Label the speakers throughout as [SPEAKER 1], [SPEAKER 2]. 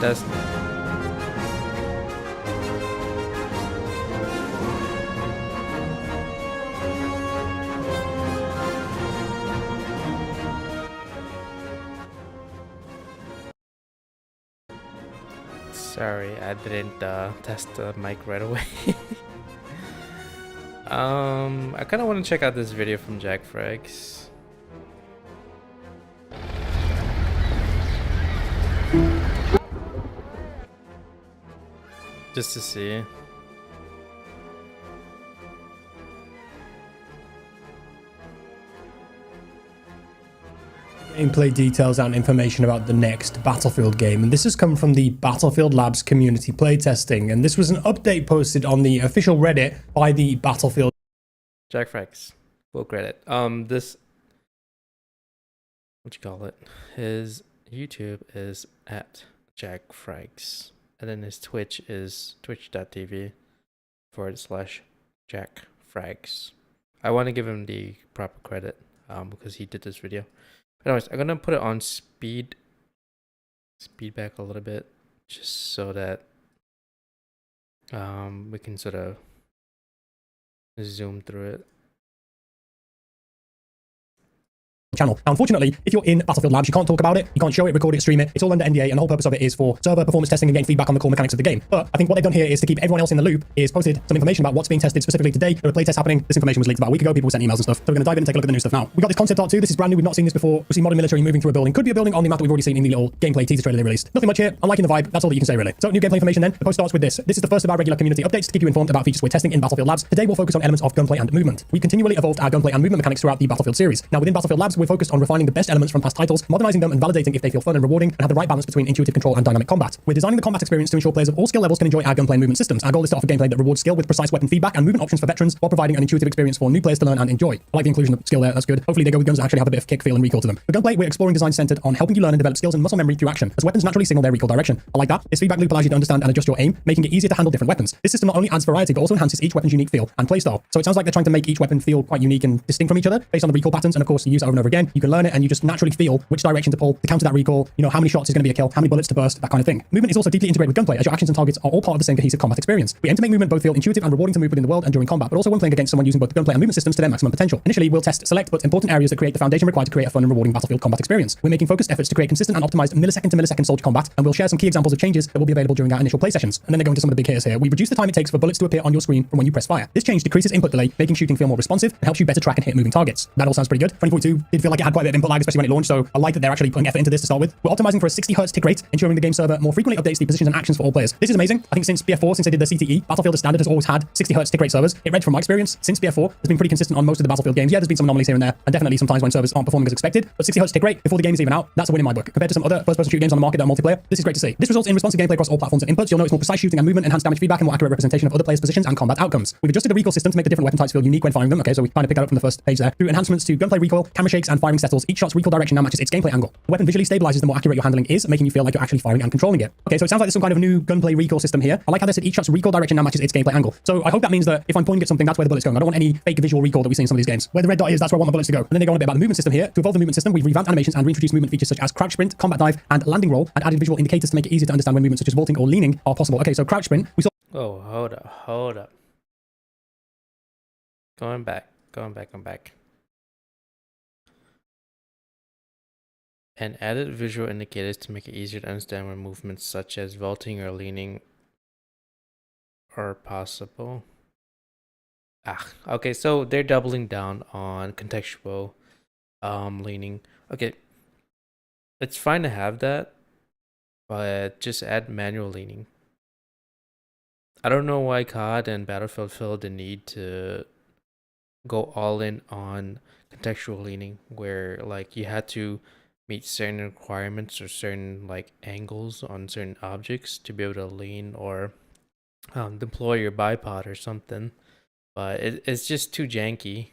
[SPEAKER 1] That's sorry, I didn't test the mic right away. I kind of want to check out this video from Jack Frags. Just to see.
[SPEAKER 2] Gameplay details and information about the next Battlefield game, and this has come from the Battlefield Labs community playtesting, and this was an update posted on the official Reddit by the Battlefield.
[SPEAKER 1] Jack Frags, full credit. This, what you call it? His YouTube is at Jack Frags, and then his Twitch is twitch.tv/Jack Frags. I want to give him the proper credit because he did this video. Anyways, I'm gonna put it on speed back a little bit, just so that we can sort of zoom through it.
[SPEAKER 2] Channel. Now, unfortunately, if you're in Battlefield Labs, you can't talk about it, you can't show it, record it, stream it. It's all under NDA, and the whole purpose of it is for server performance testing and getting feedback on the core mechanics of the game. But I think what they've done here is to keep everyone else in the loop, is posted some information about what's being tested specifically today. There are playtests happening. This information was leaked about a week ago. People sent emails and stuff. So we're going to dive in and take a look at the new stuff now. We got this concept art 2. This is brand new. We've not seen this before. We see modern military moving through a building. Could be a building on the map that we've already seen in the little gameplay teaser trailer they released. Nothing much here. I'm liking the vibe. That's all that you can say, really. So new gameplay information then. The post starts with this. This is the first of our regular community updates to keep you informed about features we're testing in Battlefield Labs. Today we'll focus on elements of gunplay and movement. We continually evolved our gunplay and movement mechanics throughout the Battlefield series. Now within Battlefield Labs, we're focused on refining the best elements from past titles, modernizing them and validating if they feel fun and rewarding, and have the right balance between intuitive control and dynamic combat. We're designing the combat experience to ensure players of all skill levels can enjoy our gunplay and movement systems. Our goal is to offer gameplay that rewards skill with precise weapon feedback and movement options for veterans, while providing an intuitive experience for new players to learn and enjoy. I like the inclusion of skill there, that's good. Hopefully they go with guns that actually have a bit of kick, feel, and recoil to them. For gunplay, we're exploring design centered on helping you learn and develop skills and muscle memory through action, as weapons naturally signal their recoil direction. I like that. This feedback loop allows you to understand and adjust your aim, making it easier to handle different weapons. This system not only adds variety, but also enhances each weapon's unique feel and playstyle. So it sounds like they're trying to make each weapon feel quite unique and distinct from each other based on the recoil patterns, and of course you use it over and over again. You can learn it and you just naturally feel which direction to pull to counter that recoil, you know, how many shots is going to be a kill, how many bullets to burst, that kind of thing. Movement is also deeply integrated with gunplay, as your actions and targets are all part of the same cohesive combat experience. We aim to make movement both feel intuitive and rewarding to move within the world and during combat, but also when playing against someone using both the gunplay and movement systems to their maximum potential. Initially, we'll test select but important areas that create the foundation required to create a fun and rewarding Battlefield combat experience. We're making focused efforts to create consistent and optimized millisecond to millisecond soldier combat, and we'll share some key examples of changes that will be available during our initial play sessions. And then they go into some of the big hitters here. We reduce the time it takes for bullets to appear on your screen from when you press fire. This change decreases input delay, making shooting feel more responsive and helps you better track and hit moving targets. That all sounds pretty good. 20.2 did feel like it had quite a bit of input lag, especially when it launched, so I like that they're actually putting effort into this to start with. We're optimizing for a 60 Hz tick rate, ensuring the game server more frequently updates the positions and actions for all players. This is amazing. I think since BF4, since they did the CTE, Battlefield as standard has always had 60 Hz tick rate servers. It read from my experience, since BF4 has been pretty consistent on most of the Battlefield games. Yeah, there's been some anomalies here and there, and definitely sometimes when servers aren't performing as expected, but 60 Hz tick rate before the game is even out, that's a win in my book. Compared to some other first-person shooting games on the market that are multiplayer, this is great to see. This results in responsive gameplay across all platforms and inputs. You'll notice more precise shooting and movement, enhanced damage feedback, and more accurate representation of other players' positions and combat outcomes. We've adjusted the recoil system to make the different weapon types feel unique when firing them. Okay, so we kind of picked that up from the first page there. Through enhancements to gunplay recoil, camera shakes, and firing settles, each shot's recoil direction now matches its gameplay angle. The weapon visually stabilizes the more accurate your handling is, making you feel like you're actually firing and controlling it. Okay, so it sounds like there's some kind of new gunplay recoil system here. I like how they said each shot's recoil direction now matches its gameplay angle. So I hope that means that if I'm pointing at something, that's where the bullet's going. I don't want any fake visual recoil that we see in some of these games. Where the red dot is, that's where I want my bullets to go. And then they go on a bit about the movement system here. To evolve the movement system, we've revamped animations and reintroduced movement features such as crouch sprint, combat dive, and landing roll, and added visual indicators to make it easier to understand when movements such as vaulting or leaning are possible. Okay, so crouch sprint, we saw.
[SPEAKER 1] Oh, hold up. Going back. And added visual indicators to make it easier to understand when movements such as vaulting or leaning are possible. Okay, so they're doubling down on contextual leaning. Okay, it's fine to have that, but just add manual leaning. I don't know why COD and Battlefield feel the need to go all in on contextual leaning, where like you had to meet certain requirements or certain like angles on certain objects to be able to lean or deploy your bipod or something. But it's just too janky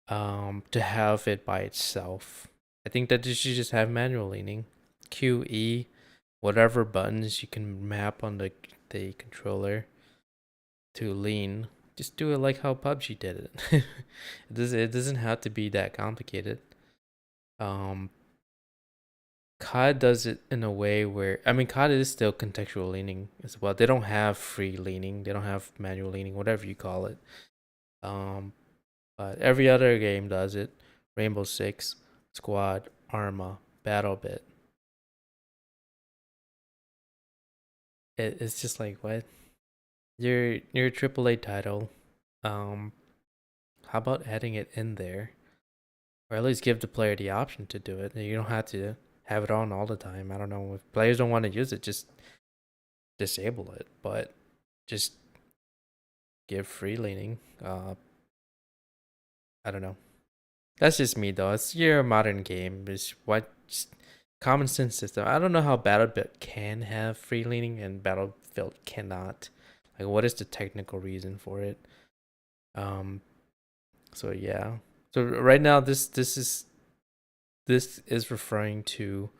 [SPEAKER 1] to have it by itself. I think that you should just have manual leaning. Q, E, whatever buttons you can map on the controller to lean. Just do it like how PUBG did it. It doesn't have to be that complicated. COD does it in a way where, I mean, COD is still contextual leaning as well. They don't have free leaning, they don't have manual leaning, whatever you call it. Um, but every other game does it. Rainbow Six, Squad, Arma, BattleBit. It's just like what? Your AAA title. Um, how about adding it in there, or at least give the player the option to do it? You don't have to have it on all the time. I don't know if players don't want to use it, just disable it. But just give free leaning. I don't know. That's just me though. It's your modern game. Is what just common sense system. I don't know how Battlefield can have free leaning and Battlefield cannot. Like, what is the technical reason for it? Um. So yeah. So right now, this is referring to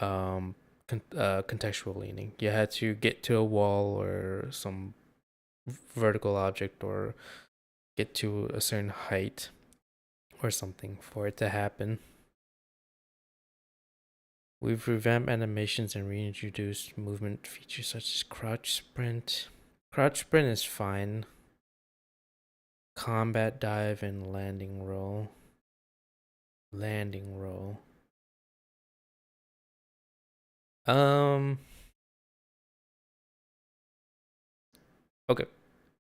[SPEAKER 1] contextual leaning. You had to get to a wall or some vertical object or get to a certain height or something for it to happen. We've revamped animations and reintroduced movement features such as crouch sprint. Crouch sprint is fine. Combat dive and landing roll. Landing roll. Um. Okay.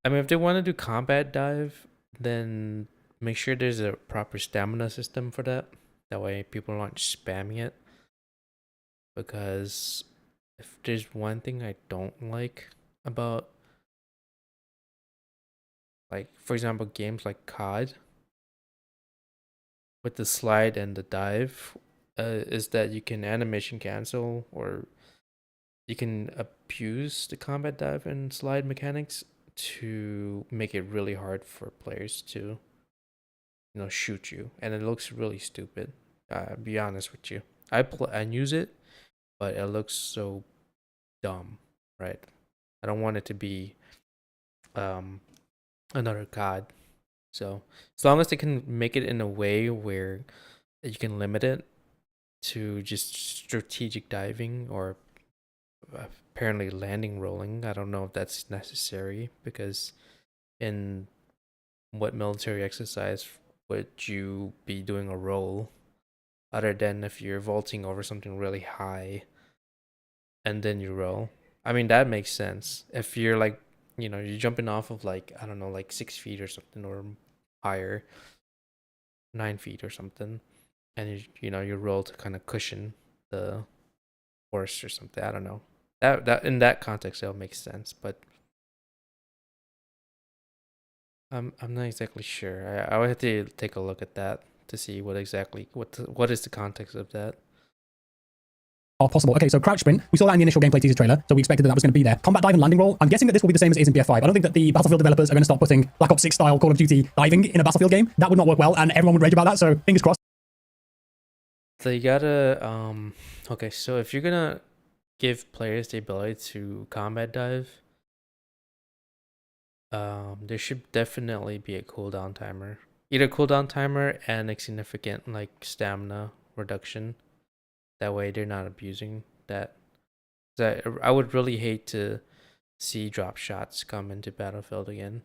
[SPEAKER 1] I mean, if they want to do combat dive, then make sure there's a proper stamina system for that. That way, people aren't spamming it. Because if there's one thing I don't like about, like, for example, games like COD with the slide and the dive, is that you can animation cancel or you can abuse the combat dive and slide mechanics to make it really hard for players to, shoot you, and it looks really stupid. Be honest with you, I use it, but it looks so dumb, right? I don't want it to be um another COD. So as long as they can make it in a way where you can limit it to just strategic diving or apparently landing rolling. I don't know if that's necessary because in what military exercise would you be doing a roll other than if you're vaulting over something really high and then you roll? I mean, that makes sense. If you're like, you're jumping off of like, I don't know, like 6 feet or something or higher, 9 feet or something, and you roll to kind of cushion the horse or something. I don't know. That in that context, that'll make sense. But I'm not exactly sure. I would have to take a look at that to see what exactly what is the context of that.
[SPEAKER 2] Are possible. Okay, so crouch sprint, we saw that in the initial gameplay teaser trailer, so we expected that was going to be there. Combat dive and landing roll, I'm guessing that this will be the same as it is in BF5. I don't think that the Battlefield developers are going to start putting Black Ops 6 style Call of Duty diving in a Battlefield game. That would not work well, and everyone would rage about that, so fingers crossed.
[SPEAKER 1] So you gotta okay, so if you're gonna give players the ability to combat dive, there should definitely be a cooldown timer. Either cooldown timer and a significant like stamina reduction. That way they're not abusing that. I would really hate to see drop shots come into Battlefield again.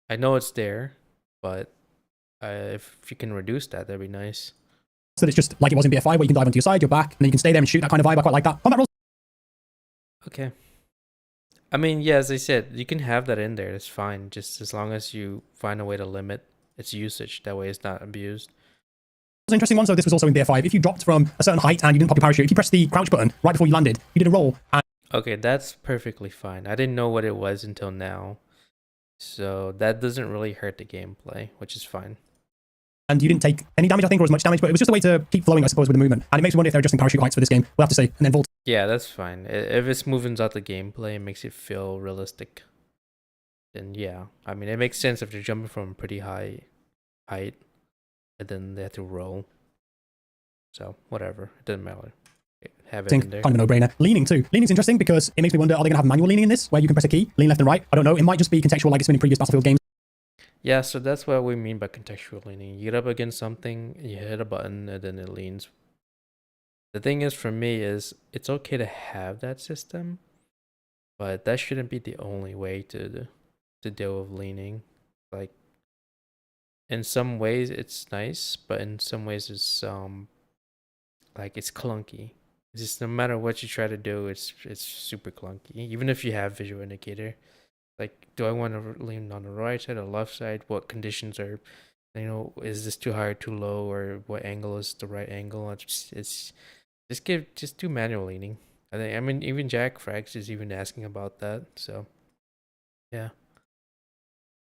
[SPEAKER 1] I know it's there, but if you can reduce that, that'd be nice.
[SPEAKER 2] So that it's just like it was in BF5, where you can dive onto your side, your back, and then you can stay there and shoot. That kind of vibe, I quite like that. Combat rolls.
[SPEAKER 1] Okay. I mean, yeah, as I said, you can have that in there. It's fine, just as long as you find a way to limit its usage. That way, it's not abused.
[SPEAKER 2] An interesting one. So this was also in BF5. If you dropped from a certain height and you didn't pop your parachute, if you pressed the crouch button right before you landed, you did a roll. And
[SPEAKER 1] Okay, that's perfectly fine. I didn't know what it was until now. So that doesn't really hurt the gameplay, which is fine.
[SPEAKER 2] and you didn't take any damage, I think, or as much damage, but it was just a way to keep flowing, I suppose, with the movement. And it makes me wonder if they're adjusting parachute heights for this game. We'll have to see. And then vault.
[SPEAKER 1] Yeah, that's fine. If it's moving out the gameplay, it makes it feel realistic. Then yeah, I mean, it makes sense if they're jumping from a pretty high height, and then they have to roll. So whatever, it doesn't matter. Have it in there.
[SPEAKER 2] Kind of a no-brainer. Leaning too. Leaning's interesting because it makes me wonder, are they going to have manual leaning in this, where you can press a key, lean left and right? I don't know. It might just be contextual like it's been in previous Battlefield games.
[SPEAKER 1] Yeah, so that's what we mean by contextual leaning. You get up against something, you hit a button, and then it leans The thing is, for me, is it's okay to have that system, but that shouldn't be the only way to deal with leaning. Like, in some ways it's nice, but in some ways it's like it's clunky. It's just no matter what you try to do, it's super clunky. Even if you have visual indicator, like, do I want to lean on the right side or left side? What conditions are, is this too high or too low, or what angle is the right angle? It's just do manual leaning. I mean, even Jack Frags is even asking about that. So, yeah.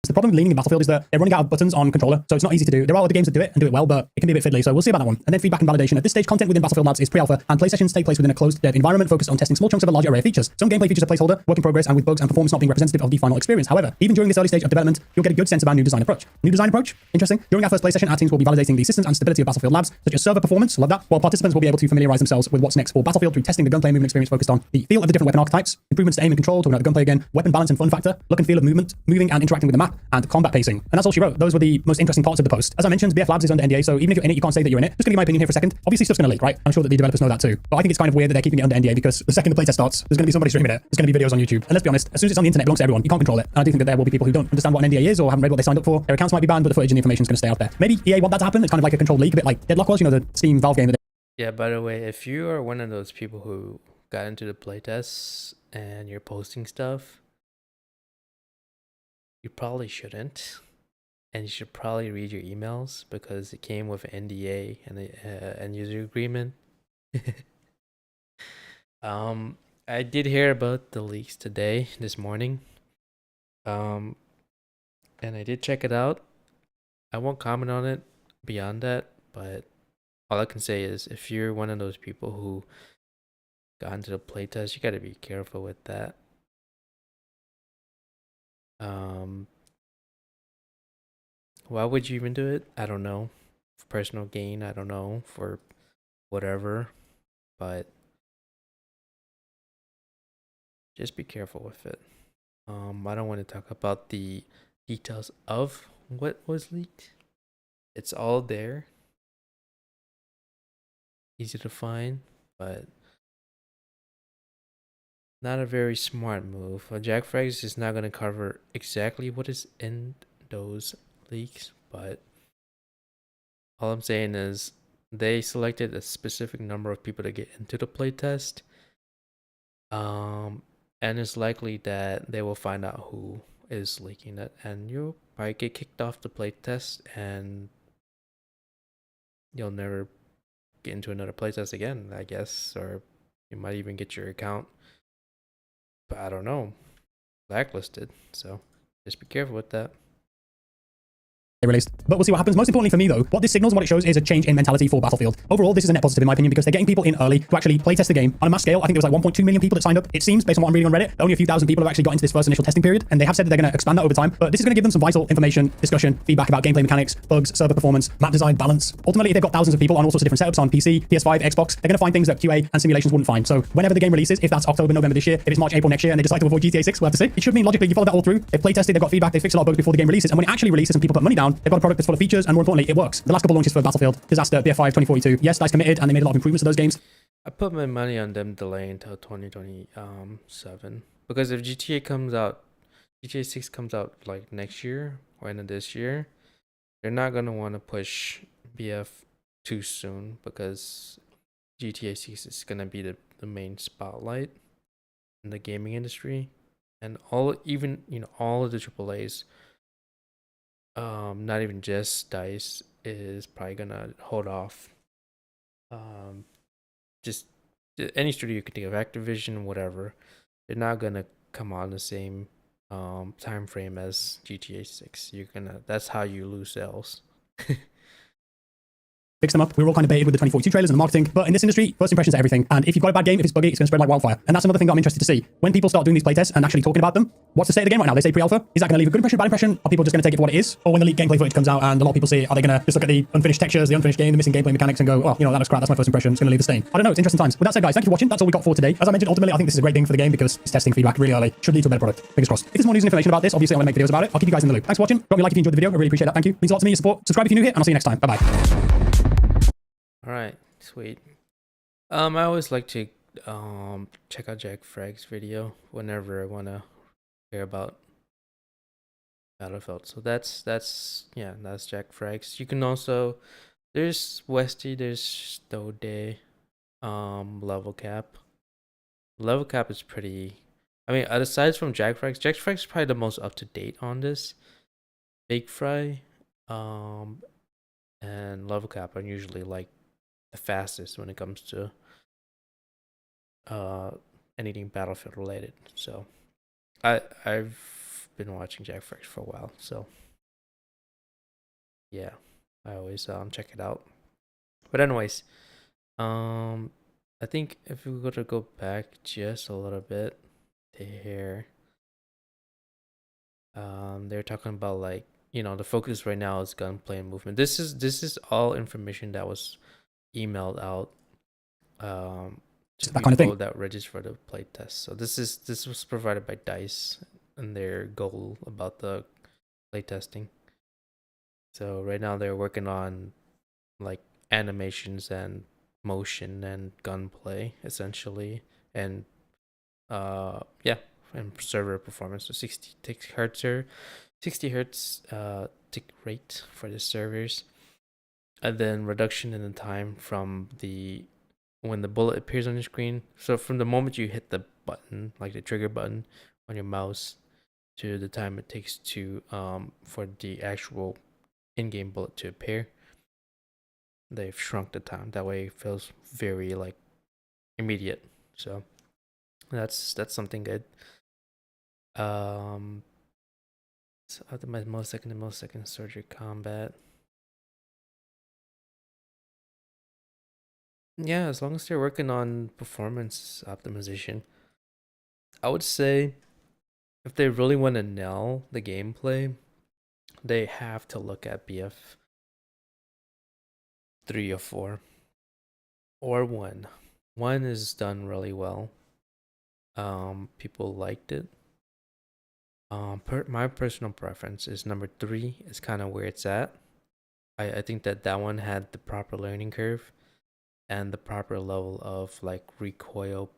[SPEAKER 2] The problem with leaning in Battlefield is that they're running out of buttons on controller, so it's not easy to do. There are other games that do it and do it well, but it can be a bit fiddly, so we'll see about that one. And then feedback and validation. At this stage, content within Battlefield Labs is pre-alpha, and play sessions take place within a closed dev environment focused on testing small chunks of a large array of features. Some gameplay features are placeholder, work in progress, and with bugs and performance not being representative of the final experience. However, even during this early stage of development, you'll get a good sense of our new design approach. New design approach? Interesting. During our first play session, our teams will be validating the systems and stability of Battlefield Labs, such as server performance, love that, while participants will be able to familiarize themselves with what's next for Battlefield through testing the gunplay movement experience focused on the feel of the different weapon archetypes, improvements to aim and control, talking about the gunplay again, weapon balance and fun factor, look and feel of movement, moving and interacting with the map, and combat pacing. And that's all she wrote. Those were the most interesting parts of the post. As I mentioned, BF Labs is under NDA, so even if you're in it, you can't say that you're in it. Just gonna give my opinion here for a second. Obviously, stuff's gonna leak, right? I'm sure that the developers know that too. But I think it's kind of weird that they're keeping it under NDA because the second the playtest starts, there's gonna be somebody streaming it. There's gonna be videos on YouTube. And let's be honest, as soon as it's on the internet, it belongs to everyone. You can't control it. And I do think that there will be people who don't understand what an NDA is or haven't read what they signed up for. Their accounts might be banned, but the footage and the information is gonna stay out there. Maybe EA want that to happen. It's kind of like a controlled leak, a bit like Deadlock was, the Steam Valve game that.
[SPEAKER 1] Yeah, by the way, if you are one of those people who got into the playtests and you're posting stuff, you probably shouldn't. And you should probably read your emails because it came with an NDA and an end user agreement. I did hear about the leaks this morning. And I did check it out. I won't comment on it beyond that, but all I can say is if you're one of those people who got into the playtest, you gotta be careful with that. Why would you even do it? I don't know. For personal gain, I don't know. For whatever. But just be careful with it. I don't want to talk about the details of what was leaked. It's all there. Easy to find, but not a very smart move. Jack Frags is not going to cover exactly what is in those leaks, but all I'm saying is they selected a specific number of people to get into the playtest, and it's likely that they will find out who is leaking it, and you'll probably get kicked off the playtest, and you'll never get into another playtest again, I guess, or you might even get your account, but I don't know, blacklisted. So just be careful with that.
[SPEAKER 2] Released. But we'll see what happens. Most importantly for me though, what this signals, what it shows is a change in mentality for Battlefield. Overall, this is a net positive in my opinion because they're getting people in early to actually playtest the game on a mass scale. I think there was like 1.2 million people that signed up. It seems, based on what I'm reading on Reddit, only a few thousand people have actually got into this first initial testing period, and they have said that they're going to expand that over time. But this is going to give them some vital information, discussion, feedback about gameplay mechanics, bugs, server performance, map design, balance. Ultimately, if they've got thousands of people on all sorts of different setups on PC, PS5, Xbox, they're going to find things that QA and simulations wouldn't find. So whenever the game releases, if that's October, November this year, if it's March, April next year, and they decide to avoid GTA 6, we'll have to see. It should mean logically you follow that all through. They've playtested, they've got feedback, they've fixed a lot of bugs before the game releases, and when it actually releases and people put money down, they've got a product that's full of features, and more importantly, it works. The last couple launches for Battlefield, Disaster, BF5, 2042, yes, that's committed, and they made a lot of improvements to those games.
[SPEAKER 1] I put my money on them delaying until 2027 because if GTA 6 comes out like next year or end of this year, they're not gonna want to push BF too soon because GTA 6 is gonna be the main spotlight in the gaming industry, and all of the AAA's, not even just DICE, is probably gonna hold off. Just any studio you could think of, Activision, whatever, they're not gonna come on the same time frame as GTA 6. That's how you lose sales.
[SPEAKER 2] Fix them up. We were all kind of baited with the 2042 trailers and the marketing, but in this industry, first impressions are everything. And if you've got a bad game, if it's buggy, it's going to spread like wildfire. And that's another thing that I'm interested to see. When people start doing these playtests and actually talking about them, what's the state of the game right now? They say pre-alpha. Is that going to leave a good impression, bad impression? Are people just going to take it for what it is? Or when the leaked gameplay footage comes out and a lot of people see it, are they going to just look at the unfinished textures, the unfinished game, the missing gameplay mechanics and go, oh, that was crap, that's my first impression, it's going to leave a stain. I don't know, it's interesting times. With that said, guys, thank you for watching. That's all we got for today. As I mentioned, ultimately, I think this is a great thing for the game because it's testing feedback really early. Should lead to a better product. Fingers crossed. If there's more news and information about this, obviously I'm going to make videos about it. I'll keep you guys in the loop. Thanks for watching. Drop me a like if you enjoyed the video. I really appreciate that. Thank you. Means a lot to me, your support. Subscribe if you're new here, and I'll see you next time. Bye-bye.
[SPEAKER 1] All right, sweet. I always like to check out Jack Frag's video whenever I wanna hear about Battlefield. So that's Jack Frag's. You can also there's Westy, there's Stow Day, Level Cap. Level Cap is pretty. I mean, aside from Jack Frag's probably the most up to date on this. Big Fry, um, and Level Cap are usually like the fastest when it comes to uh anything Battlefield related. So I've been watching Jack Frags for a while, so yeah, I always check it out. But anyways, um, I think if we were to go back just a little bit to here, they're talking about like the focus right now is gunplay and movement. This is all information that was emailed out to
[SPEAKER 2] That kind of
[SPEAKER 1] people
[SPEAKER 2] thing.
[SPEAKER 1] that register for the playtest. So this was provided by Dice and their goal about the playtesting. So right now they're working on like animations and motion and gunplay essentially, and yeah, and server performance. So 60 tick hertz or 60 hertz tick rate for the servers, and then reduction in the time from the when the bullet appears on your screen. So from the moment you hit the button, like the trigger button on your mouse, to the time it takes to for the actual in-game bullet to appear, they've shrunk the time. That way it feels very like immediate. So that's something good. So optimize millisecond to millisecond surgery combat. Yeah, as long as they're working on performance optimization, I would say if they really want to nail the gameplay, they have to look at BF 3 or 4 or 1. 1 is done really well. People liked it. My personal preference is number 3 is kind of where it's at. I think that one had the proper learning curve and the proper level of like recoil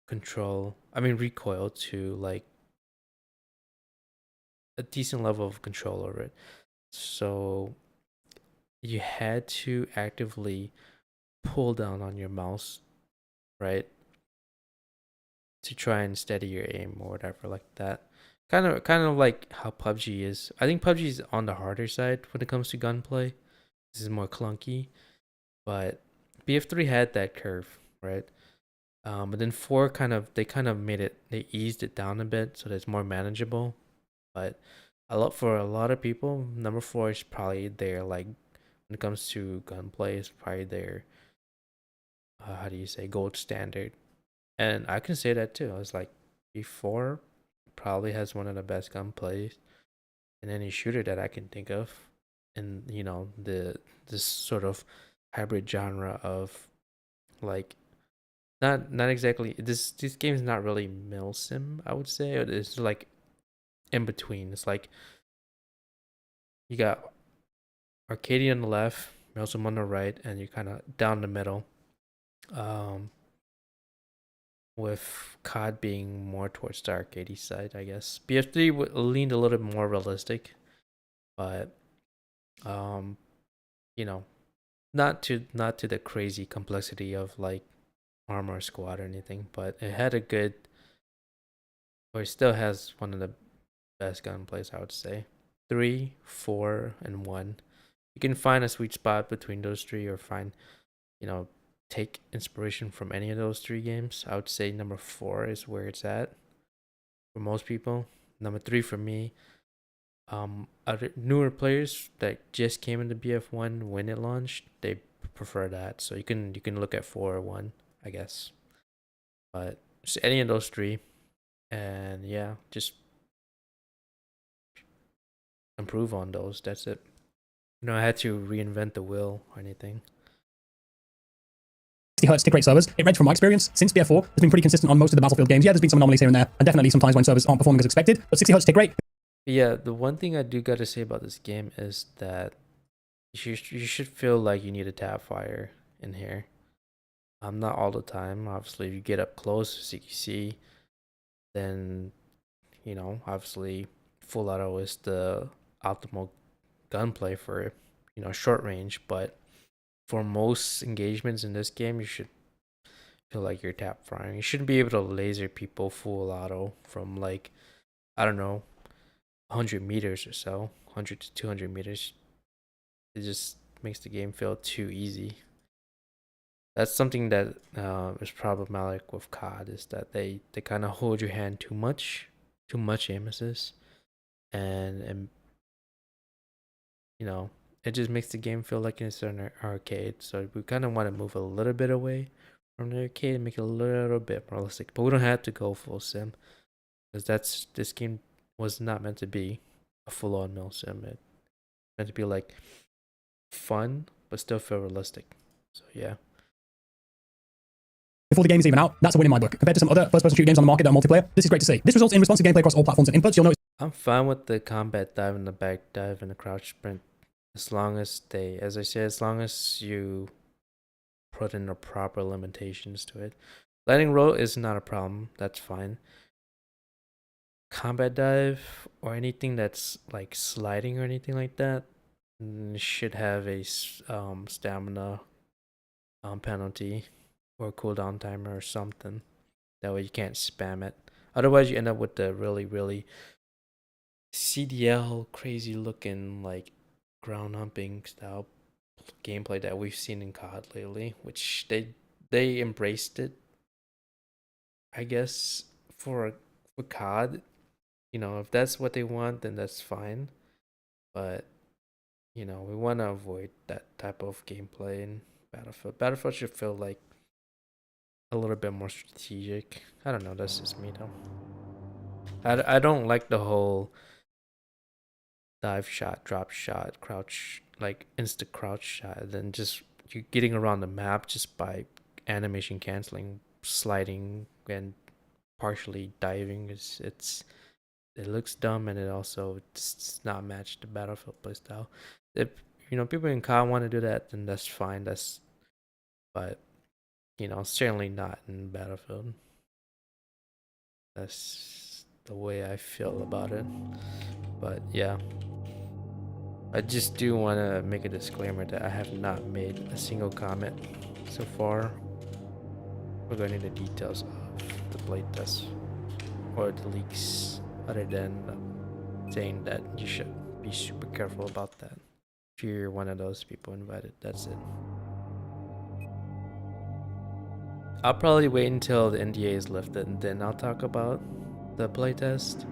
[SPEAKER 1] control. I mean recoil to like a decent level of control over it. So you had to actively pull down on your mouse, right? To try and steady your aim or whatever like that. Kind of like how PUBG is. I think PUBG is on the harder side when it comes to gunplay. This is more clunky, but BF3 had that curve, right? But then 4 kind of made it, they eased it down a bit so that it's more manageable. But for a lot of people, number 4 is probably their like when it comes to gunplay is probably their how do you say gold standard. And I can say that too. I was like, B4 probably has one of the best gunplays in any shooter that I can think of. And this sort of hybrid genre of like not exactly this game is not really milsim, I would say. It's like in between. It's like you got arcade on the left, milsim on the right, and you're kind of down the middle. Um, with COD being more towards the arcade side, I guess. BF3 leaned a little bit more realistic, but um, you know, not to the crazy complexity of like Armor Squad or anything, but it had a good, or it still has one of the best gunplays, I would say. 3, 4, and 1. You can find a sweet spot between those three, or find, you know, take inspiration from any of those 3 games. I would say number 4 is where it's at for most people. Number 3 for me. Other newer players that just came into BF1 when it launched, they prefer that. So you can look at 4 or 1, I guess. But just any of those 3, and yeah, just improve on those. That's it. I had to reinvent the wheel or anything.
[SPEAKER 2] 60 hertz tick rate servers. It read from my experience since BF4 has been pretty consistent on most of the Battlefield games. Yeah, there's been some anomalies here and there, and definitely sometimes when servers aren't performing as expected. But 60 hertz tick rate.
[SPEAKER 1] Yeah, the one thing I do gotta say about this game is that you should feel like you need a tap fire in here. Not all the time. Obviously, if you get up close to CQC, then obviously full auto is the optimal gunplay for short range. But for most engagements in this game, you should feel like you're tap firing. You shouldn't be able to laser people full auto from like, I don't know, 100 meters or so, 100 to 200 meters. It just makes the game feel too easy. That's something that is problematic with COD, is that they kind of hold your hand too much aim assist, and it just makes the game feel like it's an arcade. So we kind of want to move a little bit away from the arcade and make it a little bit more realistic. But we don't have to go full sim, because this game was not meant to be a full on mil sim. It meant to be like fun but still feel realistic. So yeah.
[SPEAKER 2] Before the game is even out, that's a win in my book. Compared to some other first-person shooter games on the market that are multiplayer, this is great to see. This results in responsive gameplay across all platforms and inputs. You'll notice
[SPEAKER 1] I'm fine with the combat dive and the back dive and the crouch sprint, as long as as I said, as long as you put in the proper limitations to it. Lightning roll is not a problem. That's fine. Combat dive or anything that's like sliding or anything like that should have a stamina penalty or cooldown timer or something. That way you can't spam it. Otherwise, you end up with the really CDL crazy looking like ground humping style gameplay that we've seen in COD lately, which they embraced it, I guess, for COD. If that's what they want, then that's fine. But we want to avoid that type of gameplay in Battlefield. Battlefield should feel like a little bit more strategic. I don't know. That's just me though. I don't like the whole dive shot, drop shot, crouch, like insta crouch shot, then just you getting around the map just by animation canceling, sliding, and partially diving. It looks dumb, and it's not matched the Battlefield playstyle. If people in COD want to do that, then that's fine. But certainly not in Battlefield. That's the way I feel about it. But yeah. I just do want to make a disclaimer that I have not made a single comment so far regarding the details of the playtest or the leaks, other than saying that you should be super careful about that. If you're one of those people invited, that's it. I'll probably wait until the NDA is lifted and then I'll talk about the playtest.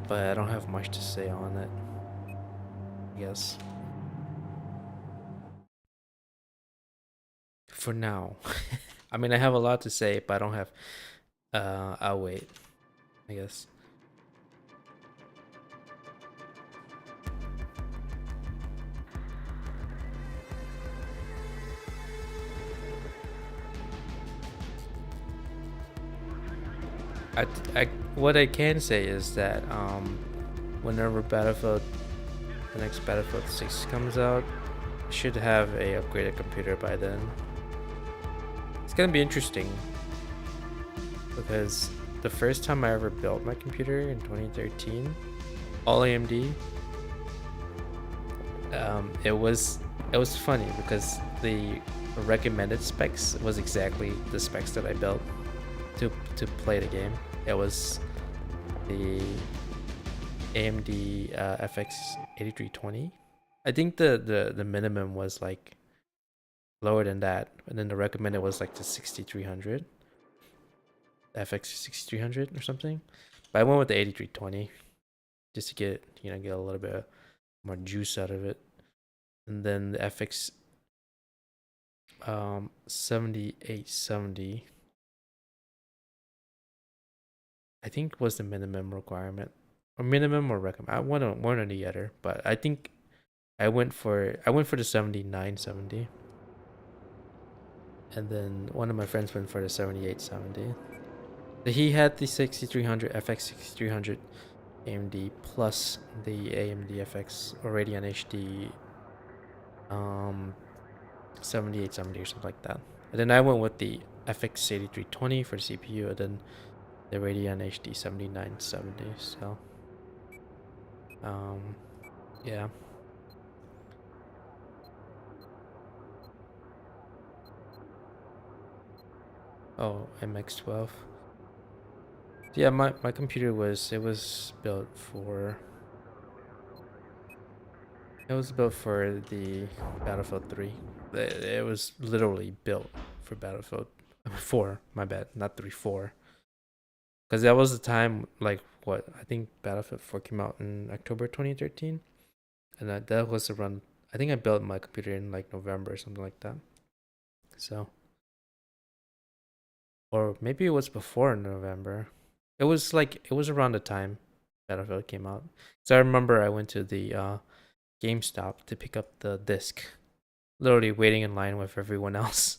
[SPEAKER 1] But I don't have much to say on it, I guess. For now. I mean, I have a lot to say, but I don't have. I'll wait, I guess. What I can say is that whenever the next Battlefield 6 comes out, I should have a upgraded computer by then. It's gonna be interesting because the first time I ever built my computer in 2013, all AMD, it was funny because the recommended specs was exactly the specs that I built to play the game. It was the AMD FX 8320. I think the minimum was like lower than that, and then the recommended was like the 6300, FX 6300 or something. But I went with the 8320 just to get a little bit more juice out of it. And then the FX 7870, I think, was the minimum requirement, or minimum or recommend. One or the other, but I think I went for the 7970, and then one of my friends went for the 7870. He had the 6300 FX 6300 AMD plus the AMD FX or Radeon HD 78, 70 or something like that. And then I went with the FX 8320 for the CPU, and then the Radeon HD 7970. So, yeah. Oh, MX12. Yeah, my computer was built for the Battlefield 3. It was literally built for Battlefield 4. My bad, not 3, 4. Because that was the time, like what I think Battlefield 4 came out in October 2013, and that was around. I think I built my computer in like November or something like that. So, or maybe it was before November. It was around the time Battlefield came out. So I remember I went to the GameStop to pick up the disc, literally waiting in line with everyone else.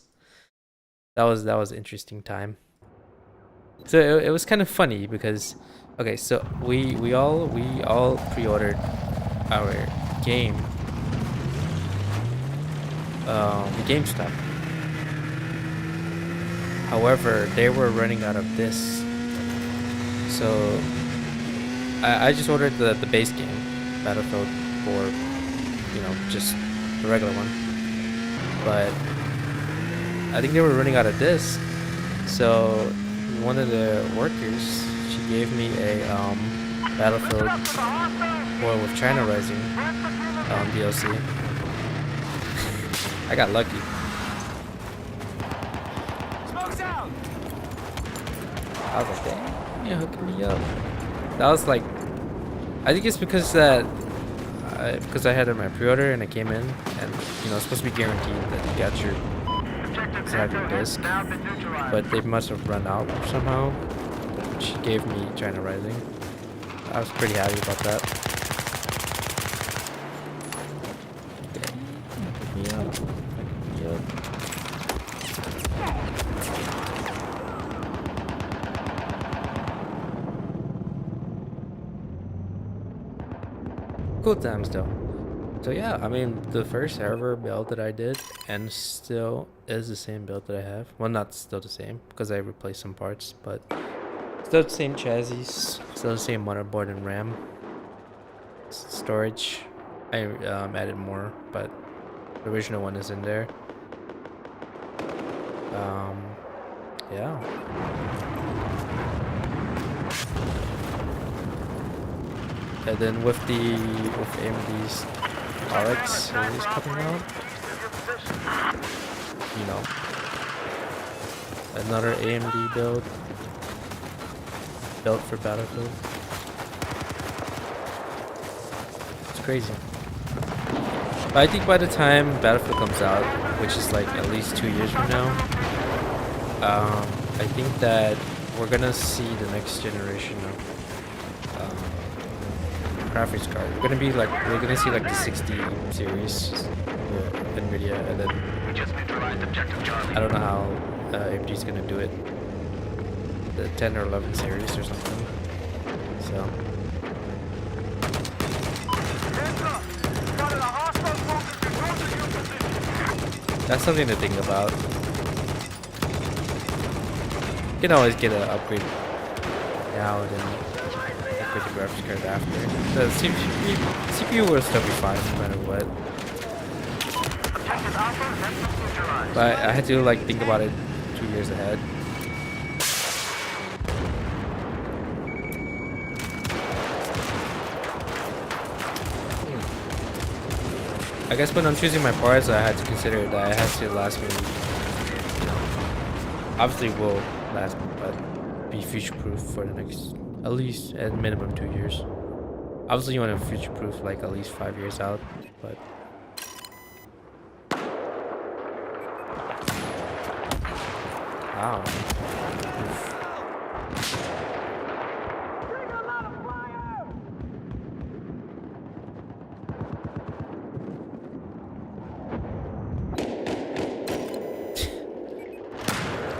[SPEAKER 1] That was an interesting time. So it was kind of funny because, okay, so we all pre-ordered our game, the GameStop. However, they were running out of discs, so I just ordered the base game, Battlefield 4, just the regular one. But I think they were running out of discs, so one of the workers, she gave me a Battlefield 4 with China Rising DLC. I got lucky. I was like, dang, you're hooking me up. That was like, I think it's because I had my pre-order and it came in, and it's supposed to be guaranteed that you got your disc, but they must have run out somehow. But she gave me China Rising. I was pretty happy about that. Okay. Hook me up. Hook me up. Cool times though. So yeah, I mean, the first ever build that I did, and still is the same build that I have. Well, not still the same, because I replaced some parts, but still the same chassis, still the same motherboard and RAM. Storage, I added more, but the original one is in there. Yeah. And then with AMD's RX series coming out, another AMD built for Battlefield. It's crazy. But I think by the time Battlefield comes out, which is like at least 2 years from now, I think that we're gonna see the next generation of graphics card. We're gonna see like the 60 series with NVIDIA, and then I don't know how AMD's gonna do it. The 10 or 11 series or something. So that's something to think about. You can always get an upgrade now and then upgrade the graphics card after. The CPU will still be fine no matter what. But I had to think about it 2 years ahead. I guess when I'm choosing my parts, I had to consider that it has to last me, obviously will last me, but be future-proof for the next, at least at minimum 2 years. Obviously you want to future-proof like at least 5 years out, but wow.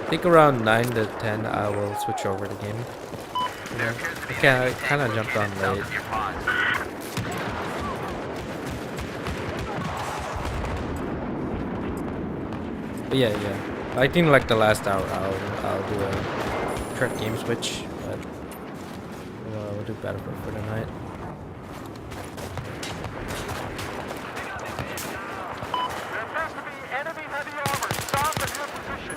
[SPEAKER 1] I think around 9 to 10 I will switch over the game. I kind of jumped on late. But yeah. I think like the last hour, I'll do a short game switch, but we'll do Battlefield for tonight.
[SPEAKER 3] There appears to be enemy heavy armor south of your position.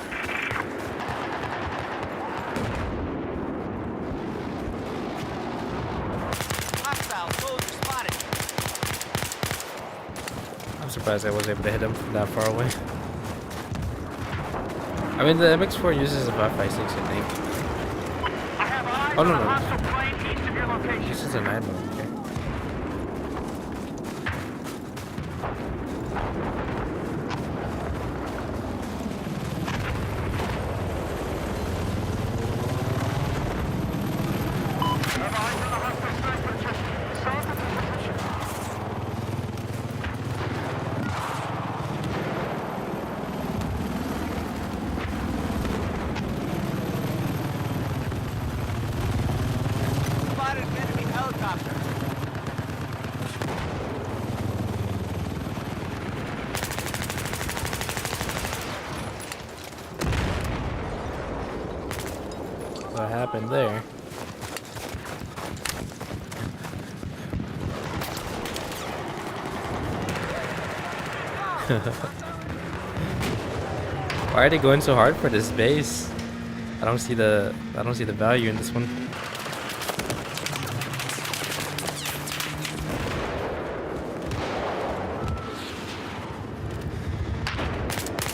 [SPEAKER 3] Hostile soldier spotted.
[SPEAKER 1] I'm surprised I was able to hit him from that far away. I mean, the MX4 uses a 5.56, I think.
[SPEAKER 3] I have eyes
[SPEAKER 1] Oh, no,
[SPEAKER 3] on a
[SPEAKER 1] no.
[SPEAKER 3] hostile plane east of your location.
[SPEAKER 1] This is a 9mm.
[SPEAKER 3] I have eyes on a hostile sniper just south of your position. Spotted enemy helicopter.
[SPEAKER 1] What happened there? Why are they going so hard for this base? I don't see the value in this one.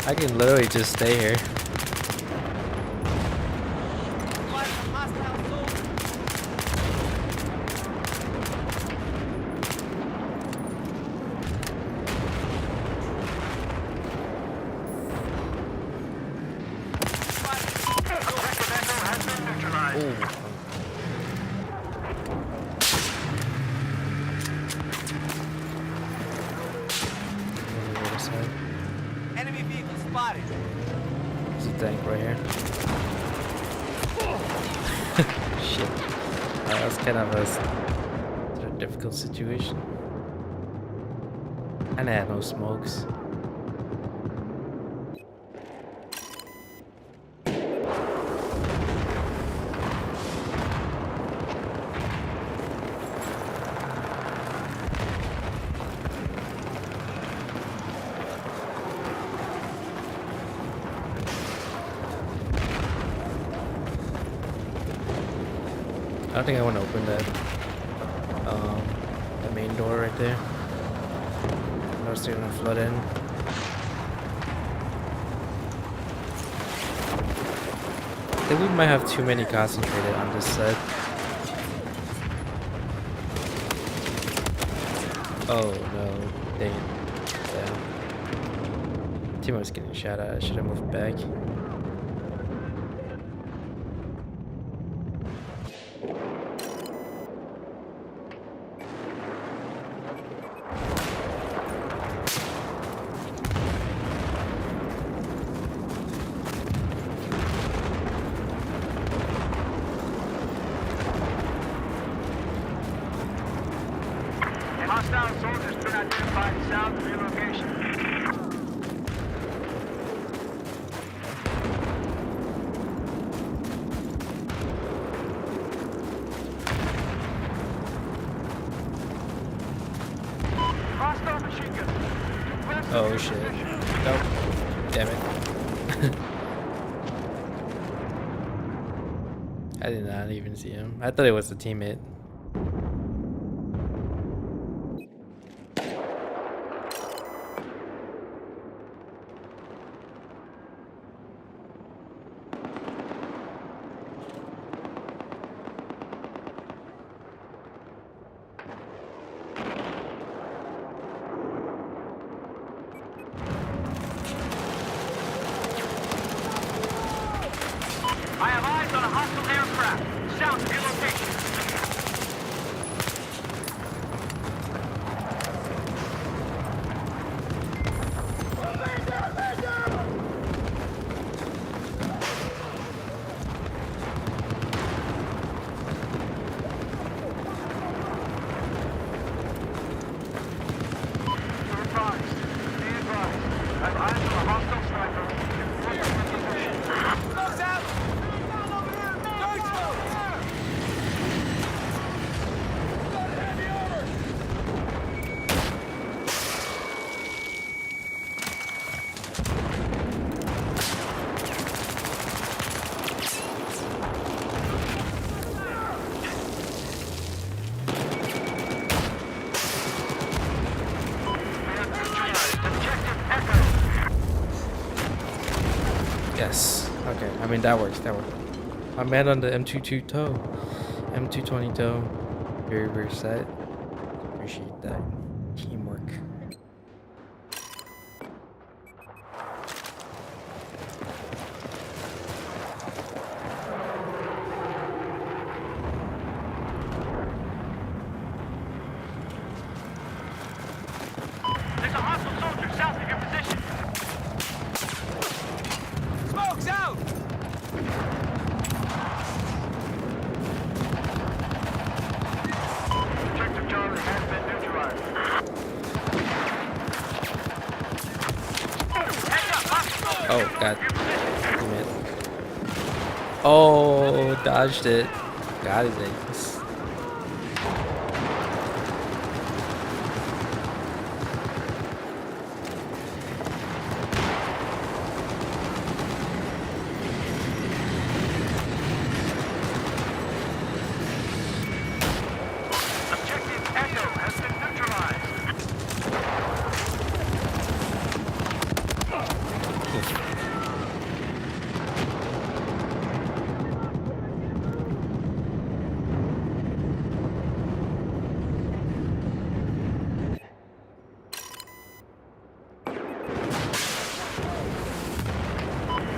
[SPEAKER 1] I can literally just stay here.
[SPEAKER 3] Enemy vehicle spotted.
[SPEAKER 1] There's a tank right here. Shit. That was kind of a sort of difficult situation. And I had no smokes. I don't think I want to open that the main door right there. I was gonna flood in. I think we might have too many concentrated on this side. Oh no, dang it. Damn. Team was getting shot at. I should have moved back.
[SPEAKER 3] Hostile soldiers been identified south of your location. Hostile machine gun. West of
[SPEAKER 1] Oh
[SPEAKER 3] your
[SPEAKER 1] shit.
[SPEAKER 3] position.
[SPEAKER 1] Nope. Damn it. I did not even see him. I thought it was a teammate.
[SPEAKER 3] I have eyes on a hostile aircraft south of your location.
[SPEAKER 1] I mean, that works. That works. My man on the M22 toe. M220 toe. Very, very set. Appreciate that. Teamwork.
[SPEAKER 3] There's a hostile soldier south of your position. Smoke's out! Objective Charlie has been neutralized. Heads up, hostile soldier
[SPEAKER 1] Oh,
[SPEAKER 3] shooting
[SPEAKER 1] God.
[SPEAKER 3] over your position.
[SPEAKER 1] Damn it. Oh, dodged it. Got his ace.
[SPEAKER 3] Objective Echo has been neutralized.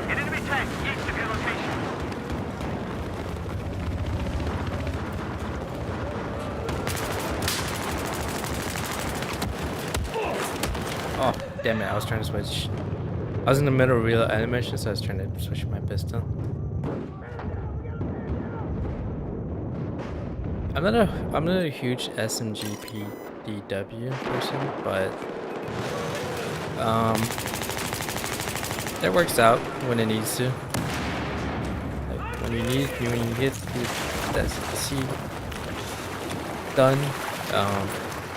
[SPEAKER 3] An enemy tank east of your location.
[SPEAKER 1] Oh, damn it. I was trying to switch. I was in the middle of real animation, so I was trying to switch my pistol. I'm not a huge SMG PDW person, but it works out when it needs to. Like when you get that C done,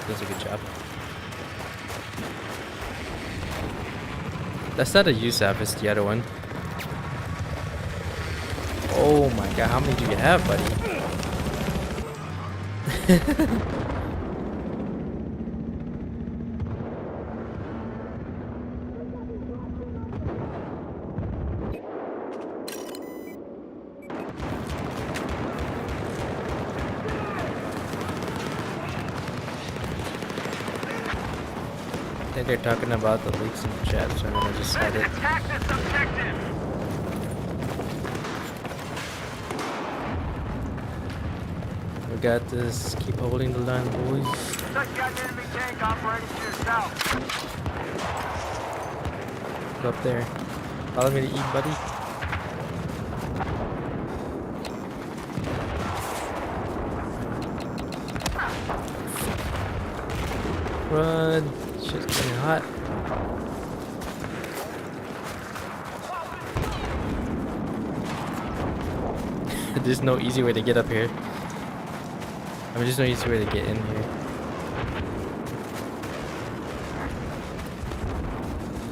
[SPEAKER 1] does a good job. That's not a USAP, it's the other one. Oh my god, how many do you have, buddy? I think they're talking about the leaks in the chat, so I'm gonna just hide
[SPEAKER 3] Let's
[SPEAKER 1] it.
[SPEAKER 3] attack this objective.
[SPEAKER 1] We got this. Keep holding the line, boys.
[SPEAKER 3] Looks like you got an enemy tank operating to your south.
[SPEAKER 1] Go up there. Follow me to eat, buddy. Run. Shit's getting hot. There's no easy way to get up here. I mean, there's no easy way to get in here.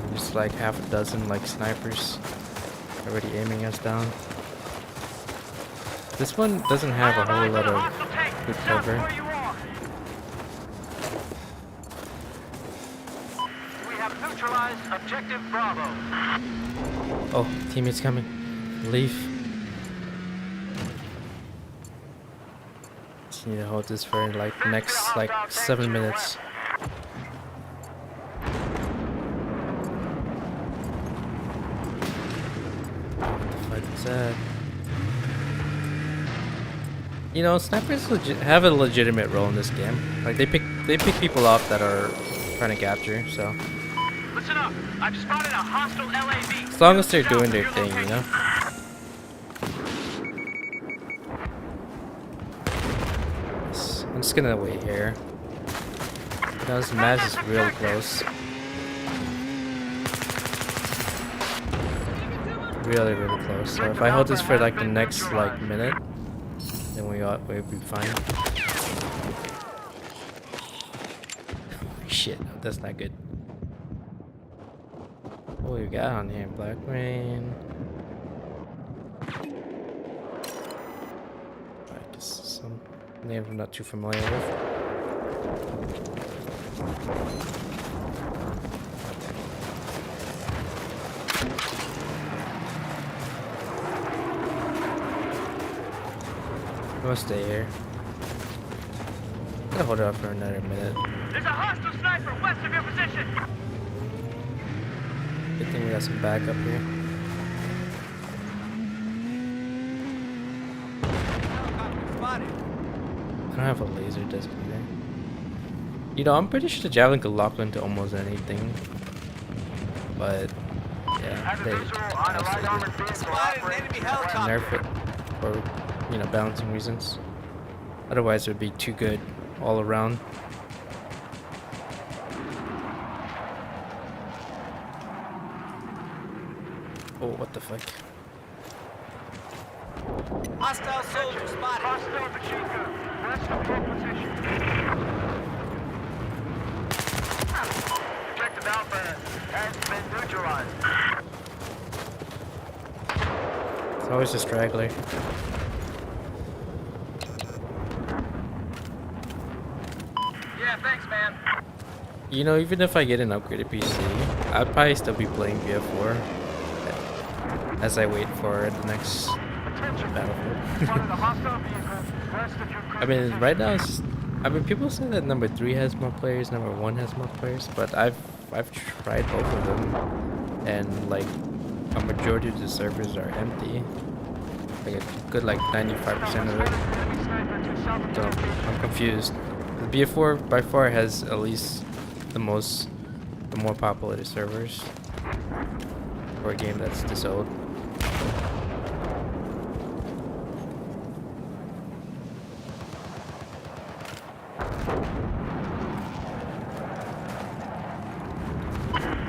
[SPEAKER 1] There's like half a dozen like snipers already aiming us down. This one doesn't have a whole lot of good cover.
[SPEAKER 3] We have neutralized objective Bravo.
[SPEAKER 1] Oh, teammates coming. Leave. Just need to hold this for like the next like 7 minutes. What the fuck is that? You know, snipers have a legitimate role in this game. Like they pick people up that are trying to capture. So
[SPEAKER 3] Listen up. I've spotted a hostile LAV.
[SPEAKER 1] as long as they're doing their thing, you know. I'm just gonna wait here. Because the match is really close. Really, really close. So if I hold this for like the next like minute, then we'll be fine. Shit, that's not good. What we got on here? Black Rain. Alright, this is some names I'm not too familiar with. I'm gonna stay here. I'm gonna hold it up for another minute.
[SPEAKER 3] There's a hostile sniper west of your position.
[SPEAKER 1] Good thing we got some backup here.
[SPEAKER 4] Spotted.
[SPEAKER 1] I don't have a laser disc either. You know, I'm pretty sure the Javelin could lock into almost anything. But, yeah,
[SPEAKER 3] As a
[SPEAKER 1] they
[SPEAKER 3] visual on a light armored vehicle
[SPEAKER 4] Spotted an enemy helicopter.
[SPEAKER 1] nerf it for, you know, balancing reasons. Otherwise, it would be too good all around. Oh, what the fuck?
[SPEAKER 4] Hostile soldier spotted.
[SPEAKER 3] Hostile machine gun west of your position. Objective Alpha has been neutralized.
[SPEAKER 1] It's always a straggler.
[SPEAKER 3] Yeah, thanks, man.
[SPEAKER 1] You know, even if I get an upgraded PC, I'd probably still be playing BF4 as I wait for the next
[SPEAKER 3] Attention.
[SPEAKER 1] Battlefield.
[SPEAKER 3] Spotted a hostile vehicle west of your
[SPEAKER 1] I mean, right now, I mean, people say that number 3 has more players, number 1 has more players, but I've tried both of them, and like a majority of the servers are empty, like a good like 95% of it.
[SPEAKER 3] enemy sniper to south of
[SPEAKER 1] So
[SPEAKER 3] your location.
[SPEAKER 1] I'm confused. The BF4 by far has at least the more popular servers for a game that's this old.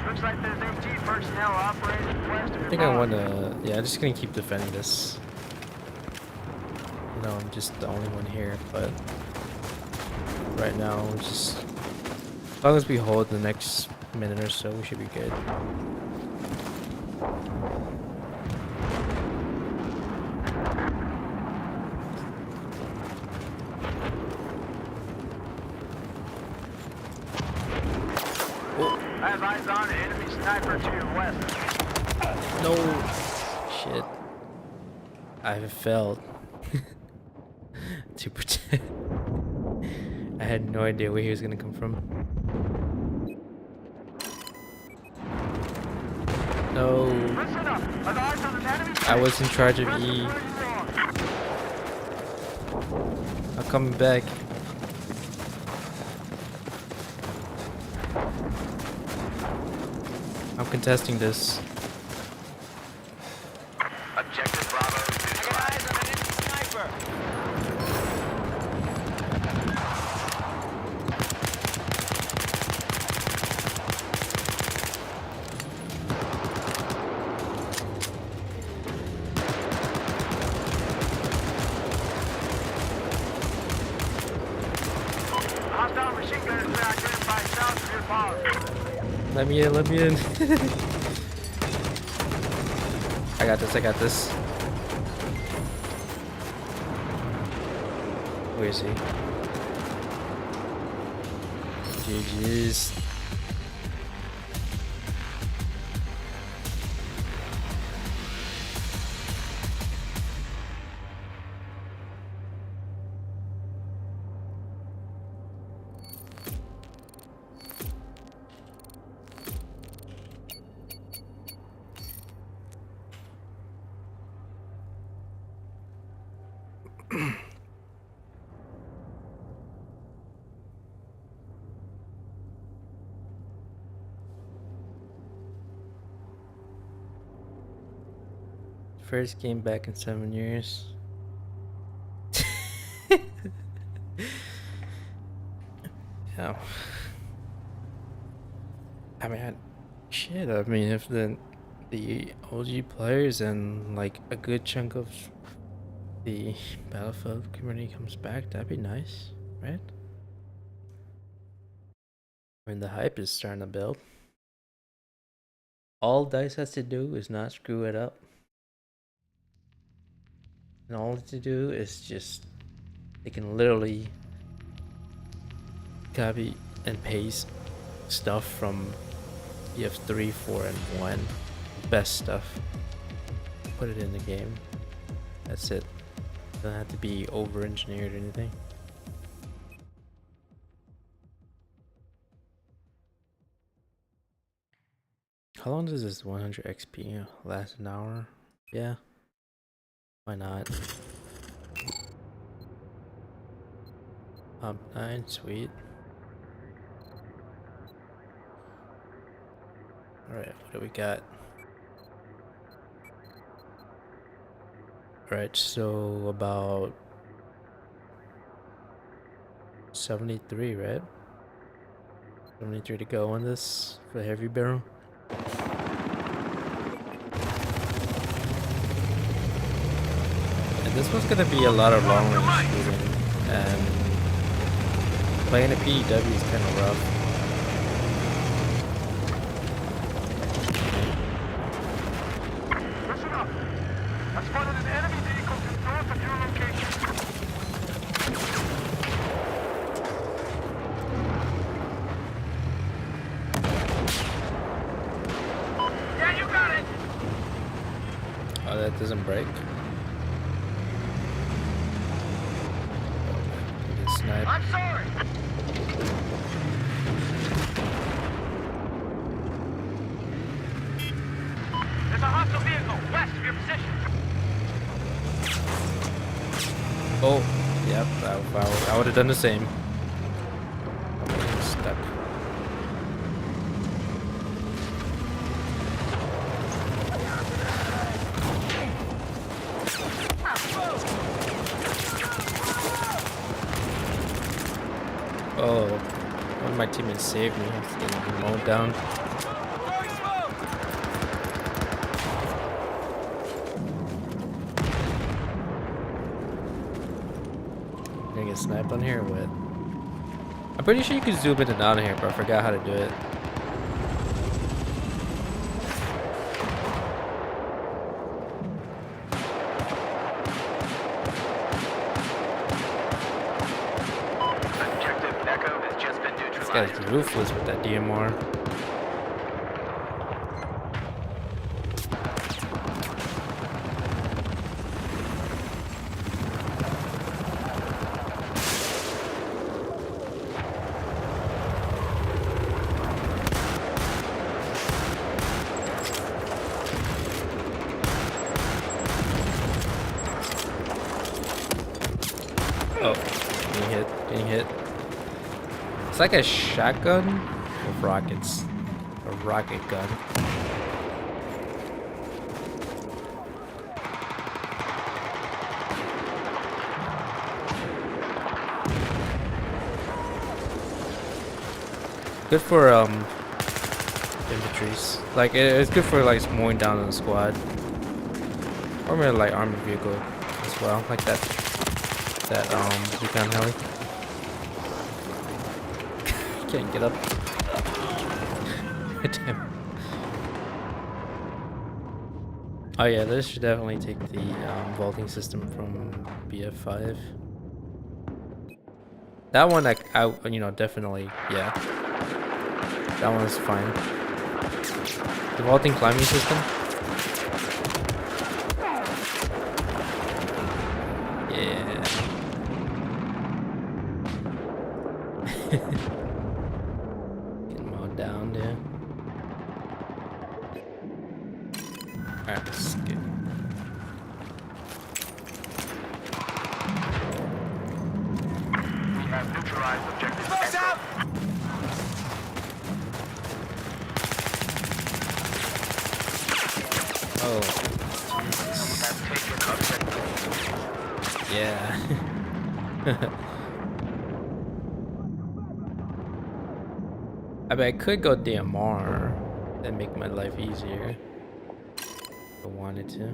[SPEAKER 3] Looks like there's AT personnel operating west of your
[SPEAKER 1] I think I
[SPEAKER 3] car.
[SPEAKER 1] want to, yeah, I'm just gonna keep defending this. You know, I'm just the only one here, but right now, just as long as we hold the next minute or so, we should be good.
[SPEAKER 3] I have eyes on an enemy sniper to your west.
[SPEAKER 1] No, shit. I failed to protect. I had no idea where he was gonna come from. No,
[SPEAKER 3] Listen up. I've eyes on an enemy
[SPEAKER 1] I was in charge of
[SPEAKER 3] west
[SPEAKER 1] E.
[SPEAKER 3] where you are.
[SPEAKER 1] I'm coming back. I'm contesting this.
[SPEAKER 3] Objective Bravo
[SPEAKER 4] I got eyes on an enemy sniper.
[SPEAKER 3] Hostile machine gun has been identified south of your bar.
[SPEAKER 1] Let me in, let me in. I got this, I got this. Where is he? GG's. First game back in 7 years. Yeah. I mean, shit. I mean, if the OG players and like a good chunk of the Battlefield community comes back, that'd be nice, right? I mean, the hype is starting to build. All DICE has to do is not screw it up. And all to do is just, they can literally copy and paste stuff from BF3, 4, and 1. Best stuff. Put it in the game. That's it. Doesn't have to be over engineered or anything. How long does this 100 XP last? An hour? Yeah. Why not? Up 9, sweet. Alright, what do we got? Alright, so about 73, right? 73 to go on this for the heavy barrel. And this one's gonna be a lot of long range shooting, and playing a PEW is kind of rough.
[SPEAKER 3] Listen up. I spotted an enemy vehicle to the north of your location. Yeah, you got it.
[SPEAKER 1] Oh, that doesn't break. Snipe.
[SPEAKER 3] I'm sorry. There's a hostile vehicle west of your position.
[SPEAKER 1] Oh, yep. I would have done the same. Stuck. Oh, one of my teammates saved me. I was getting mowed down. Gonna get sniped on here or what? I'm pretty sure you can zoom in and out of here, but I forgot how to do it.
[SPEAKER 3] Objective Echo has just been
[SPEAKER 1] This
[SPEAKER 3] neutralized.
[SPEAKER 1] guy's ruthless with that DMR. Oh, getting hit. It's like a shotgun with rockets. A rocket gun. Good for infantries. Like it's good for like mowing down on the squad. Or maybe like armored vehicle as well. Like that recon heli. Can't get up. Damn. Oh yeah, this should definitely take the vaulting system from BF5. That one, I you know, definitely, yeah. That one's fine. The vaulting climbing system. Yeah. Getting mowed down, dude. Alright, let's get.
[SPEAKER 3] We have neutralized objective
[SPEAKER 4] Close
[SPEAKER 3] Echo.
[SPEAKER 4] out!
[SPEAKER 1] Oh,
[SPEAKER 3] We have taken objective.
[SPEAKER 1] yeah. I mean, I could go DMR. That'd make my life easier. If I wanted to.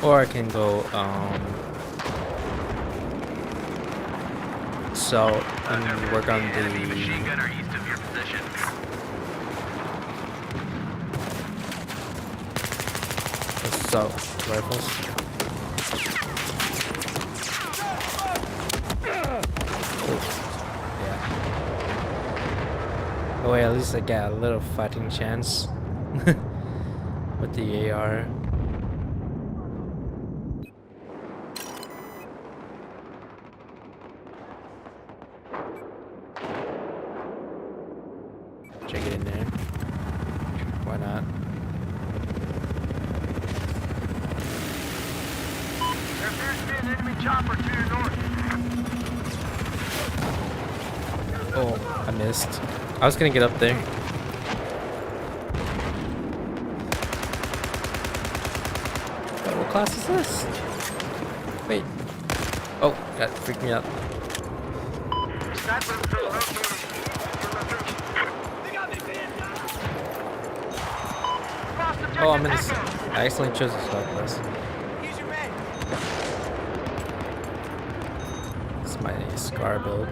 [SPEAKER 1] Or I can go south and work on
[SPEAKER 3] Enemy machine
[SPEAKER 1] the
[SPEAKER 3] gunner east of your position.
[SPEAKER 1] assault rifles. Oh, yeah. Oh wait, at least I got a little fighting chance with the AR. Check it in there. Why not?
[SPEAKER 3] There appears to be an enemy chopper to your north.
[SPEAKER 1] Oh, I missed. I was gonna get up there. What class is this? Wait. Oh, that freaked me out.
[SPEAKER 3] Sniper is located.
[SPEAKER 4] They got me pinned.
[SPEAKER 3] Lost objective
[SPEAKER 1] Oh, I'm in this.
[SPEAKER 3] Echo.
[SPEAKER 1] I accidentally chose this class.
[SPEAKER 4] Here's your man.
[SPEAKER 1] It's my Scar build.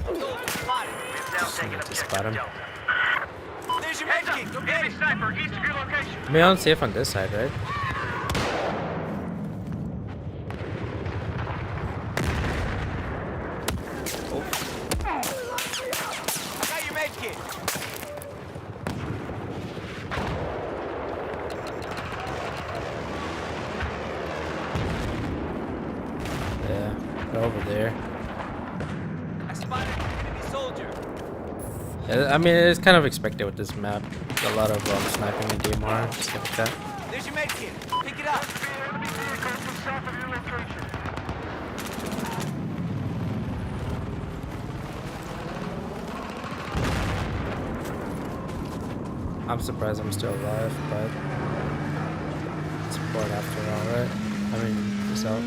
[SPEAKER 4] Soldier spotted.
[SPEAKER 1] Just need to spot him.
[SPEAKER 4] There's your
[SPEAKER 3] Heads
[SPEAKER 4] med
[SPEAKER 3] up.
[SPEAKER 4] kit. Go get
[SPEAKER 3] Enemy
[SPEAKER 4] it.
[SPEAKER 3] sniper east of your location.
[SPEAKER 1] I mean, I'm safe on this side, right?
[SPEAKER 4] I got your med kit.
[SPEAKER 1] Yeah, they're over there.
[SPEAKER 4] I spotted an enemy soldier.
[SPEAKER 1] I mean, it's kind of expected with this map. A lot of sniping and DMR, stuff like that.
[SPEAKER 4] There's your med kit. Pick it up.
[SPEAKER 3] Enemy vehicle to south of your location.
[SPEAKER 1] I'm surprised I'm still alive, but it's bored after all, right? I mean, peace out.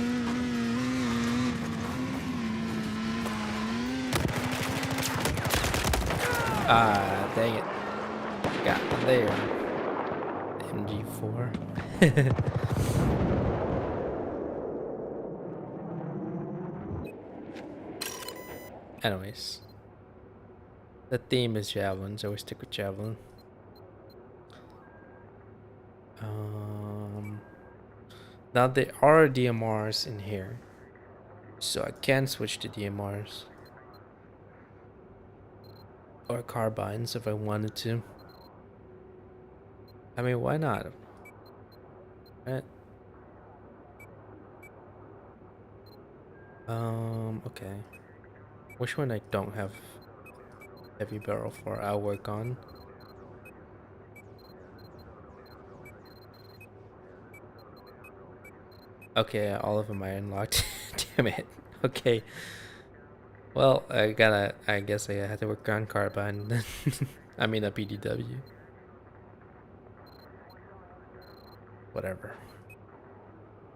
[SPEAKER 1] Ah, dang it. Got me there. MG4. Anyways. The theme is Javelin, so we stick with Javelin. Now there are DMRs in here, so I can switch to DMRs or carbines if I wanted to. I mean, why not? Right? Okay. Which one I don't have heavy barrel for? I'll work on. Okay, all of them are unlocked. Damn it. Okay. Well, I guess I had to work on carbine then. I mean a PDW. Whatever.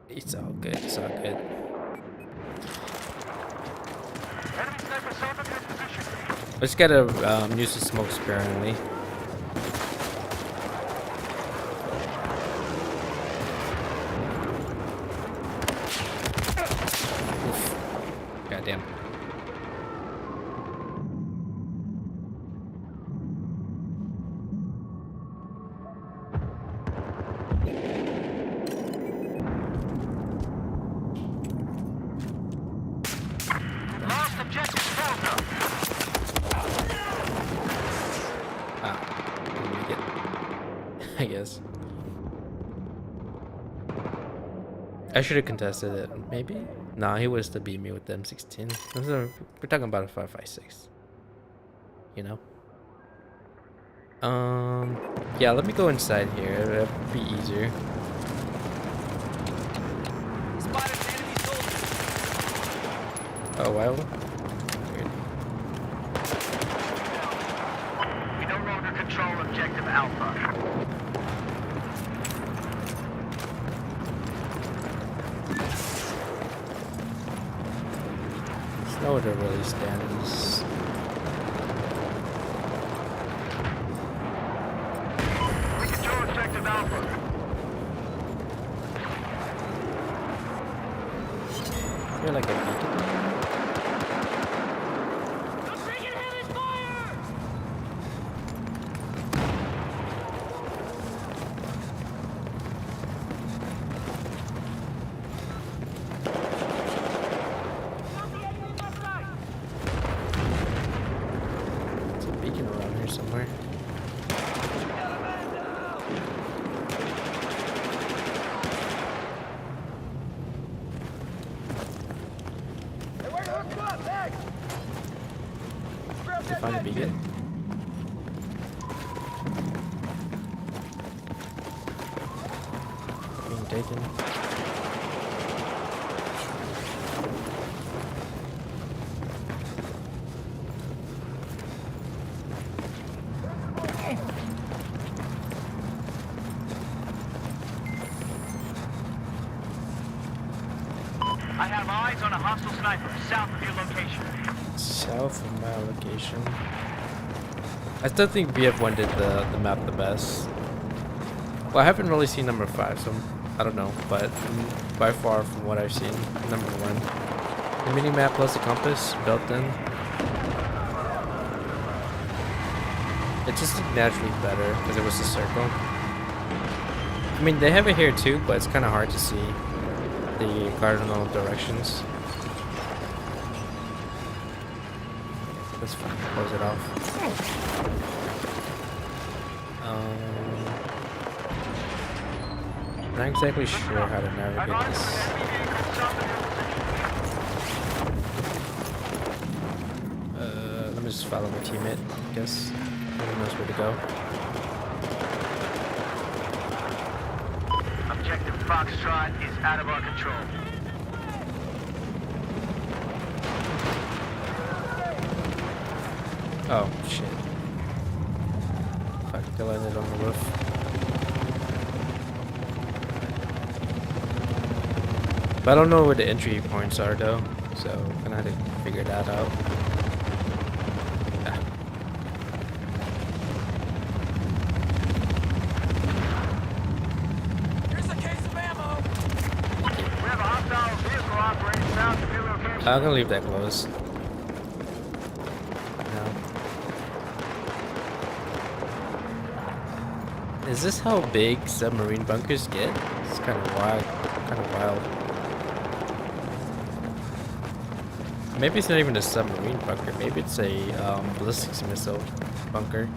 [SPEAKER 1] It's all good, it's all good.
[SPEAKER 3] Enemy sniper south of your position.
[SPEAKER 1] I just gotta use the smoke sparingly. Oof. Goddamn.
[SPEAKER 3] Lost objective Delta.
[SPEAKER 1] Ah, didn't make it. I guess. I should have contested it, maybe? Nah, he would still beat me with the M16. We're talking about a 5.56. You know? Yeah, let me go inside here. It'll be easier.
[SPEAKER 4] Spotted an enemy soldier.
[SPEAKER 1] Oh, wow. Weird.
[SPEAKER 3] We no longer control objective Alpha.
[SPEAKER 1] There's nowhere to really stand in this.
[SPEAKER 3] We control objective Alpha.
[SPEAKER 1] You're like a beacon. to find the beacon. Being taken.
[SPEAKER 3] I have eyes on a hostile sniper south of your location.
[SPEAKER 1] South of my location. I still think BF1 did the map the best. Well, I haven't really seen number 5, so I don't know, but by far from what I've seen, number 1. The mini map plus the compass built in. It just looked naturally better because it was a circle. I mean, they have it here too, but it's kind of hard to see the cardinal directions. Let's close it off. Not exactly sure how to navigate this. Let me just follow my teammate, I guess. He knows where to go.
[SPEAKER 3] Objective Foxtrot is out of our control.
[SPEAKER 1] Oh, shit. Fuck, they landed on the roof. But I don't know where the entry points are though, so I'm gonna have to figure that out. Yeah.
[SPEAKER 4] Here's a case of ammo.
[SPEAKER 3] We have a hostile vehicle operating south of your location.
[SPEAKER 1] I'm gonna leave that closed. No. Is this how big submarine bunkers get? It's kind of wild. Maybe it's not even a submarine bunker. Maybe it's a ballistics missile bunker.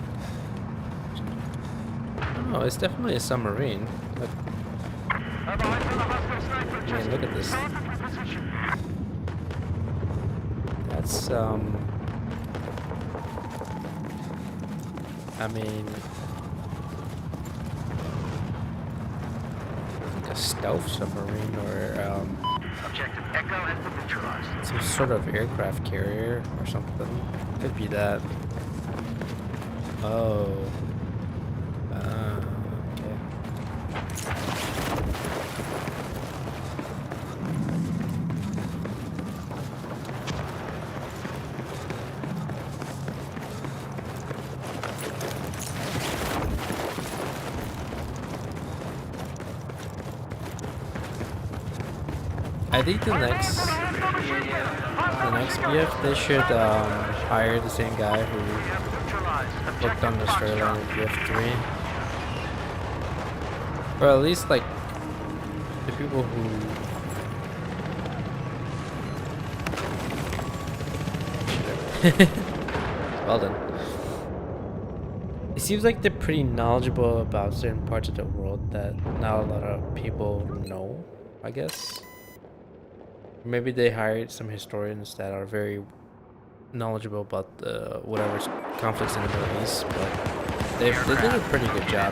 [SPEAKER 1] Oh, it's definitely a submarine. Look,
[SPEAKER 3] Have eyes on a hostile sniper
[SPEAKER 1] I mean, look at this.
[SPEAKER 3] south of your position.
[SPEAKER 1] That's I mean, like a stealth submarine or
[SPEAKER 3] Objective Echo has been neutralized.
[SPEAKER 1] some sort of aircraft carrier or something. Could be that. Oh. Okay. I think the next BF they should hire the same guy who worked on the storyline in BF3, or at least like the people who well done. It seems like they're pretty knowledgeable about certain parts of the world that not a lot of people know, I guess. Maybe they hired some historians that are very knowledgeable about the whatever conflicts in the Middle East, but they did a pretty good job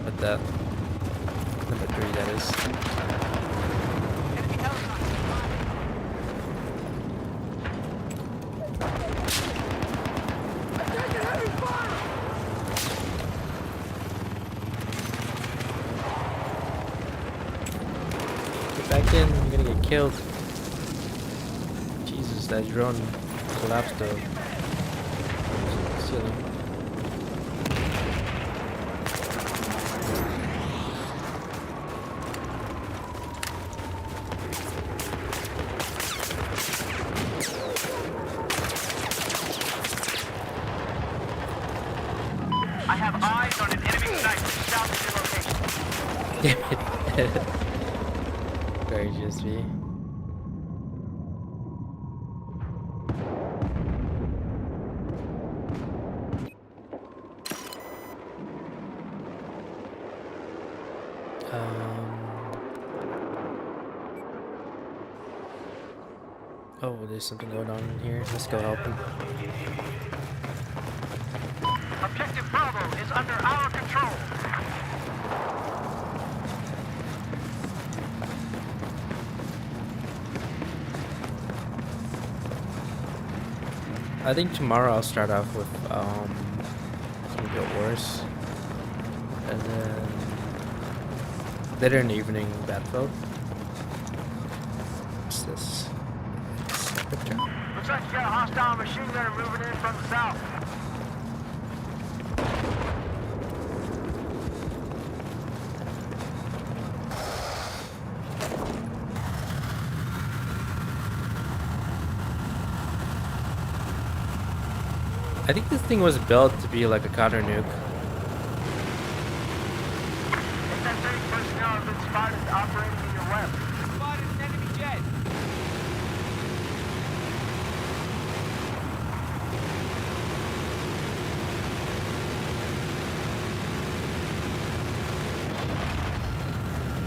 [SPEAKER 1] with that. Number 3, that is. Back in, I'm gonna get killed. Jesus, that drone collapsed the ceiling.
[SPEAKER 3] I have eyes on an enemy sniper south of your location.
[SPEAKER 1] Damn it. Very GSV. Oh, there's something going on in here. Let's go help him.
[SPEAKER 3] Objective Bravo is under our control.
[SPEAKER 1] I think tomorrow I'll start off with some good worse, and then later in the evening battlefield. What's this? Picture.
[SPEAKER 3] Looks like you got a hostile machine gunner moving in from the south.
[SPEAKER 1] I think this thing was built to be like a counter nuke.
[SPEAKER 3] SS-8 personnel have been spotted operating in your web.
[SPEAKER 4] Spotted an enemy jet.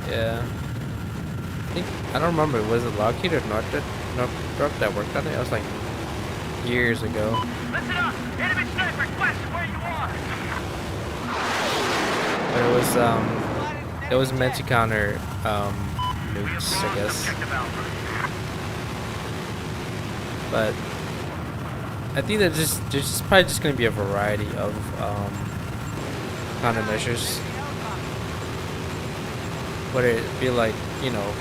[SPEAKER 1] Yeah. I don't remember. Was it Lockheed or Northrop that worked on it? It was like years ago.
[SPEAKER 3] Listen up! Enemy snipers west of where you are!
[SPEAKER 1] But it was meant to counter nukes, I guess.
[SPEAKER 3] Objective Alpha.
[SPEAKER 1] But I think that there's just probably just gonna be a variety of countermeasures. Whether it be like, you know,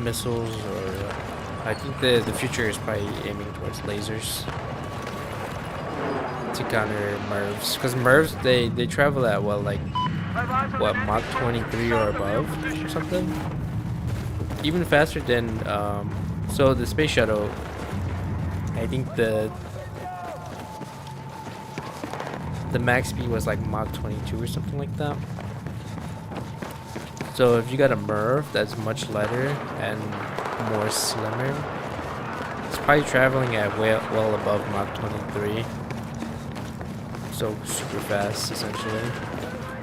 [SPEAKER 1] missiles, or I think the future is probably aiming towards lasers to counter MIRVs, because MIRVs they travel at like what, Mach 23 or above or something, even faster than so the space shuttle, I think the max speed was like Mach 22 or something like that. So if you got a MIRV that's much lighter and more slimmer, it's probably traveling at well above Mach 23. So super fast, essentially.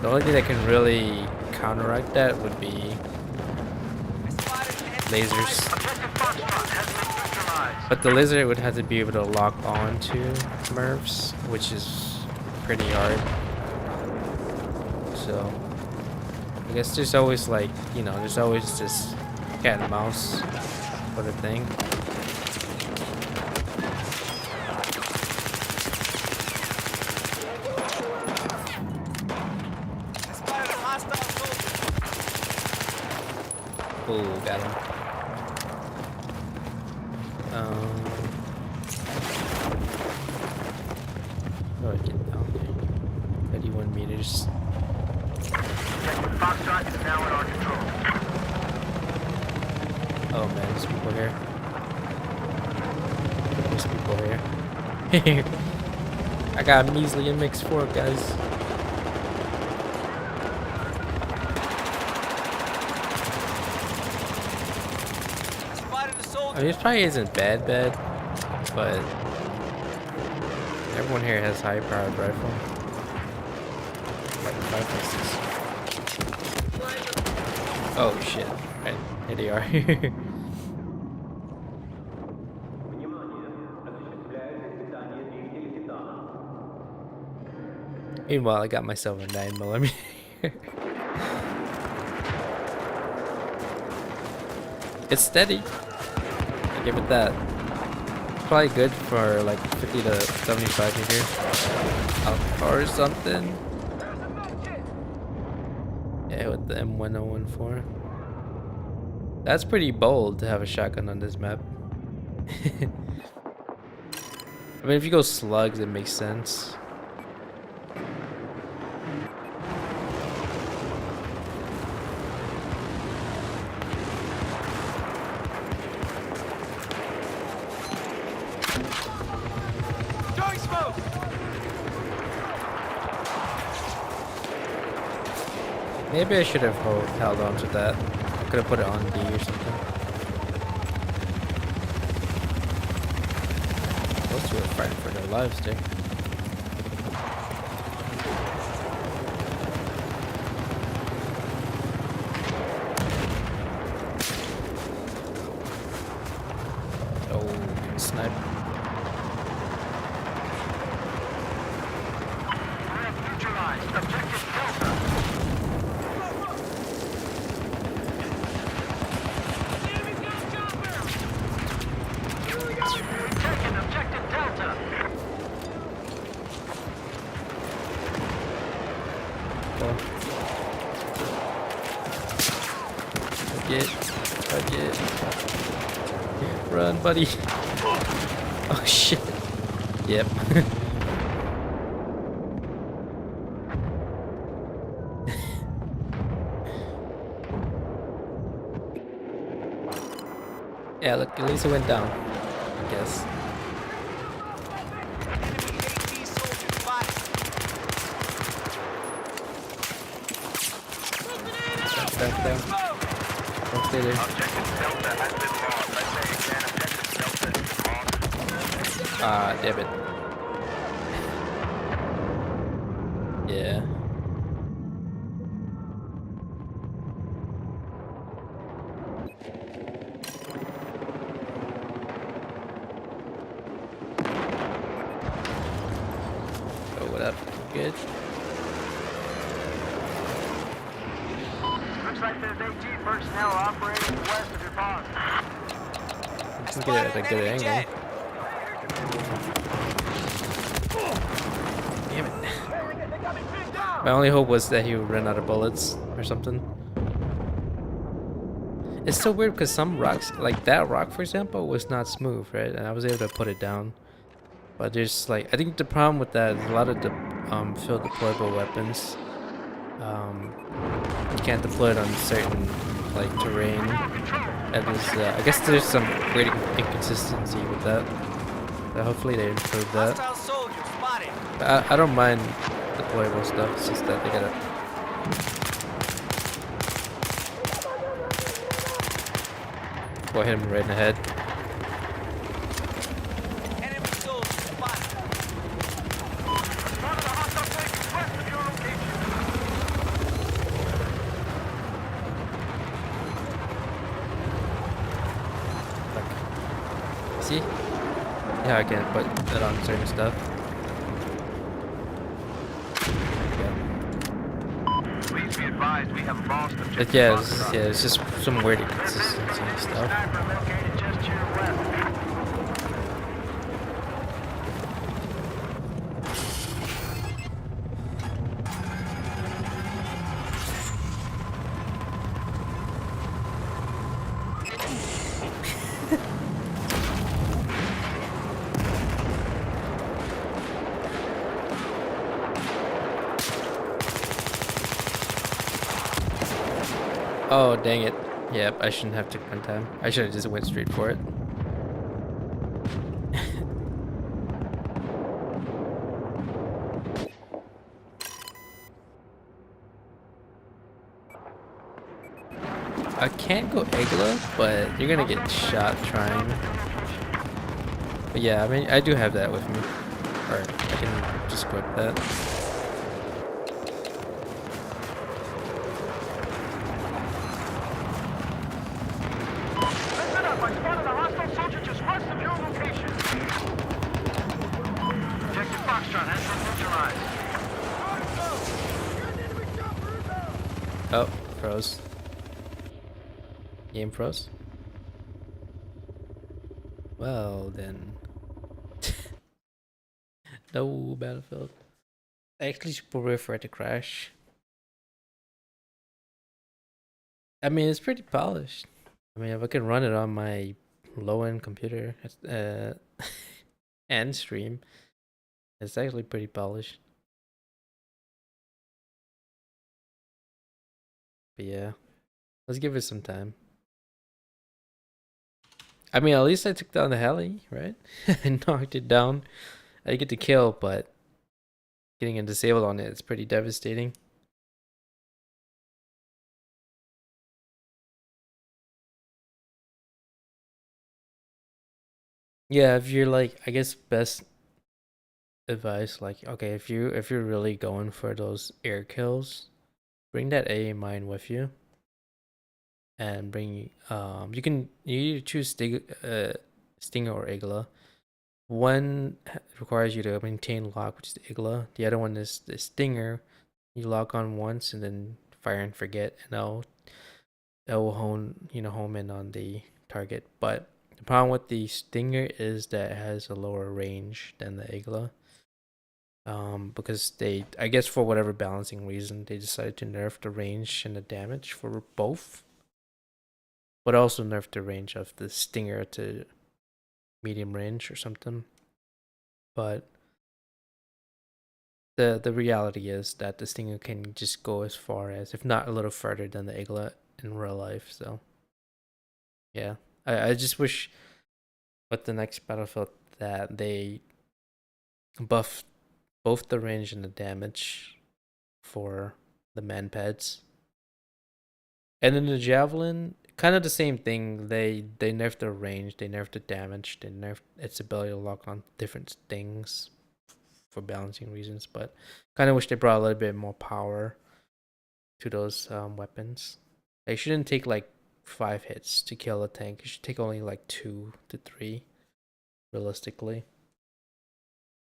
[SPEAKER 1] The only thing that can really counteract that would be lasers.
[SPEAKER 3] Objective Foxtrot has been neutralized.
[SPEAKER 1] But the laser would have to be able to lock on to MIRVs, which is pretty hard. So I guess there's always, like, you know, there's always this cat and mouse sort of thing.
[SPEAKER 4] I spotted a hostile soldier.
[SPEAKER 1] Oh, got him. Oh, get down there. 31 meters.
[SPEAKER 3] Objective Foxtrot is now in our control.
[SPEAKER 1] Oh man, there's people here. There's people here. I got a measly MX4, guys.
[SPEAKER 4] I spotted a
[SPEAKER 1] I
[SPEAKER 4] soldier.
[SPEAKER 1] mean, this probably isn't bad, but everyone here has high-powered rifle. Like 5.6. Oh shit! Right, here they are. Meanwhile, I got myself a 9mm. It's steady. I give it that. It's probably good for like 50 to 75 meters or something. Yeah, with the M1014. That's pretty bold to have a shotgun on this map. I mean, if you go slugs, it makes sense.
[SPEAKER 4] Throwing smoke.
[SPEAKER 1] Maybe I should have held on to that. I could have put it on D or something. Those two are fighting for their lives, dude. Fudge it. Run, buddy. Oh shit. Yep. Yeah, look, at least it went down, I guess.
[SPEAKER 4] Enemy AT soldier spotted.
[SPEAKER 1] Down. Don't stay there.
[SPEAKER 3] Objective Delta has been lost. I say again, objective Delta has been lost.
[SPEAKER 1] Ah, damn it. Yeah. Oh, what up? Good.
[SPEAKER 3] Looks like there's AT personnel operating west of your boss.
[SPEAKER 1] We can get it at a good
[SPEAKER 4] Enemy
[SPEAKER 1] angle.
[SPEAKER 4] jet.
[SPEAKER 1] Damn it. My only hope was that he would run out of bullets or something. It's so weird because some rocks, like that rock for example, was not smooth, right? And I was able to put it down. But there's like, I think the problem with that is a lot of the field deployable weapons, you can't deploy it on certain like terrain. And there's, I guess there's some weird inconsistency with that. But hopefully they improve that.
[SPEAKER 4] Hostile soldier spotted.
[SPEAKER 1] I don't mind deployable stuff, it's just that they gotta... Go hit him right in the head.
[SPEAKER 4] Enemy soldier spotted.
[SPEAKER 3] One of the hostile places west of your location.
[SPEAKER 1] See? Yeah, I can put that on certain stuff.
[SPEAKER 3] Please be advised, we have lost objective
[SPEAKER 1] But yeah,
[SPEAKER 3] Foxtrot.
[SPEAKER 1] it's just some weird inconsistency and stuff.
[SPEAKER 3] Sniper located just to your west.
[SPEAKER 1] Oh, dang it. Yep, I shouldn't have took my time. I should have just went straight for it. I can't go Igla, but you're gonna get shot trying. But yeah, I mean, I do have that with me. Or I can just equip that.
[SPEAKER 3] Listen up, I spotted a hostile soldier just west of your location. Objective Foxtrot has been neutralized.
[SPEAKER 1] Oh, froze. Game froze? Well then. No Battlefield. I actually prefer for it to crash. I mean, it's pretty polished. I mean, if I can run it on my low-end computer and stream, it's actually pretty polished. But yeah, let's give it some time. I mean, at least I took down the heli, right? I knocked it down. I get to kill, but getting a disabled on it is pretty devastating. Yeah, if you're like, I guess best advice, like, okay, if you're really going for those air kills, bring that A mine with you. And bring you either choose Stinger or Igla. One requires you to maintain lock, which is the Igla. The other one is the Stinger. You lock on once and then fire and forget, and it will home in on the target. But the problem with the Stinger is that it has a lower range than the Igla. Because I guess for whatever balancing reason, they decided to nerf the range and the damage for both. but also nerfed the range of the Stinger to medium range or something. But the reality is that the Stinger can just go as far as, if not a little further than the Eaglet in real life. So yeah, I just wish with the next Battlefield that they buff both the range and the damage for the man pads. And then the Javelin, kind of the same thing. They nerfed the range, they nerfed the damage, they nerfed its ability to lock on different things for balancing reasons. But kind of wish they brought a little bit more power to those weapons. They shouldn't take like 5 hits to kill a tank. It should take only like 2 to 3, realistically.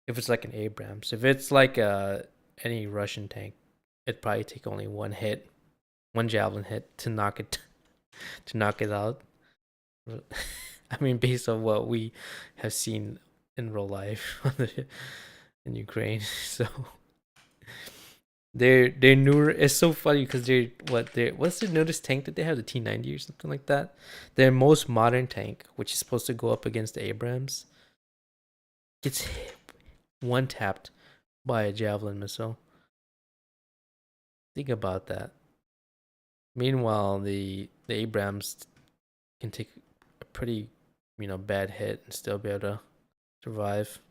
[SPEAKER 1] If it's like an Abrams, if it's like any Russian tank, it'd probably take only 1 hit, 1 javelin hit to knock it out. I mean, based on what we have seen in real life in Ukraine, so they're newer. It's so funny because what's the newest tank that they have, the T90 or something like that. Their most modern tank, which is supposed to go up against the Abrams, gets one tapped by a javelin missile. Think about that. Meanwhile, the Abrams can take a pretty bad hit and still be able to survive.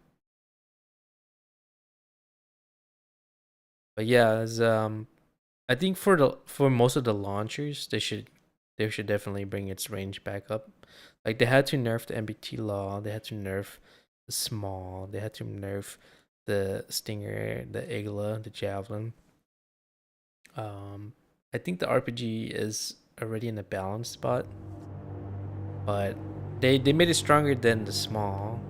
[SPEAKER 1] But yeah, as I think for most of the launchers, they should definitely bring its range back up. Like they had to nerf the MBT law, they had to nerf the small, they had to nerf the Stinger, the Igla, the Javelin. I think the RPG is already in a balanced spot, but they made it stronger than the small.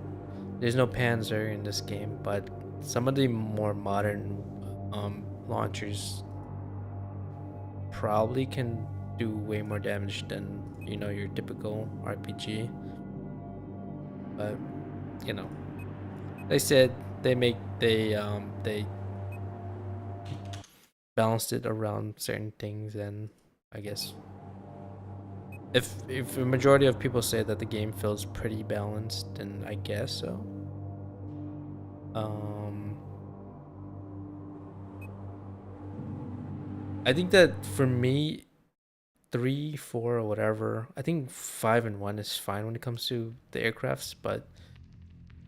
[SPEAKER 1] There's no Panzer in this game, but some of the more modern launchers probably can do way more damage than your typical RPG. But they said they balanced it around certain things, and I guess if a majority of people say that the game feels pretty balanced, then I guess so. I think that for me, 3, 4, or whatever, I think 5 and 1 is fine when it comes to the aircrafts, but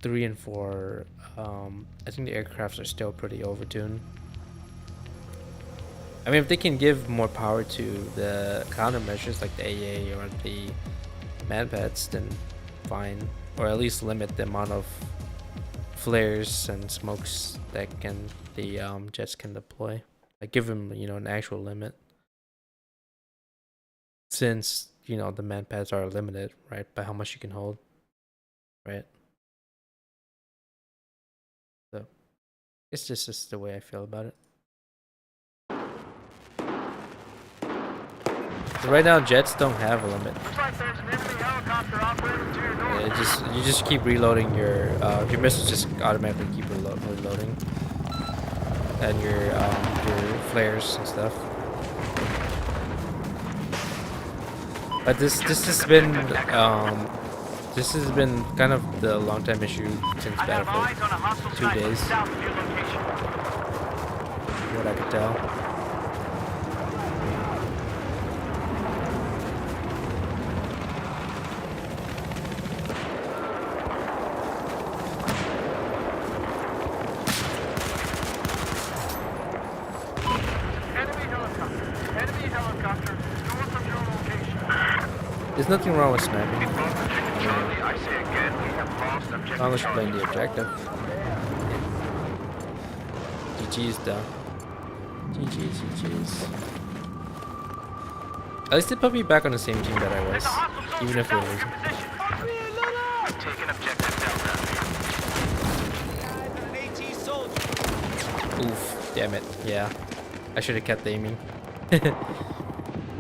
[SPEAKER 1] 3 and 4, I think the aircrafts are still pretty overtuned. I mean, if they can give more power to the countermeasures like the AA or the manpads, then fine. Or at least limit the amount of flares and smokes that the jets can deploy. Like give them an actual limit. Since the manpads are limited, right, by how much you can hold, right? So it's just the way I feel about it. So right now, jets don't have a limit.
[SPEAKER 3] Looks like there's an enemy helicopter operating to your north.
[SPEAKER 1] You just keep reloading your missiles just automatically keep reloading, and your flares and stuff. But this has been kind of the long time issue since
[SPEAKER 3] I have eyes on a
[SPEAKER 1] Battlefield
[SPEAKER 3] hostile
[SPEAKER 1] 2
[SPEAKER 3] sniper
[SPEAKER 1] days,
[SPEAKER 3] south of your location.
[SPEAKER 1] what I could tell.
[SPEAKER 3] Enemy helicopter north of your location.
[SPEAKER 1] There's nothing wrong with sniping.
[SPEAKER 3] Charlie, I say again, we have lost objective
[SPEAKER 1] As long as you're
[SPEAKER 3] Charlie.
[SPEAKER 1] playing the objective. GG's though. GG's. At least they put me back on the same team that I was,
[SPEAKER 3] There's a hostile
[SPEAKER 1] even
[SPEAKER 3] soldier
[SPEAKER 1] if we're
[SPEAKER 3] south of
[SPEAKER 1] losing.
[SPEAKER 3] your position. Taking objective Delta.
[SPEAKER 4] An AT soldier.
[SPEAKER 1] Oof, damn it. Yeah. I should have kept aiming.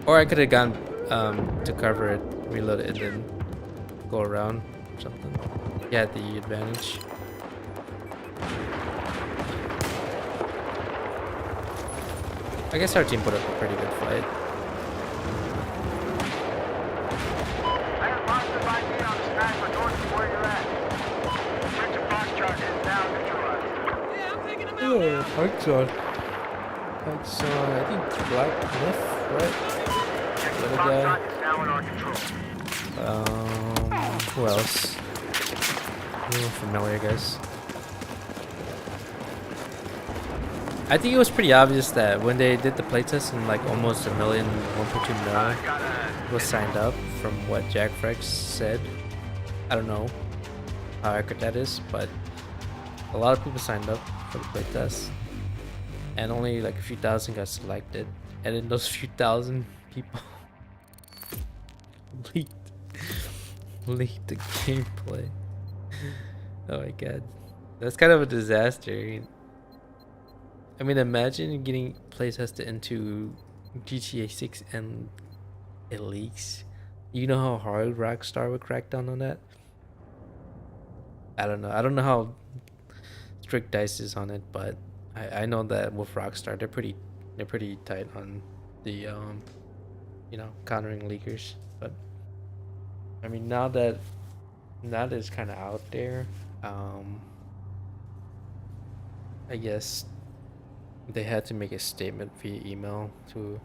[SPEAKER 1] Or I could have gone to cover it, reload it, and then go around or something. You had the advantage. I guess our team put up a pretty good fight. Hexon. Hexon. I think Black Cliff, right? The other guy.
[SPEAKER 3] Contact is now in our control.
[SPEAKER 1] Who else? A little familiar, guys. I think it was pretty obvious that when they did the playtest and like almost 1.2 million was signed up from what Jack Frex said. I don't know how accurate that is, but a lot of people signed up for the playtest and only like a few thousand got selected, and then those few thousand people leaked the gameplay. Oh my god, that's kind of a disaster. I mean, imagine getting playtested into GTA 6 and it leaks. You know how hard Rockstar would crack down on that? I don't know. I don't know how strict DICE is on it, but I know that with Rockstar, they're pretty tight on the you know, countering leakers. But I mean, now that it's kind of out there, I guess they had to make a statement via email to,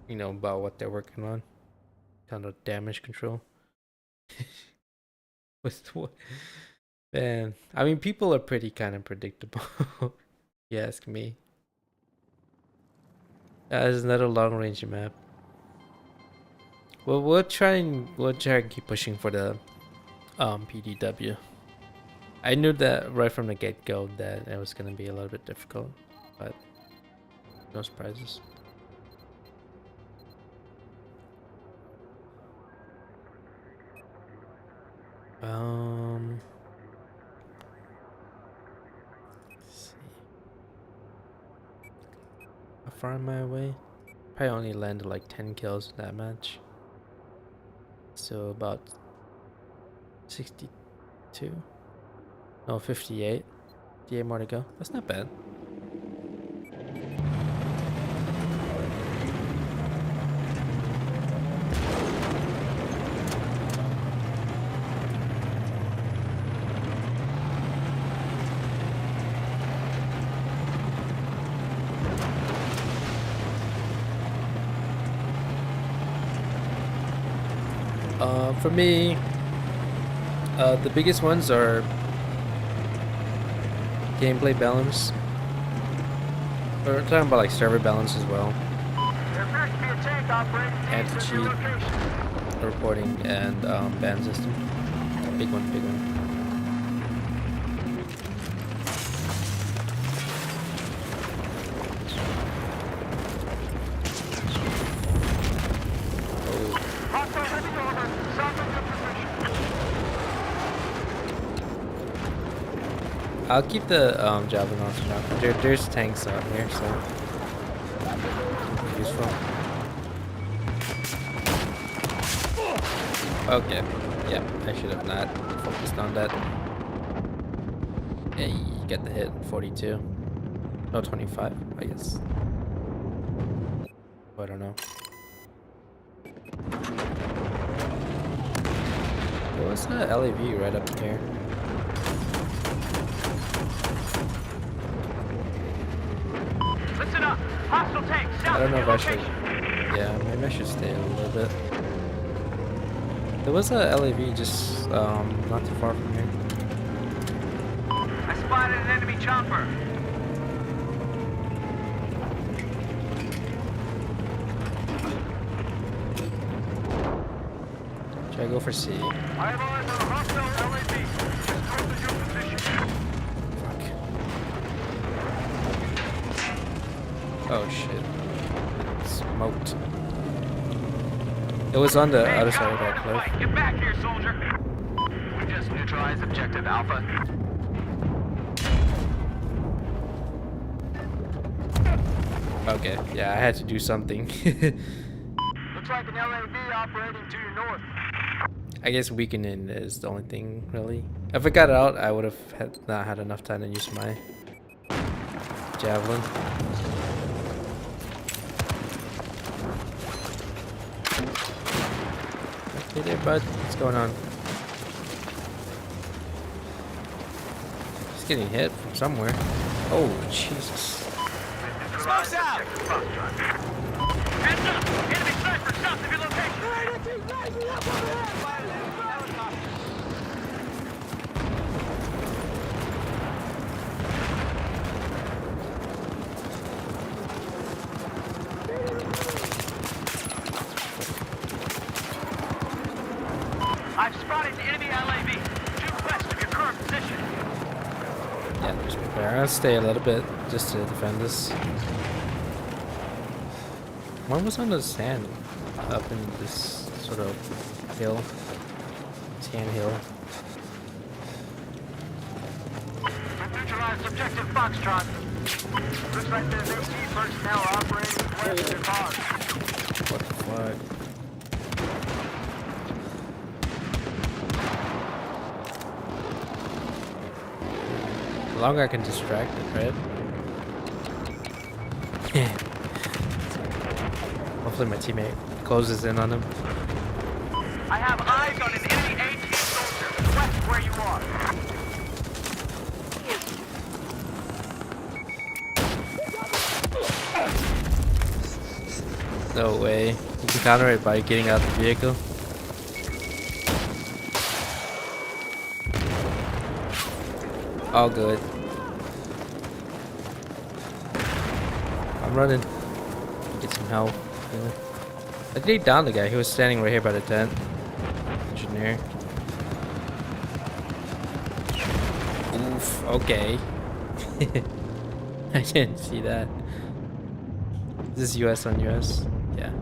[SPEAKER 1] you know, about what they're working on, kind of damage control. With what? Man, I mean, people are pretty kind of predictable. You ask me. There's another long range map. Well, we'll try and keep pushing for the PDW. I knew that right from the get-go that it was gonna be a little bit difficult, but no surprises. Let's see. How far am I away? Probably only landed like 10 kills in that match. So about 62? No, 58. 58 more to go. That's not bad. For me, the biggest ones are gameplay balance. We're talking about like server balance as well,
[SPEAKER 3] There appears to be a tank operating
[SPEAKER 1] anti-cheat,
[SPEAKER 3] location.
[SPEAKER 1] reporting, and ban system. Big one, big one.
[SPEAKER 3] Hostile heading over. South of your position.
[SPEAKER 1] I'll keep the Javelin on for now. There's tanks out here, so useful. Okay, yeah, I should have not focused on that. Yeah, you get the hit. 42. No, 25, I guess. I don't know. There was a LAV right up here.
[SPEAKER 3] Listen up. Hostile tank. South
[SPEAKER 1] I don't know
[SPEAKER 3] of
[SPEAKER 1] if
[SPEAKER 3] your
[SPEAKER 1] I should.
[SPEAKER 3] location.
[SPEAKER 1] Yeah, maybe I should stay a little bit. There was a LAV just not too far from here.
[SPEAKER 4] I spotted an enemy chopper.
[SPEAKER 1] Should I go for C?
[SPEAKER 3] I have eyes on a hostile LAV. Just north of your position.
[SPEAKER 1] Fuck. Oh shit. Smoked. It was on the other side of that cliff.
[SPEAKER 4] Get back here, soldier.
[SPEAKER 3] We just neutralized objective Alpha.
[SPEAKER 1] Okay, yeah, I had to do something.
[SPEAKER 3] Looks like an LAV operating to your north.
[SPEAKER 1] I guess weakening is the only thing, really. If I got out, I would have not had enough time to use my Javelin. Hey there, bud. What's going on? Just getting hit from somewhere. Oh, Jesus.
[SPEAKER 4] Smoke's out!
[SPEAKER 3] Heads up! Enemy sniper south of your location! I've spotted the enemy LAV due west of your current position.
[SPEAKER 1] Yeah, just prepare. I'm gonna stay a little bit just to defend this. One was on the sand up in this sort of hill. Sand hill.
[SPEAKER 3] We've neutralized objective Foxtrot. Looks like there's AT personnel operating west of your cause.
[SPEAKER 1] What the fuck? The longer I can distract it, right? Yeah. Hopefully my teammate closes in on him.
[SPEAKER 3] I have eyes on an enemy AT soldier west of where you are.
[SPEAKER 1] No way. You can counter it by getting out the vehicle. All good. I'm running. Get some help. Yeah. I did down the guy. He was standing right here by the tent. Engineer. Oof. Okay. I didn't see that. Is this US on US? Yeah.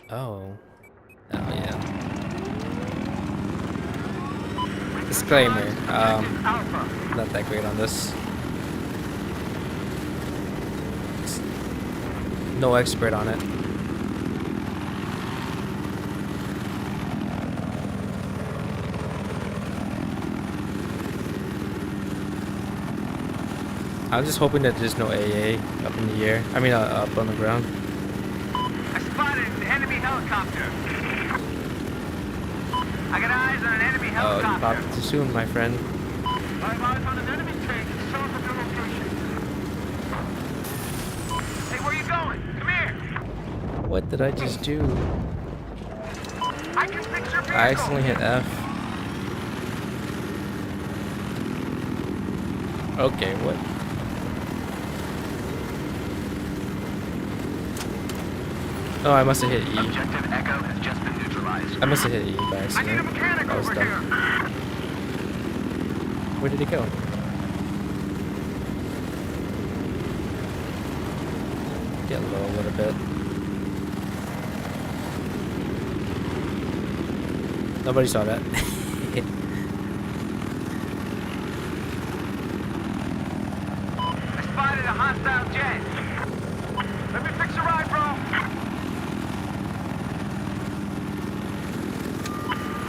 [SPEAKER 1] Oh. Oh yeah. Disclaimer. Not that great on this. No expert on it. I'm just hoping that there's no AA up in the air. I mean, up on the ground.
[SPEAKER 3] I spotted an enemy helicopter. I got eyes on an enemy
[SPEAKER 1] Oh, you
[SPEAKER 3] helicopter.
[SPEAKER 1] popped too soon, my friend.
[SPEAKER 3] I have eyes on an enemy tank south of your location. Hey, where you going? Come here.
[SPEAKER 1] What did I just do?
[SPEAKER 3] I can fix your vehicle.
[SPEAKER 1] I accidentally hit F. Okay, what? Oh, I must have hit E.
[SPEAKER 3] Objective Echo has just been neutralized.
[SPEAKER 1] I must have hit E by
[SPEAKER 3] I need a
[SPEAKER 1] accident.
[SPEAKER 3] mechanic
[SPEAKER 1] I was
[SPEAKER 3] over
[SPEAKER 1] dumb.
[SPEAKER 3] here.
[SPEAKER 1] Where did he go? Get low a little bit. Nobody saw that.
[SPEAKER 3] I spotted a hostile jet. Let me fix a ride, bro.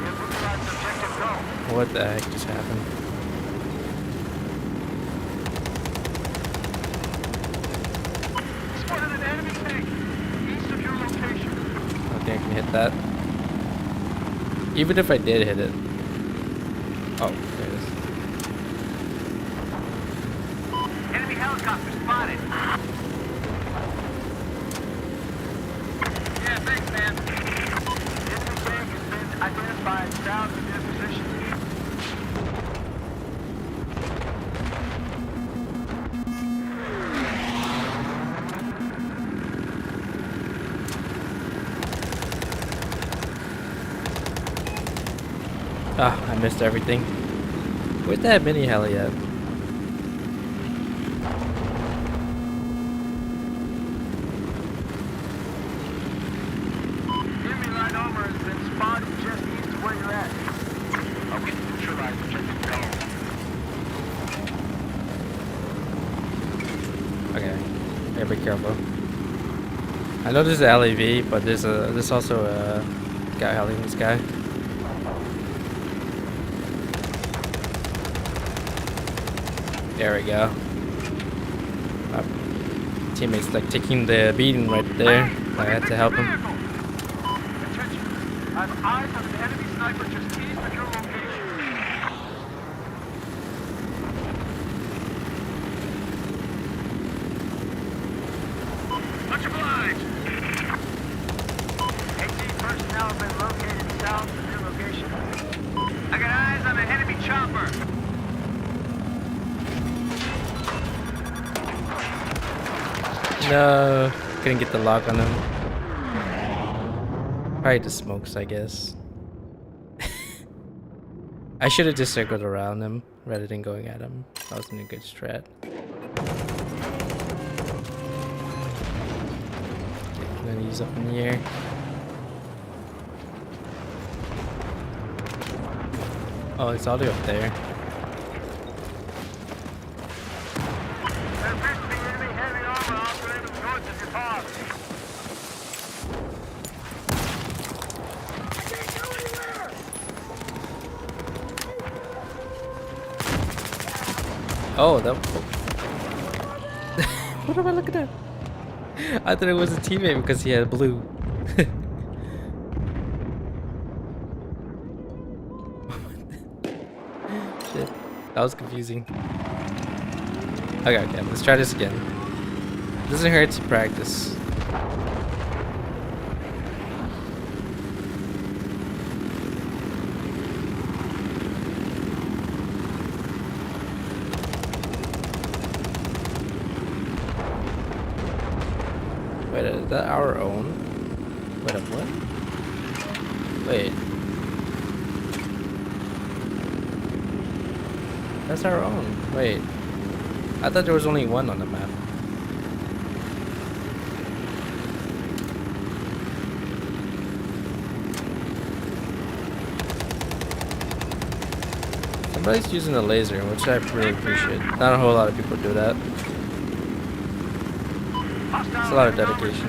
[SPEAKER 3] Neutralized objective go.
[SPEAKER 1] What the heck just happened?
[SPEAKER 3] Spotted an enemy tank east of your location.
[SPEAKER 1] I don't think I can hit that. Even if I did hit it. Oh, there it is.
[SPEAKER 3] Enemy helicopter spotted. Yeah, thanks, man. The enemy tank has been identified south of your position.
[SPEAKER 1] Ah, I missed everything. Where's that mini heli at?
[SPEAKER 3] Enemy line armor has been spotted just east of where you're at. I'll get neutralized objective go.
[SPEAKER 1] Okay. Yeah, be careful. I know there's a LAV, but there's also a guy heling this guy. There we go. My teammate's like taking the beating right there. I had to help him.
[SPEAKER 3] It's I've eyes on an enemy sniper just east of your location. Much obliged. 18 personnel have been located south of your location. I got eyes on an enemy chopper.
[SPEAKER 1] No, couldn't get the lock on him. Probably the smokes, I guess. I should have just circled around him rather than going at him. That wasn't a good strat. Okay, I'm gonna use up in the air. Oh, it's all the way up there.
[SPEAKER 3] There appears to be enemy heavy armor operating north of your path.
[SPEAKER 1] Oh, that. What am I looking at? I thought it was a teammate because he had blue. Shit, that was confusing. Okay, let's try this again. Doesn't hurt to practice. Wait, is that our own? Wait, what? Wait. That's our own. Wait. I thought there was only one on the map. Somebody's using a laser, which I really appreciate. Not a whole lot of people do that. It's a lot of dedication.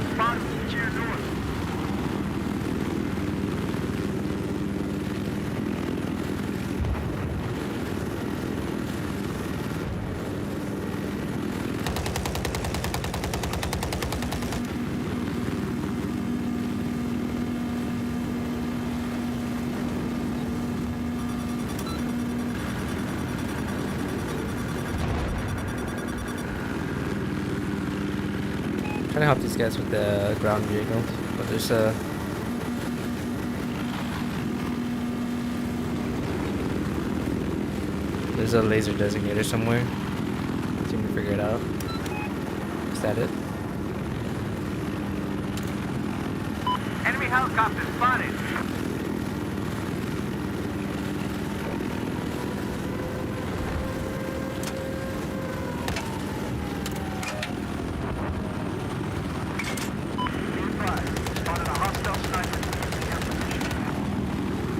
[SPEAKER 1] Trying to help these guys with the ground vehicles, but there's a laser designator somewhere. Seem to figure it out. Is that it?
[SPEAKER 3] Enemy helicopter spotted.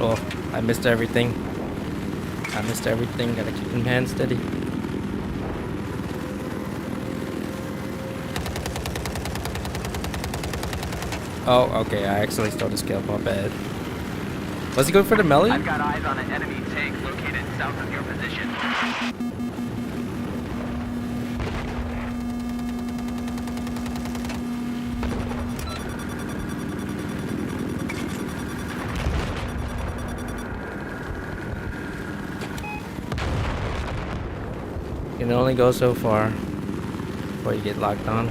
[SPEAKER 1] Oh, I missed everything. Gotta keep them hands steady. Oh, okay. I actually stole the scale. My bad. Was he going for the melee?
[SPEAKER 4] I've got eyes on an enemy tank located south of your position.
[SPEAKER 1] You can only go so far before you get locked on.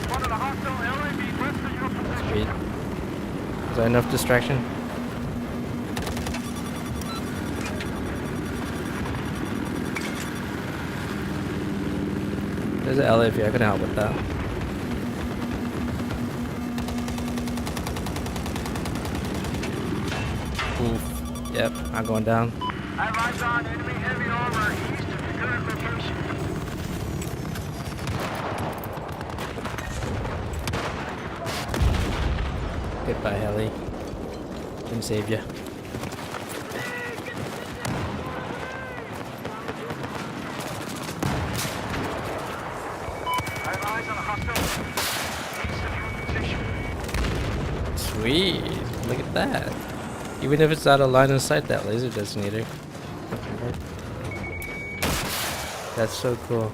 [SPEAKER 3] One of the hostile LAV west of your position.
[SPEAKER 1] Sweet. Is that enough distraction? There's an LAV. I can help with that. Oof. Yep, I'm going down.
[SPEAKER 3] I have eyes on enemy heavy armor east of your current location.
[SPEAKER 1] Goodbye, Heli. Can save you.
[SPEAKER 3] I have eyes on a hostile east of your position.
[SPEAKER 1] Sweet. Look at that. Even if it's out of line of sight, that laser designator. That's so cool.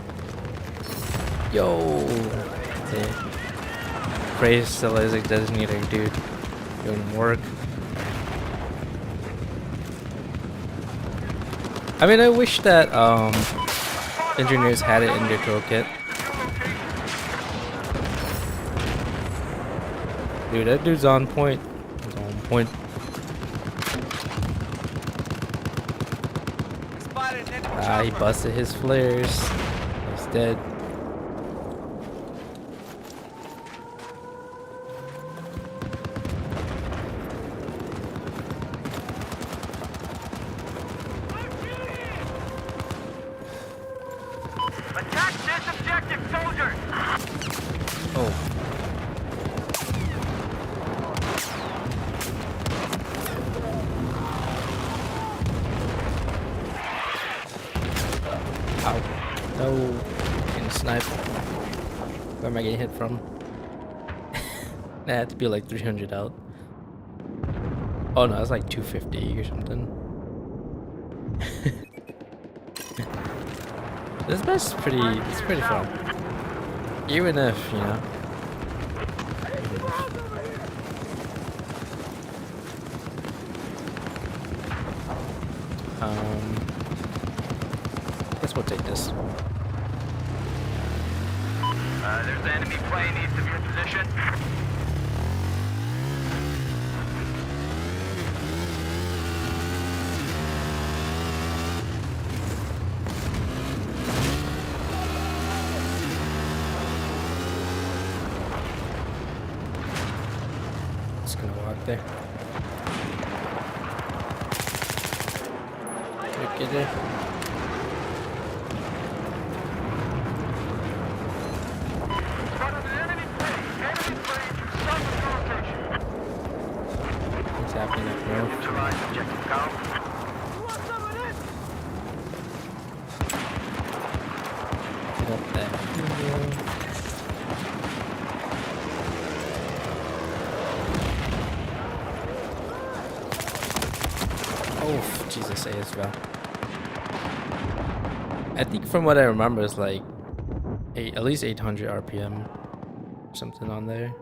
[SPEAKER 1] Yo. Okay. praise the laser designator dude doing work. I mean, I wish that engineers had it in their toolkit. Dude, that dude's on point. He's on point.
[SPEAKER 4] Spotted an enemy
[SPEAKER 1] Ah, he
[SPEAKER 4] chopper.
[SPEAKER 1] busted his flares. He's dead.
[SPEAKER 3] Attack this objective, soldiers!
[SPEAKER 1] Oh. Ow. No. Getting sniped. Where am I getting hit from? Nah, it had to be like 300 out. Oh no, it's like 250 or something. This map's it's pretty fun. Even if, you know. I guess we'll take this.
[SPEAKER 3] There's an enemy plane east of your position.
[SPEAKER 1] Just gonna walk there. Look at it.
[SPEAKER 3] Spotted an enemy plane. Enemy plane south of your location.
[SPEAKER 1] What's happening up north?
[SPEAKER 3] Neutralize objective count.
[SPEAKER 1] Get up there. Oh, Jesus, ASVAL. I think from what I remember, it's like at least 800 RPM, something on there.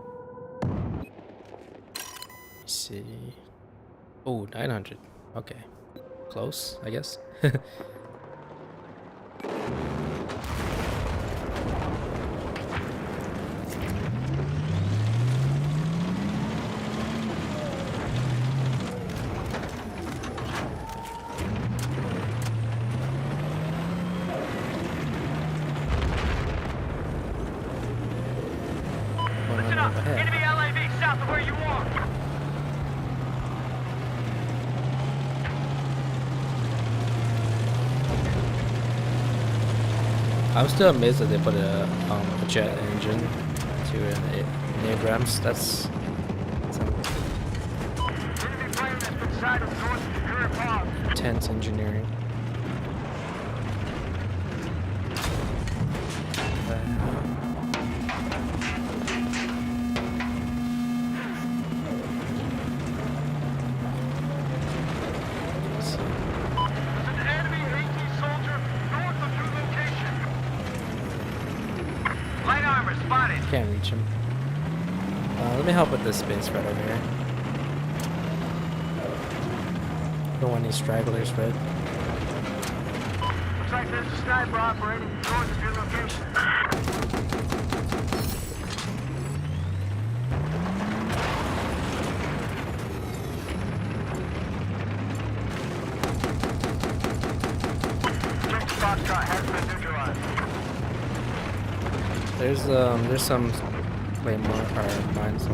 [SPEAKER 1] Let's see. Oh, 900. Okay, close, I guess.
[SPEAKER 3] Listen up. Enemy LAV south of where you are.
[SPEAKER 1] I'm still amazed that they put a jet engine to an Abrams. That's
[SPEAKER 3] Enemy plane has been sighted north of your current pod.
[SPEAKER 1] intense engineering.
[SPEAKER 3] There's an enemy AT soldier north of your location. Light armor spotted.
[SPEAKER 1] Can't reach him. Let me help with this space right over here. Don't want any stragglers, right?
[SPEAKER 3] Looks like there's a sniper operating north of your location. Objective Foxtrot has been neutralized.
[SPEAKER 1] There's some claymore or mines.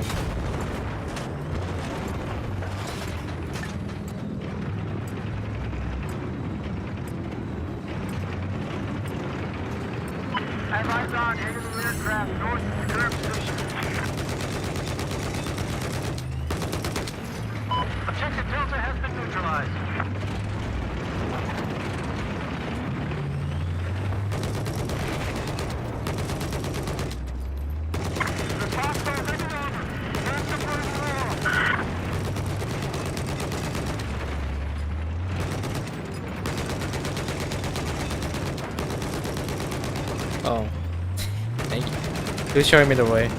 [SPEAKER 3] Have eyes on enemy aircraft north of your current position. Objective Delta has been neutralized. There's hostiles in your armor. That's the first law.
[SPEAKER 1] Oh, thank you. Who's showing me the way?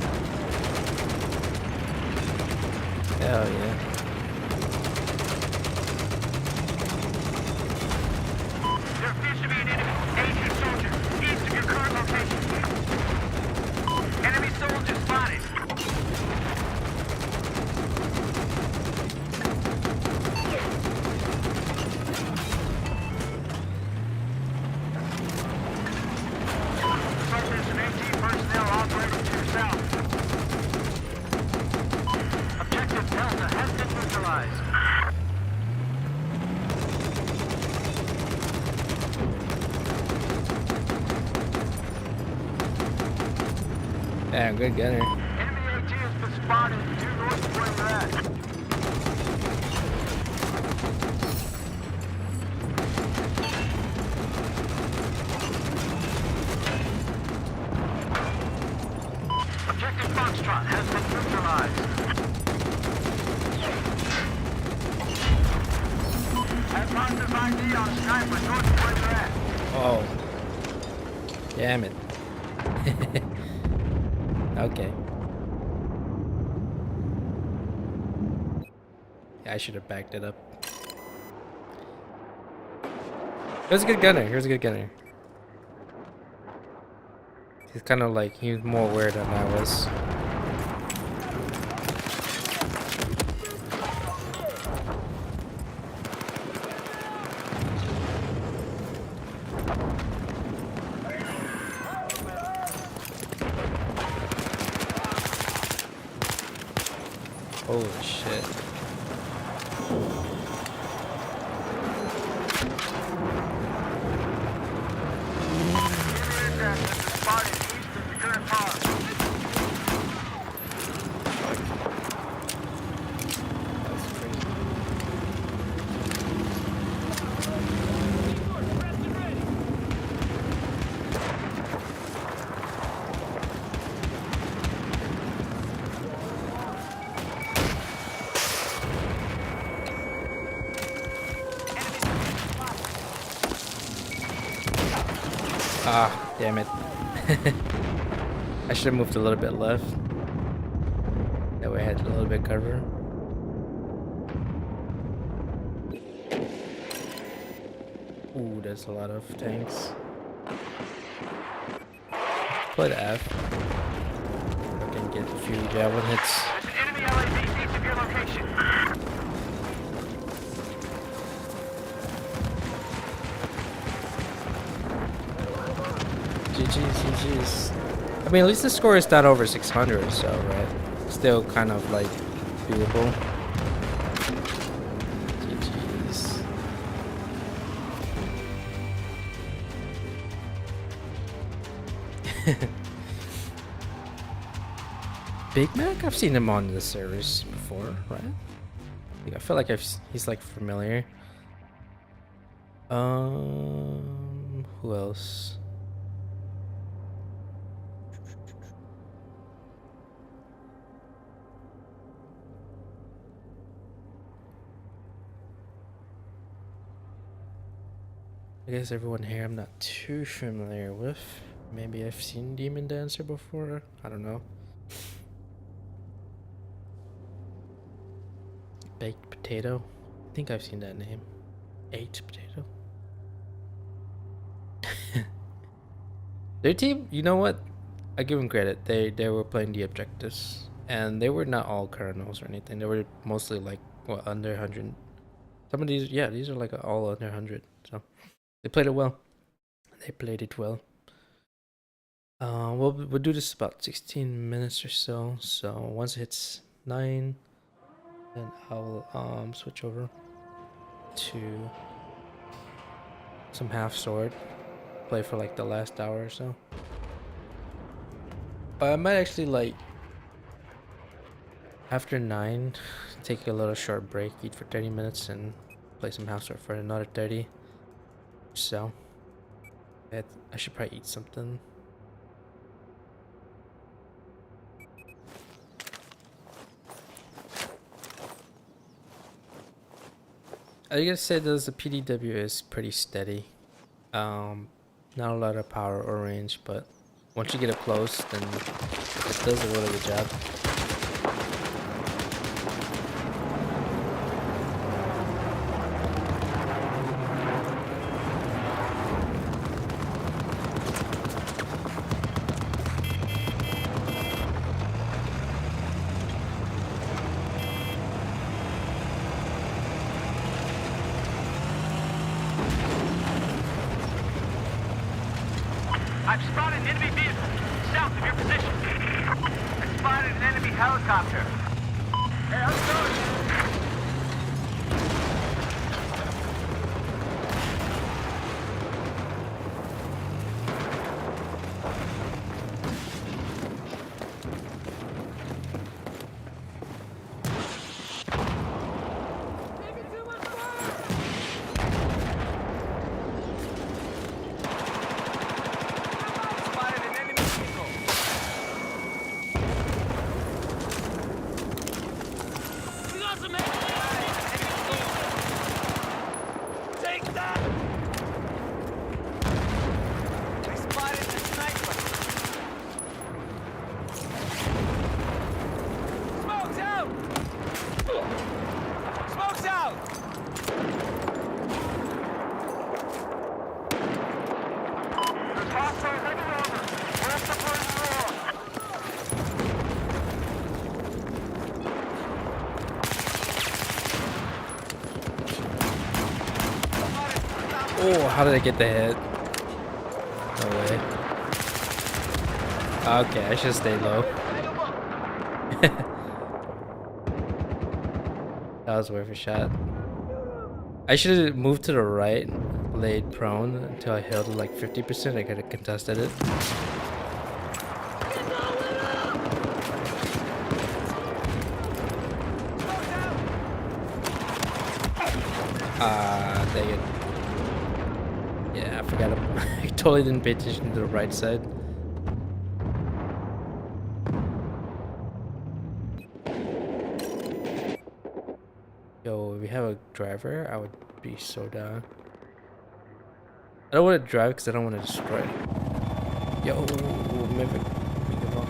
[SPEAKER 1] Damn, good gunner.
[SPEAKER 3] Enemy AT has been spotted due north of where you're at. Objective Foxtrot has been neutralized. Have positive ID on a sniper north of where you're at.
[SPEAKER 1] Oh. Damn it. Okay. Yeah, I should have backed it up. Here's a good gunner. Here's a good gunner. He's kind of like, he's more aware than I was. Holy shit.
[SPEAKER 3] Aircraft has been spotted east of the current power.
[SPEAKER 1] That's crazy. Ah, damn it. I should have moved a little bit left. That way I had a little bit cover. Ooh, there's a lot of tanks. Play the F. I can get a few javelin hits.
[SPEAKER 3] There's an enemy LAV east of your location.
[SPEAKER 1] GG's. I mean, at least the score is not over 600, so, right? Still kind of like doable. GG's. Big Mac? I've seen him on the servers before, right? I feel like he's like familiar. Who else? I guess everyone here I'm not too familiar with. Maybe I've seen Demon Dancer before. I don't know. Baked Potato. I think I've seen that name. Baked Potato. Their team, you know what? I give them credit. They were playing the objectives, and they were not all colonels or anything. They were mostly like what, under 100. Some of these, yeah, these are like all under 100. So they played it well. They played it well. We'll do this about 16 minutes or so. So once it hits 9, then I'll switch over to some half sword. Play for like the last hour or so. But I might actually like after 9 take a little short break, eat for 30 minutes, and play some half sword for another 30. So I should probably eat something. I gotta say that the PDW is pretty steady. Not a lot of power or range, but once you get up close, then it does a really good job.
[SPEAKER 3] I've spotted an enemy vehicle south of your position. I spotted an enemy helicopter. Hey, how's it going?
[SPEAKER 1] Oh, how did I get the hit? No way. Okay, I should stay low. That was worth a shot. I should have moved to the right, laid prone until I held it like 50%. I could have contested it. Dang it. Yeah, I forgot. I totally didn't pay attention to the right side. Yo, if we have a driver, I would be so down. I don't want to drive because I don't want to destroy it. Yo, maybe we give up.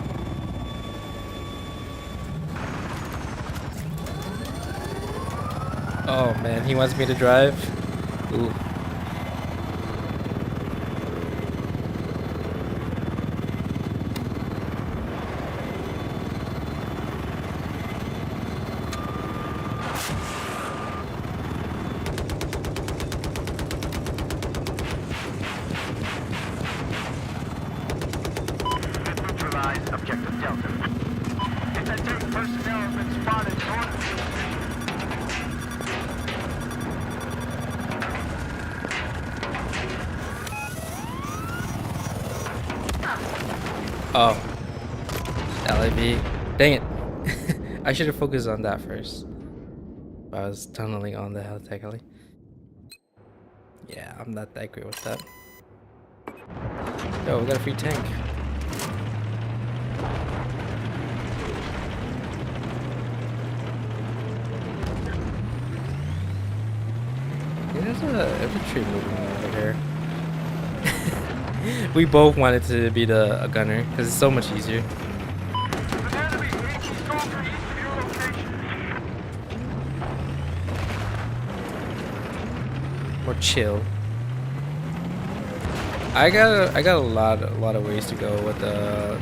[SPEAKER 1] Oh man, he wants me to drive. Ooh.
[SPEAKER 3] Neutralize objective Delta. Anti-tank personnel have been spotted north of the
[SPEAKER 1] Oh. LAV. Dang it. I should have focused on that first. I was tunneling on the heli. Yeah, I'm not that great with that. Yo, we got a free tank. Yeah, there's a infantry moving over here. We both wanted to be a gunner because it's so much easier.
[SPEAKER 3] An enemy HE soldier east of your location.
[SPEAKER 1] More chill. I got a lot of ways to go with the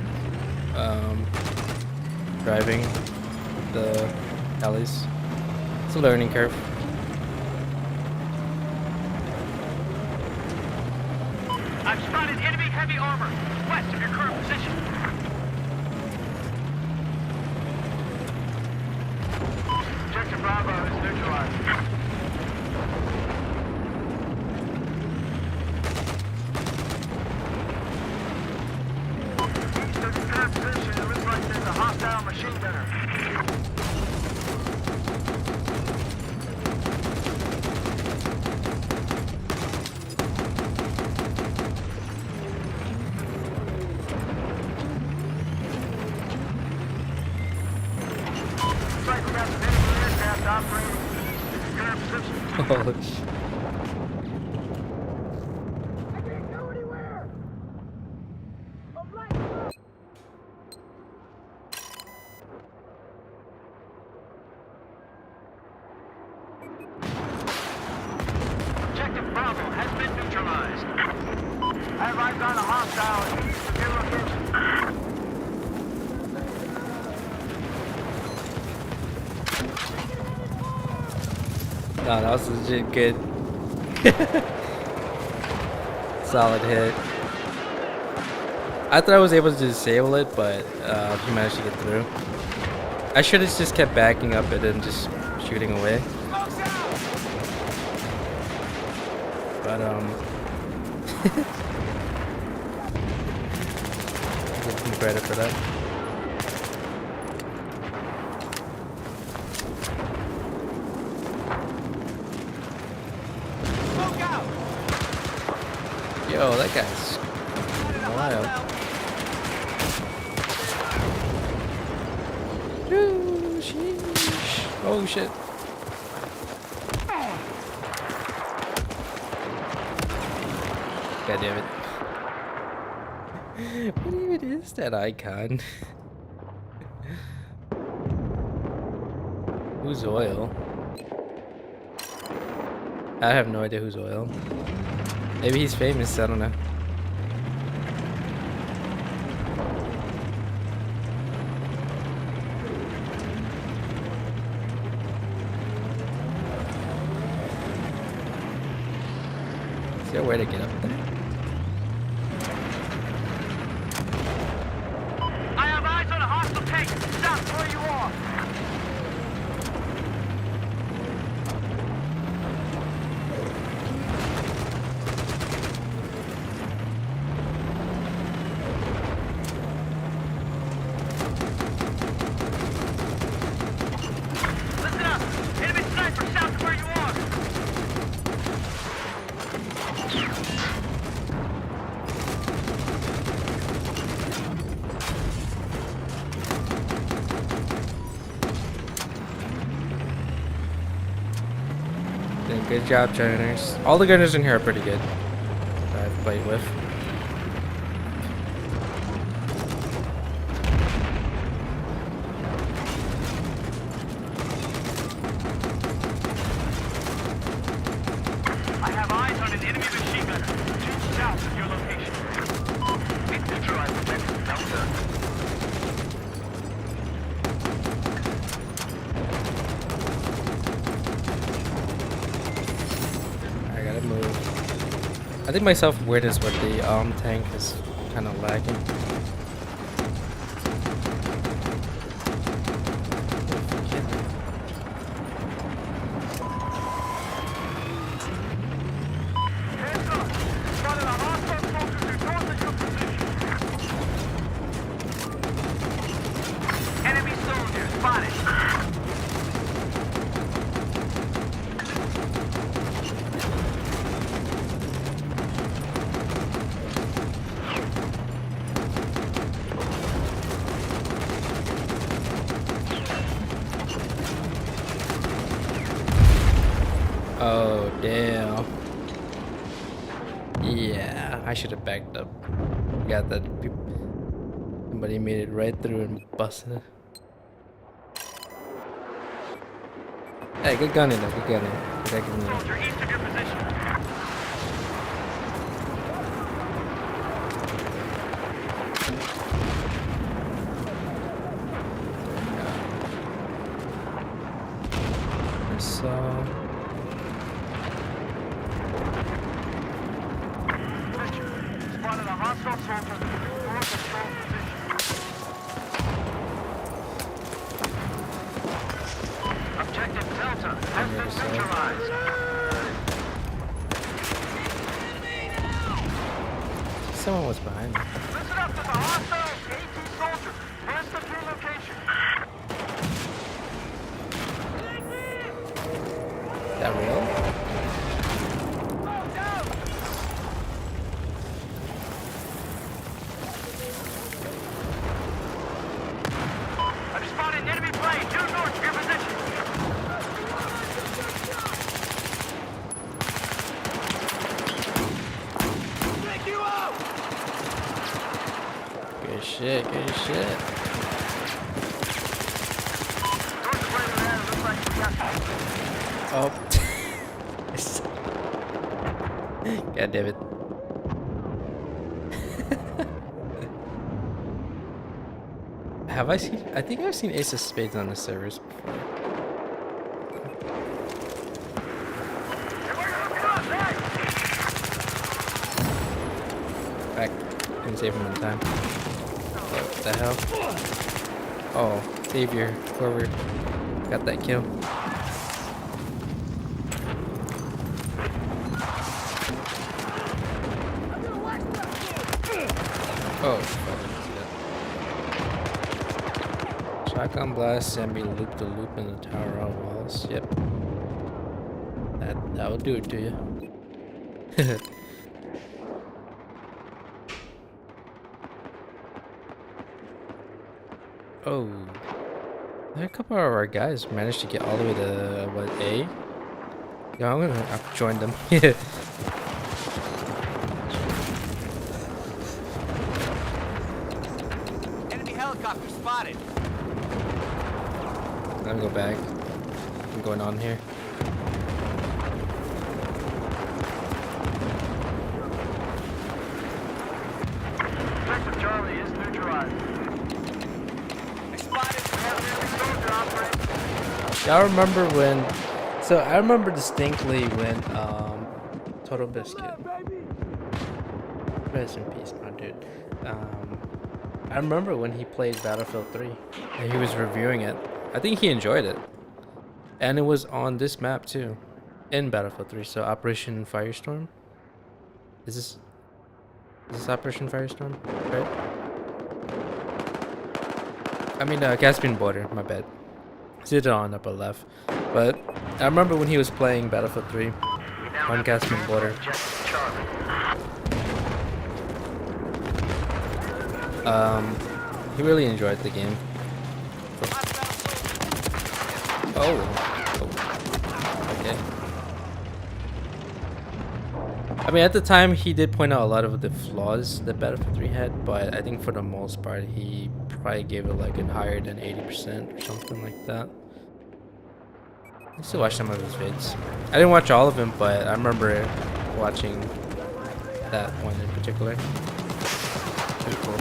[SPEAKER 1] driving the alleys. It's a learning curve.
[SPEAKER 3] I've spotted enemy heavy armor west of your current position. Objective Bravo is neutralized. East of your current position, it looks like there's a hostile machine gunner. Looks like we got some enemy aircraft operating east of your current position.
[SPEAKER 1] Holy sh-
[SPEAKER 3] I can't go anywhere! Objective Bravo has been neutralized. I have eyes on a hostile east of your location.
[SPEAKER 1] No, that was legit good. Solid hit. I thought I was able to disable it, but he managed to get through. I should have just kept backing up and then just shooting away. But give him credit for that.
[SPEAKER 4] Smoke out!
[SPEAKER 1] Yo, that guy's wild. Ooh, sheesh. Oh shit. God damn it. What even is that icon? Who's Oil? I have no idea who's Oil. Maybe he's famous, I don't know. Is there a way to get up there?
[SPEAKER 3] I have eyes on a hostile tank. Stop where you are. Listen up. Enemy sniper south of where you are.
[SPEAKER 1] Then good job, gunners. All the gunners in here are pretty good. That I've played with.
[SPEAKER 3] I have eyes on an enemy machine gunner just south of your location. It's neutralized objective Delta.
[SPEAKER 1] I gotta move. I think my self-awareness with the tank is kind of lagging.
[SPEAKER 3] Hands up! Spotted a hostile soldier to north of your position. Enemy soldier spotted.
[SPEAKER 1] Oh damn. Yeah, I should have backed up. Got that. Somebody made it right through and busted it. Hey, good gunning though. Good gunning. Good gunning.
[SPEAKER 3] Soldier east of your position.
[SPEAKER 1] So.
[SPEAKER 3] Spotted a hostile soldier north of your position. Objective Delta has been neutralized.
[SPEAKER 1] Someone was behind me.
[SPEAKER 3] Listen up to the hostile AT soldier west of your location.
[SPEAKER 1] Is that real?
[SPEAKER 3] I've spotted an enemy plane due north of your position. Take you out!
[SPEAKER 1] Good shit. Good shit.
[SPEAKER 3] North of where they're at, it looks like we got
[SPEAKER 1] Oh. God damn it. Have I seen? I think I've seen Ace of Spades on the servers before. Back. Couldn't save him in time. What the hell? Oh, savior. Whoever got that kill. Oh, fuck. Shotgun blast, send me loop the loop in the tower on walls. Yep. That will do it to you. Oh. A couple of our guys managed to get all the way to what, A? Yeah, I'm gonna have to join them. Yeah.
[SPEAKER 4] Enemy helicopter spotted.
[SPEAKER 1] Let me go back. What's going on here?
[SPEAKER 3] Objective Charlie is neutralized.
[SPEAKER 4] I spotted.
[SPEAKER 3] We have an enemy soldier operating.
[SPEAKER 1] Y'all remember when? So I remember distinctly when Total Biscuit. Rest in peace, my dude. I remember when he played Battlefield 3 and he was reviewing it. I think he enjoyed it. And it was on this map too. In Battlefield 3, so Operation Firestorm. Is this Operation Firestorm? Right? I mean, Caspian Border, my bad. It's either on upper left. But I remember when he was playing Battlefield 3 on Caspian Border. He really enjoyed the game. Oh. Okay. I mean, at the time, he did point out a lot of the flaws that Battlefield 3 had, but I think for the most part, he probably gave it like a higher than 80% or something like that. I used to watch some of his vids. I didn't watch all of them, but I remember watching that one in particular. Pretty cool.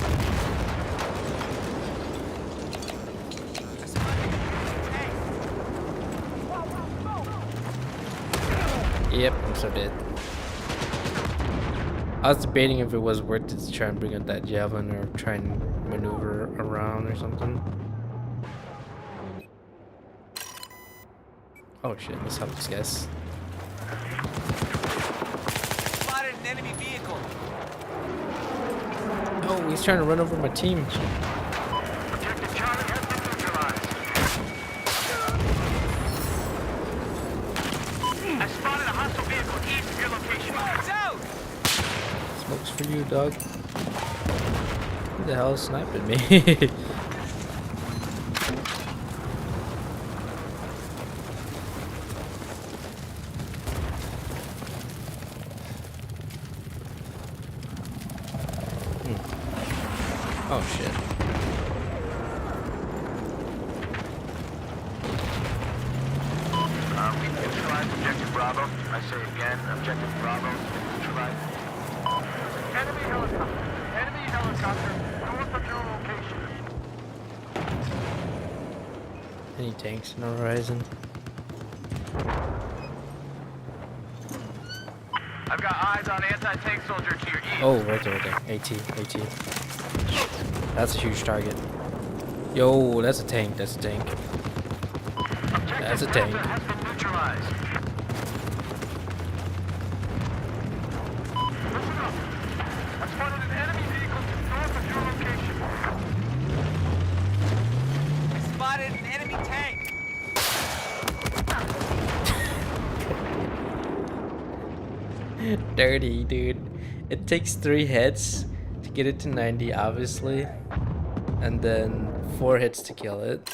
[SPEAKER 1] Yep, I'm so dead. I was debating if it was worth it to try and bring up that javelin or try and maneuver around or something. Oh shit, let's help these guys.
[SPEAKER 4] Spotted an enemy vehicle.
[SPEAKER 1] Oh, he's trying to run over my team.
[SPEAKER 3] Objective Charlie has been neutralized. I spotted a hostile vehicle east of your location.
[SPEAKER 4] It's out.
[SPEAKER 1] Smokes for you, dog. Who the hell is sniping me? Oh shit.
[SPEAKER 3] We neutralized objective Bravo. I say again, objective Bravo neutralized. Enemy helicopter. Enemy helicopter. North of your location.
[SPEAKER 1] Any tanks in the horizon?
[SPEAKER 3] I've got eyes on anti-tank soldier to your east.
[SPEAKER 1] Oh, right there, right there. AT. That's a huge target. Yo, that's a tank. That's a tank. That's a tank.
[SPEAKER 3] Objective Delta has been neutralized. Listen up. I spotted an enemy vehicle north of your location.
[SPEAKER 4] I spotted an enemy tank.
[SPEAKER 1] Dirty, dude. It takes 3 hits to get it to 90, obviously. And then 4 hits to kill it.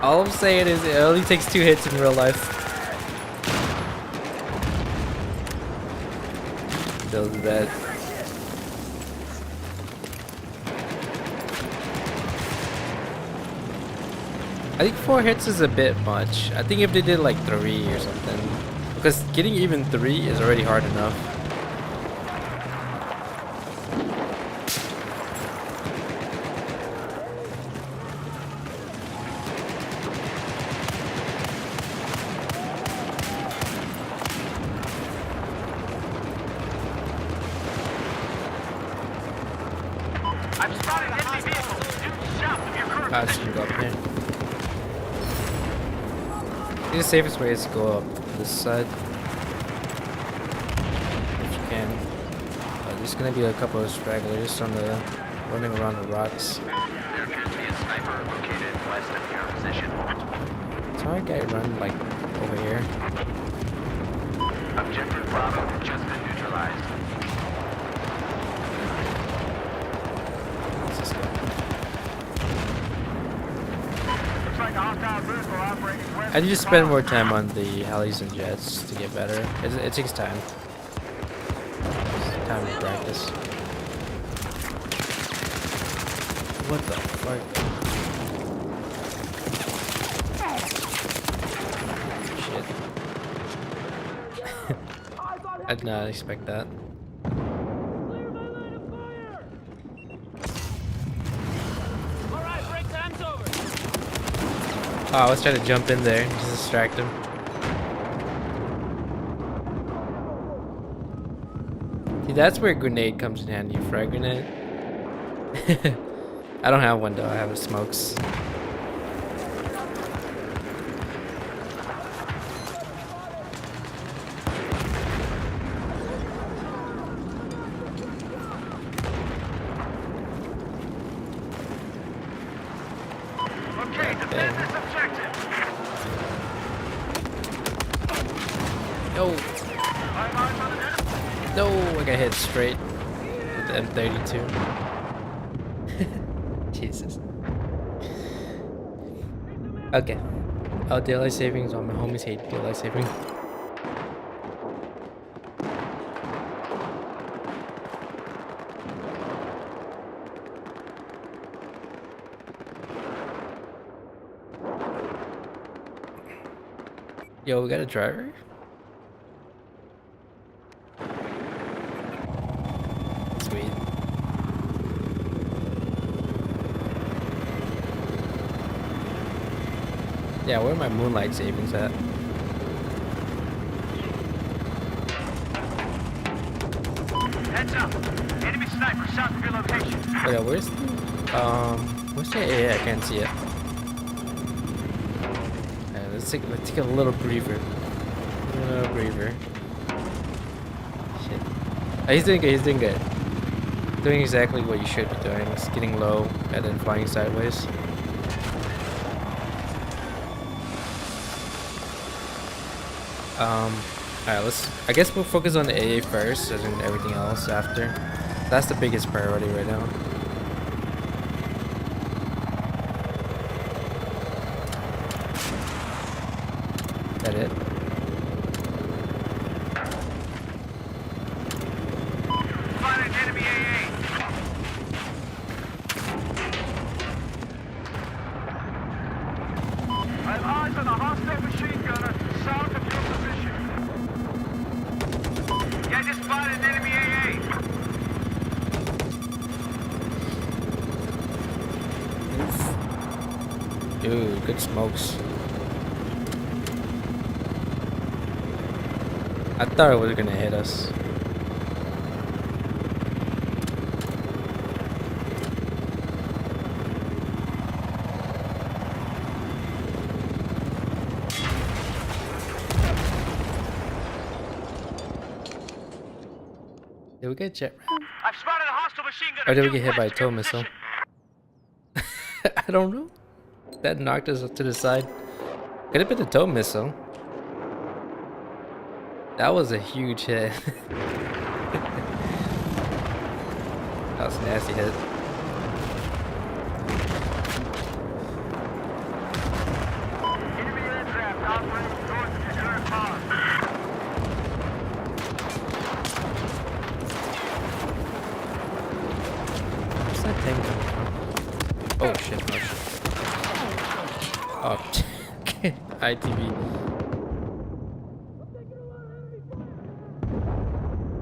[SPEAKER 1] All I'm saying is it only takes 2 hits in real life. Still dead. I think 4 hits is a bit much. I think if they did like 3 or something. Because getting even 3 is already hard enough.
[SPEAKER 3] I've spotted enemy vehicles due south of your current
[SPEAKER 1] I just can go up here. I think the safest way is to go up this side. If you can. There's gonna be a couple of stragglers on the running around the rocks.
[SPEAKER 3] There appears to be a sniper located west of your position.
[SPEAKER 1] Saw a guy run like over here.
[SPEAKER 3] Objective Bravo just been neutralized.
[SPEAKER 1] What's this guy?
[SPEAKER 3] Looks like a hostile vehicle operating west.
[SPEAKER 1] I need to spend more time on the helis and jets to get better. It takes time. It's time to practice. What the fuck? Shit. I did not expect that.
[SPEAKER 4] Alright, break time's over.
[SPEAKER 1] Oh, I was trying to jump in there and just distract him. See, that's where a grenade comes in handy. Frag grenade. I don't have one though. I have a smokes.
[SPEAKER 3] Okay, defend this objective.
[SPEAKER 1] No,
[SPEAKER 3] I'm eyes on an enemy.
[SPEAKER 1] no, I got hit straight with the M32. Jesus. Okay. Oh, daylight savings on my homies hate daylight saving. Yo, we got a driver? Sweet. Yeah, where are my moonlight savings at?
[SPEAKER 3] Heads up. Enemy sniper south of your location.
[SPEAKER 1] Oh yeah, where's the AA? I can't see it. Let's take a little breather. Shit. Oh, he's doing good, he's doing good. Doing exactly what you should be doing. It's getting low and then flying sideways. Alright, I guess we'll focus on the AA first and then everything else after. That's the biggest priority right now. That it?
[SPEAKER 3] Spotted enemy AA. I have eyes on a hostile machine gunner south of your position. Yeah, just spotted enemy AA.
[SPEAKER 1] Dude, good smokes. I thought it was gonna hit us. Did we get jet ram?
[SPEAKER 3] I've spotted a hostile machine gunner.
[SPEAKER 1] Or did we
[SPEAKER 3] due
[SPEAKER 1] get hit by a
[SPEAKER 3] west of your
[SPEAKER 1] tow missile?
[SPEAKER 3] position.
[SPEAKER 1] I don't know. That knocked us to the side. Could have been a tow missile. That was a huge hit. That was a nasty hit.
[SPEAKER 3] Enemy aircraft operating north of your current pond.
[SPEAKER 1] Where's that thing coming from? Oh shit, oh shit. Oh, ITV.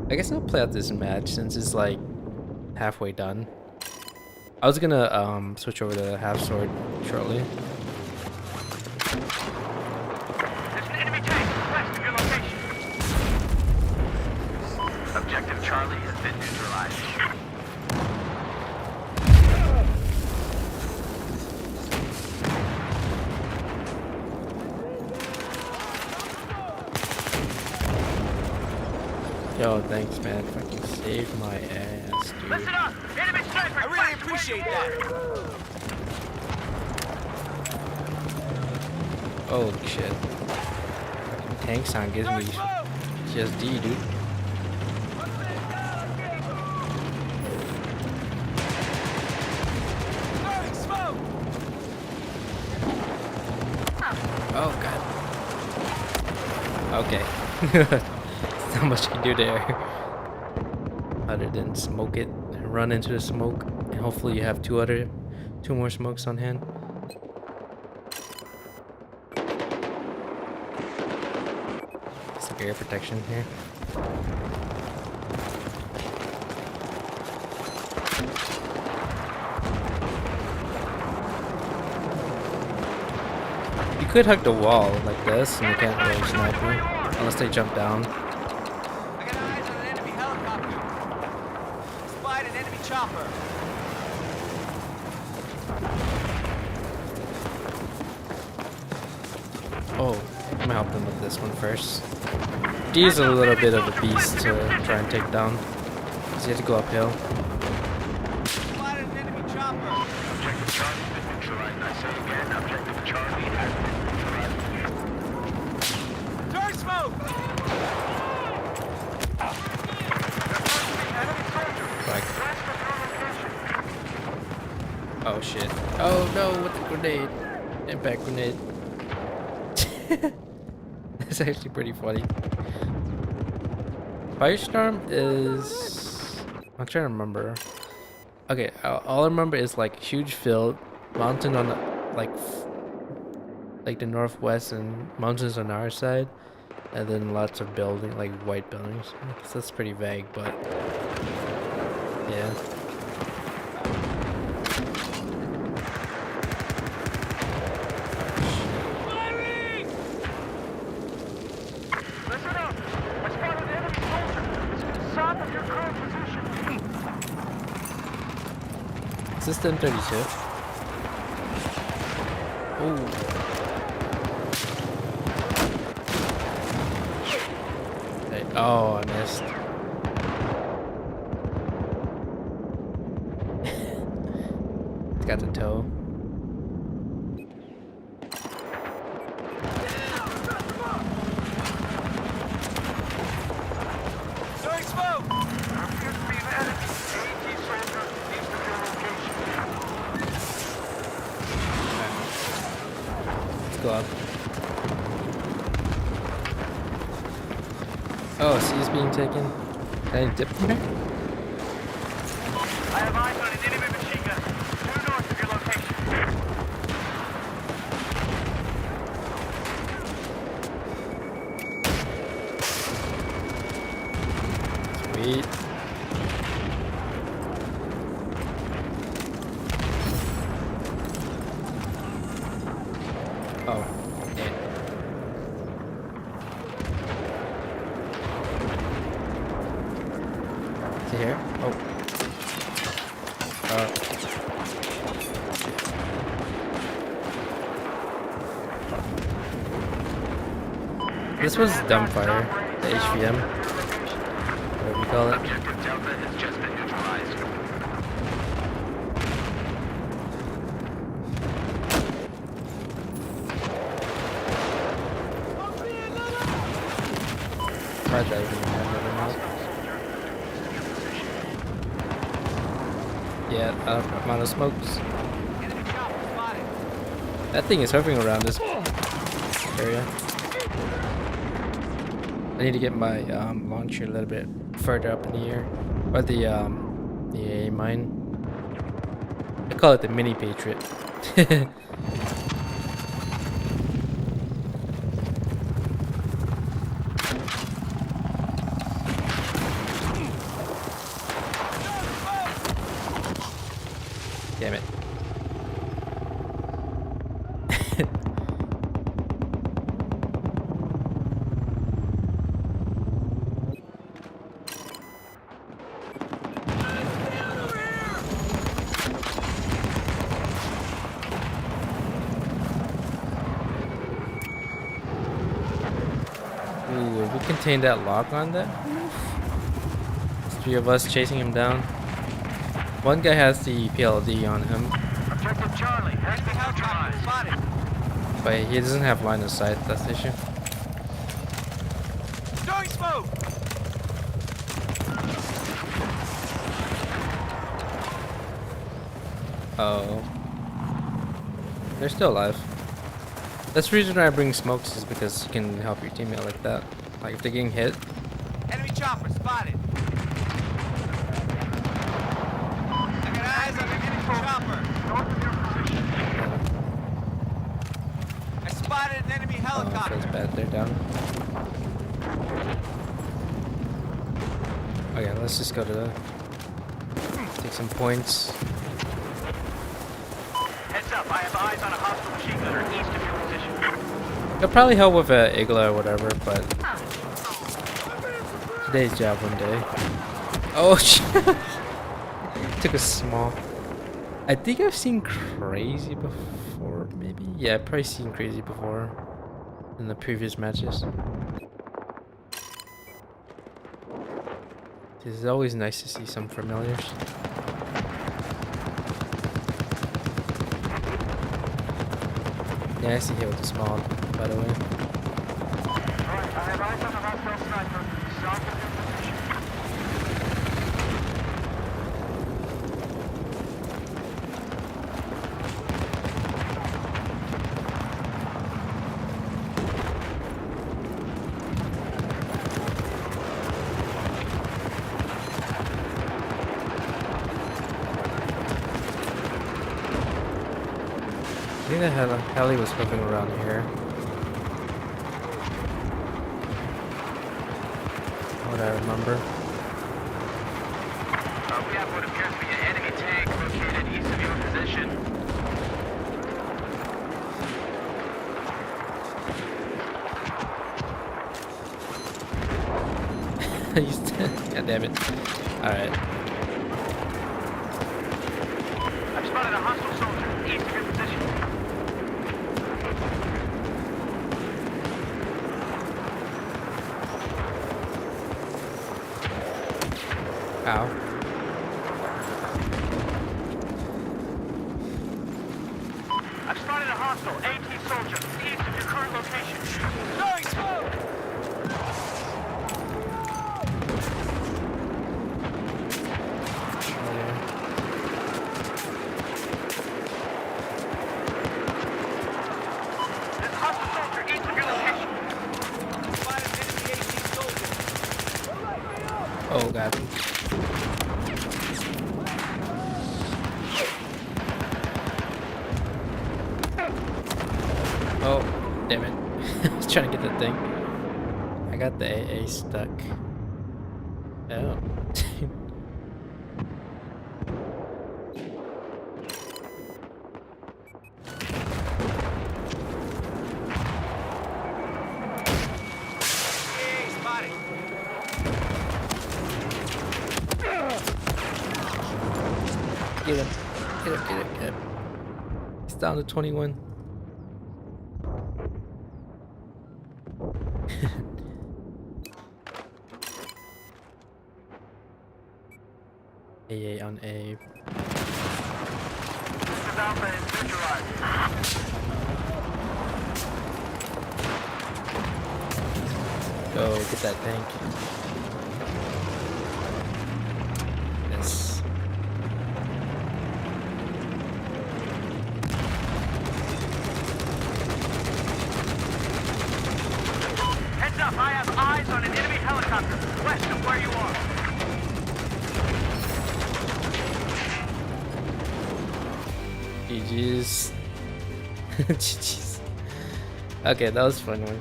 [SPEAKER 1] I guess I'll play out this match since it's like halfway done. I was gonna switch over to half sword shortly.
[SPEAKER 3] There's an enemy tank west of your location. Objective Charlie has been neutralized.
[SPEAKER 1] Yo, thanks man. Fucking saved my ass, dude.
[SPEAKER 3] Listen up! Enemy sniper!
[SPEAKER 4] I really appreciate that.
[SPEAKER 1] Holy shit. Fucking tank sound gives me GSD, dude.
[SPEAKER 4] Throwing smoke.
[SPEAKER 1] Oh god. Okay. Not much you can do there. Other than smoke it and run into the smoke. And hopefully you have two more smokes on hand. It's like air protection here. You could hug the wall like this and you can't really snipe me. Unless they jump down.
[SPEAKER 4] I got eyes on an enemy helicopter. chopper.
[SPEAKER 1] Oh, I'm gonna help them with this one first. D's a little bit of a beast to try and take down. Because you have to go uphill.
[SPEAKER 4] Spotted an enemy chopper.
[SPEAKER 3] Objective Charlie has been neutralized. I say again, Objective Charlie has been neutralized.
[SPEAKER 4] Turn smoke.
[SPEAKER 1] Like, oh shit. Oh no, with the grenade. Impact grenade. That's actually pretty funny. Firestorm is... I'm trying to remember. Okay, all I remember is like huge field, mountain on the, like the northwest and mountains on our side, and then lots of building, like white buildings. I guess that's pretty vague, but yeah.
[SPEAKER 3] Listen up! I spotted an enemy soldier. It's south of your current position.
[SPEAKER 1] Is this the M32? Oh. Hey, oh, I missed. It's got the toe.
[SPEAKER 4] Throwing smoke.
[SPEAKER 3] There appears to be an enemy AT soldier east of your location.
[SPEAKER 1] Let's go up. Oh, C is being taken. Can I dip from here?
[SPEAKER 3] I have eyes on an enemy machine gun due north of your location.
[SPEAKER 1] Sweet. Oh, okay. Is he here? Oh. This was dumbfire, the HVM, whatever you call it.
[SPEAKER 3] Objective Delta has just been neutralized.
[SPEAKER 1] Try driving yeah, amount of smokes.
[SPEAKER 4] Enemy chopper spotted.
[SPEAKER 1] That thing is hovering around this area. I need to get my launcher a little bit further up in the air. Or the A mine. I call it the mini Patriot. Damn it. Ooh, if we contain that lock on that, there's 3 of us chasing him down. One guy has the PLD on him,
[SPEAKER 3] Objective Charlie has
[SPEAKER 4] Enemy
[SPEAKER 3] been
[SPEAKER 4] helicopter
[SPEAKER 3] neutralized.
[SPEAKER 4] spotted.
[SPEAKER 1] but he doesn't have line of sight. That's the issue.
[SPEAKER 4] Throwing smoke.
[SPEAKER 1] Oh, they're still alive. That's the reason why I bring smokes, is because you can help your teammate like that. Like if they're getting hit,
[SPEAKER 4] Enemy chopper spotted. I got eyes on an enemy chopper.
[SPEAKER 3] North of your position.
[SPEAKER 4] I spotted an enemy
[SPEAKER 1] oh,
[SPEAKER 4] helicopter.
[SPEAKER 1] feels bad. They're down. Okay, let's just go to the take some points.
[SPEAKER 3] Heads up, I have eyes on a hostile machine gunner east of your position.
[SPEAKER 1] It'll probably help with a Igla or whatever, but today's Javelin day. Oh shit! Took a small. I think I've seen Crazy before, maybe? Yeah, I've probably seen Crazy before in the previous matches. It's always nice to see some familiars. Yeah, I see hit with the small, by the way.
[SPEAKER 3] Alright, I have eyes on the hostile sniper. South of your position.
[SPEAKER 1] I think the heli was moving around here. What I remember.
[SPEAKER 3] We have what appears to be an enemy tank located east of your position.
[SPEAKER 1] God damn it. Alright.
[SPEAKER 3] I've spotted a hostile soldier east of your position.
[SPEAKER 1] Ow.
[SPEAKER 3] I've spotted a hostile AT soldier east of your current location. Throwing smoke! There's a hostile soldier east of your location.
[SPEAKER 4] Spotted enemy AT soldier.
[SPEAKER 1] Oh god. Oh, damn it. I was trying to get that thing. I got the AA stuck. Oh.
[SPEAKER 4] Hey, spotted.
[SPEAKER 1] Get him. Get him, get him, get him. It's down to 21. AA on A.
[SPEAKER 3] This is Alpha is neutralized.
[SPEAKER 1] Go get that tank. Yes.
[SPEAKER 3] Heads up, I have eyes on an enemy helicopter west of where you are.
[SPEAKER 1] GG's. GG's. Okay, that was a fun one.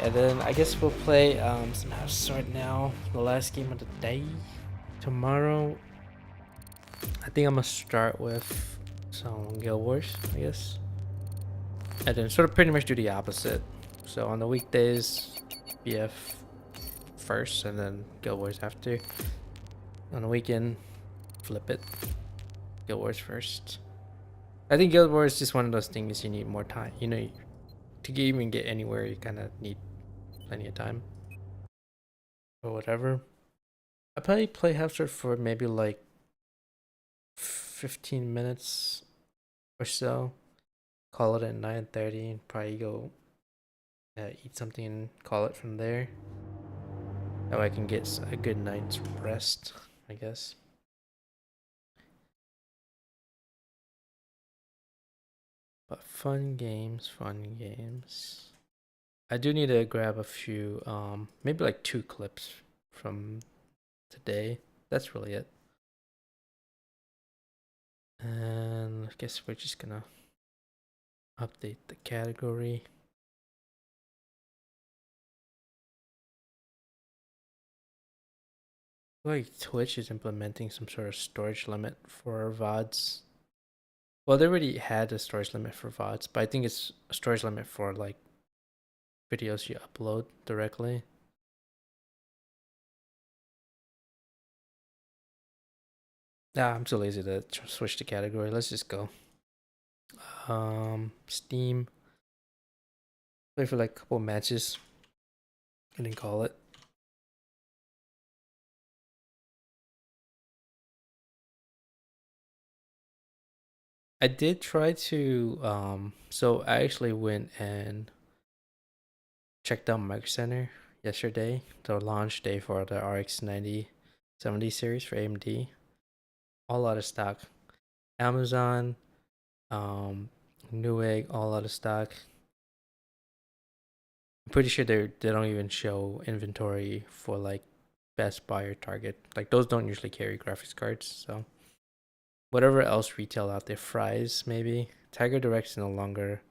[SPEAKER 1] And then I guess we'll play some House Sword now. The last game of the day. Tomorrow, I think I'm gonna start with some Guild Wars, I guess. And then sort of pretty much do the opposite. So on the weekdays, BF first and then Guild Wars after. On the weekend, flip it. Guild Wars first. I think Guild Wars is just one of those things you need more time. You know, to even get anywhere, you kind of need plenty of time. Or whatever. I probably play Half Sword for maybe like 15 minutes or so. Call it at 9:30 and probably go eat something and call it from there. That way I can get a good night's rest, I guess. But fun games, fun games. I do need to grab a few, maybe like 2 clips from today. That's really it. And I guess we're just gonna update the category. Like Twitch is implementing some sort of storage limit for VODs. Well, they already had a storage limit for VODs, but I think it's a storage limit for like videos you upload directly. Nah, I'm too lazy to switch the category. Let's just go. Steam. Play for like a couple matches. And then call it. I did try to so I actually went and checked out Micro Center yesterday, the launch day for the RX 9070 series for AMD. All out of stock. Amazon, Newegg, all out of stock. I'm pretty sure they don't even show inventory for like Best Buy or Target. Like those don't usually carry graphics cards, so whatever else retail out there, Fry's maybe. Tiger Direct's no longer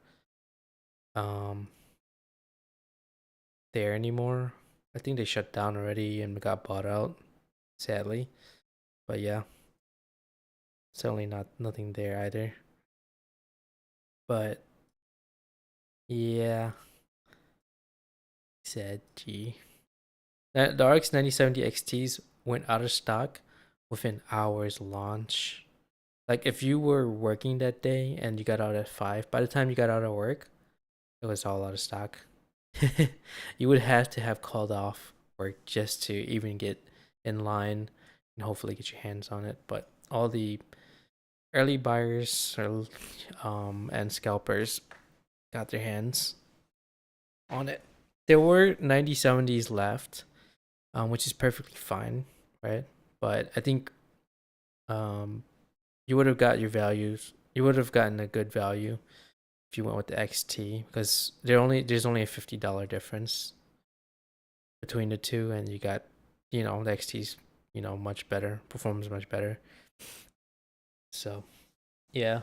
[SPEAKER 1] there anymore. I think they shut down already and got bought out, sadly. But yeah, certainly nothing there either. But yeah, sad G. The RX 9070 XTs went out of stock within hours launch. Like if you were working that day and you got out at 5, by the time you got out of work, it was all out of stock. You would have to have called off work just to even get in line and hopefully get your hands on it. But all the early buyers and scalpers got their hands on it. There were 9070s left, which is perfectly fine, right? But I think you would have got your values. You would have gotten a good value if you went with the XT, because there's only a $50 difference between the two, and you got, the XT's, much better, performs much better. So yeah,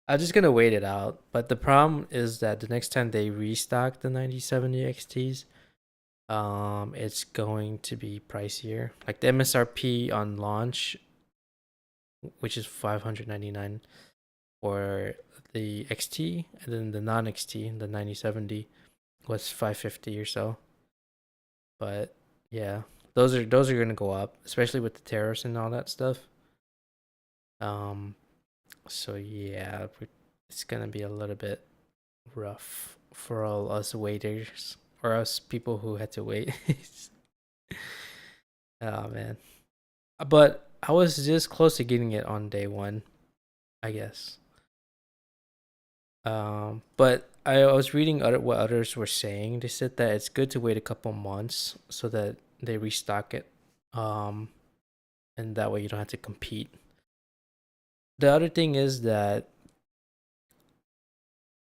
[SPEAKER 1] I'm just gonna wait it out. But the problem is that the next time they restock the 9070 XTs, it's going to be pricier. Like the MSRP on launch, which is $599 for the XT, and then the non-XT, the 9070, was $550 or so. But yeah, those are gonna go up, especially with the tariffs and all that stuff. So yeah, it's gonna be a little bit rough for all us waiters or us people who had to wait. Oh man, but I was just close to getting it on day one, I guess. But I was reading what others were saying. They said that it's good to wait a couple months so that they restock it, and that way you don't have to compete. The other thing is that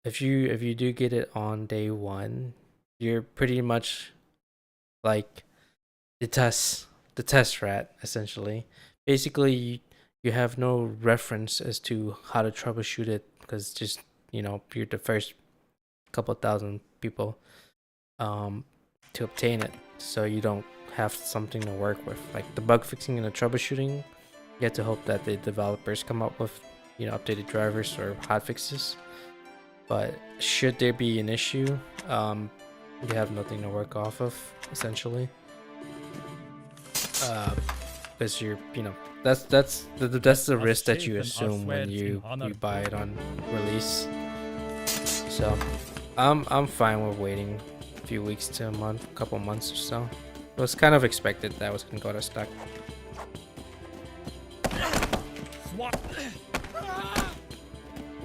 [SPEAKER 1] if you do get it on day one, you're pretty much like the test rat essentially. Basically, you have no reference as to how to troubleshoot it because just you're the first couple thousand people to obtain it, so you don't have something to work with. Like the bug fixing and the troubleshooting, you have to hope that the developers come up with updated drivers or hotfixes. But should there be an issue, you have nothing to work off of essentially, because that's the risk that you assume when you buy it on release. So I'm fine with waiting a few weeks to a month, a couple months or so. It was kind of expected that I was gonna go to stock.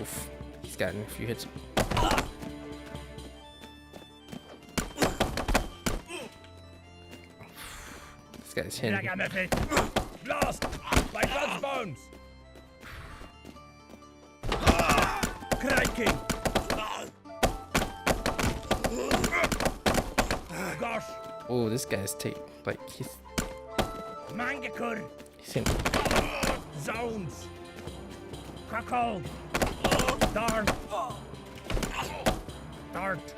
[SPEAKER 1] Oof, he's gotten a few hits. This guy's hitting.
[SPEAKER 4] Blast! Like God's bones! Cracking! Gosh!
[SPEAKER 1] Oh, this guy's he's
[SPEAKER 4] Mangakur!
[SPEAKER 1] hitting.
[SPEAKER 4] Zones! Crackle! Dart! Dart!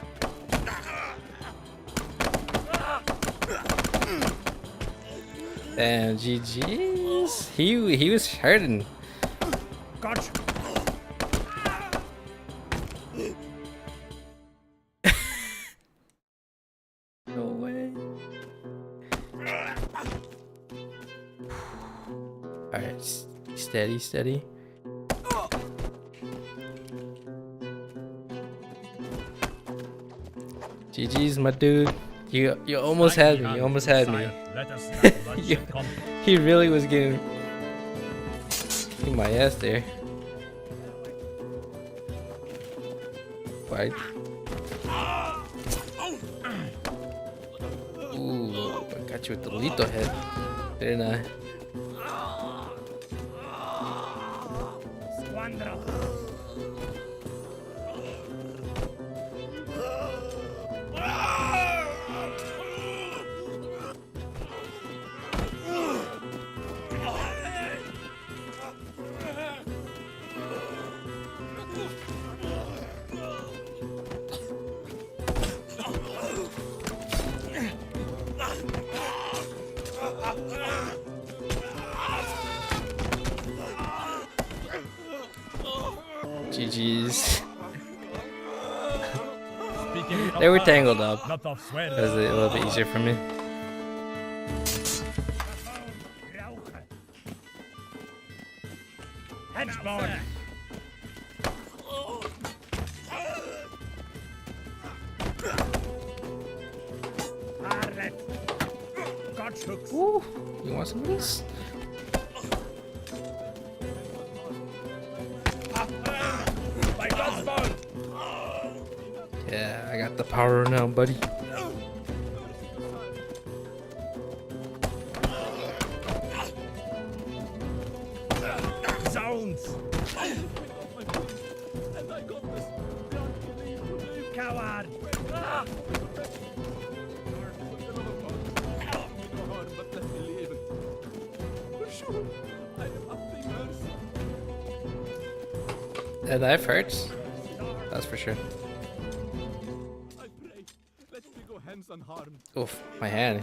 [SPEAKER 1] Damn, GG's. He was hurting.
[SPEAKER 4] Gotcha!
[SPEAKER 1] No way. Alright. Steady, steady. GG's, my dude. You almost had me. You almost had me. He really was getting my ass there. Fight. Ooh, I got you with the lethal head, didn't I? GG's. They were tangled up. That was a little bit easier for me. Ooh, you want some of this? Yeah, I got the power now, buddy.
[SPEAKER 5] Zones! Coward!
[SPEAKER 1] That knife hurts. That's for sure. Oof, my hand.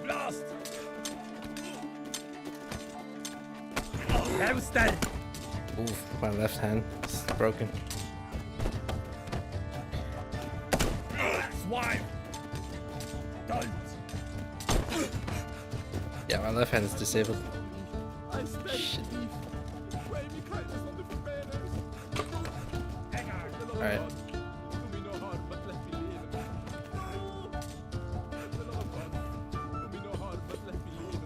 [SPEAKER 5] Blast!
[SPEAKER 1] Oof, my left hand is broken.
[SPEAKER 5] Swipe! Don't!
[SPEAKER 1] Yeah, my left hand is disabled. Shit. Alright.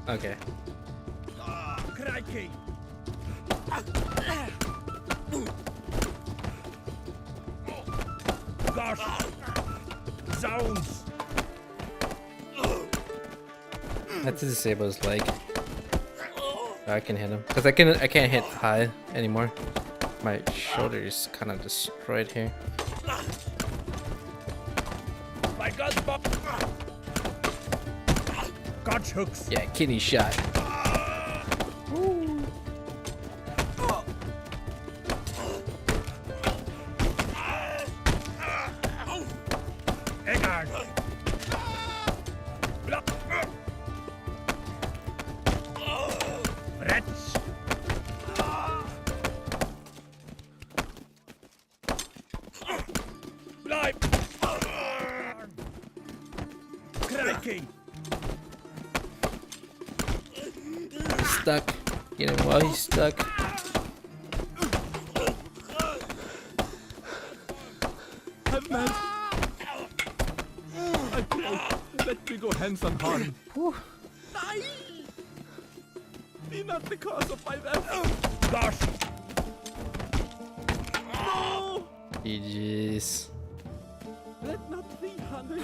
[SPEAKER 1] Okay.
[SPEAKER 5] Crikey! Gosh! Zones!
[SPEAKER 1] That's to disable his leg. So I can hit him. Cause I can't hit high anymore. My shoulder is kind of destroyed here.
[SPEAKER 5] My God's Gotch hooks!
[SPEAKER 1] Yeah, kidney shot.
[SPEAKER 5] Eggard! Wretch! Bleib! Crikey!
[SPEAKER 1] He's stuck. Get him while he's stuck.
[SPEAKER 6] Let me go hands on harm. Nein! Be not the cause of my death.
[SPEAKER 5] Gosh!
[SPEAKER 6] No!
[SPEAKER 1] GG's.
[SPEAKER 6] Let not be honey.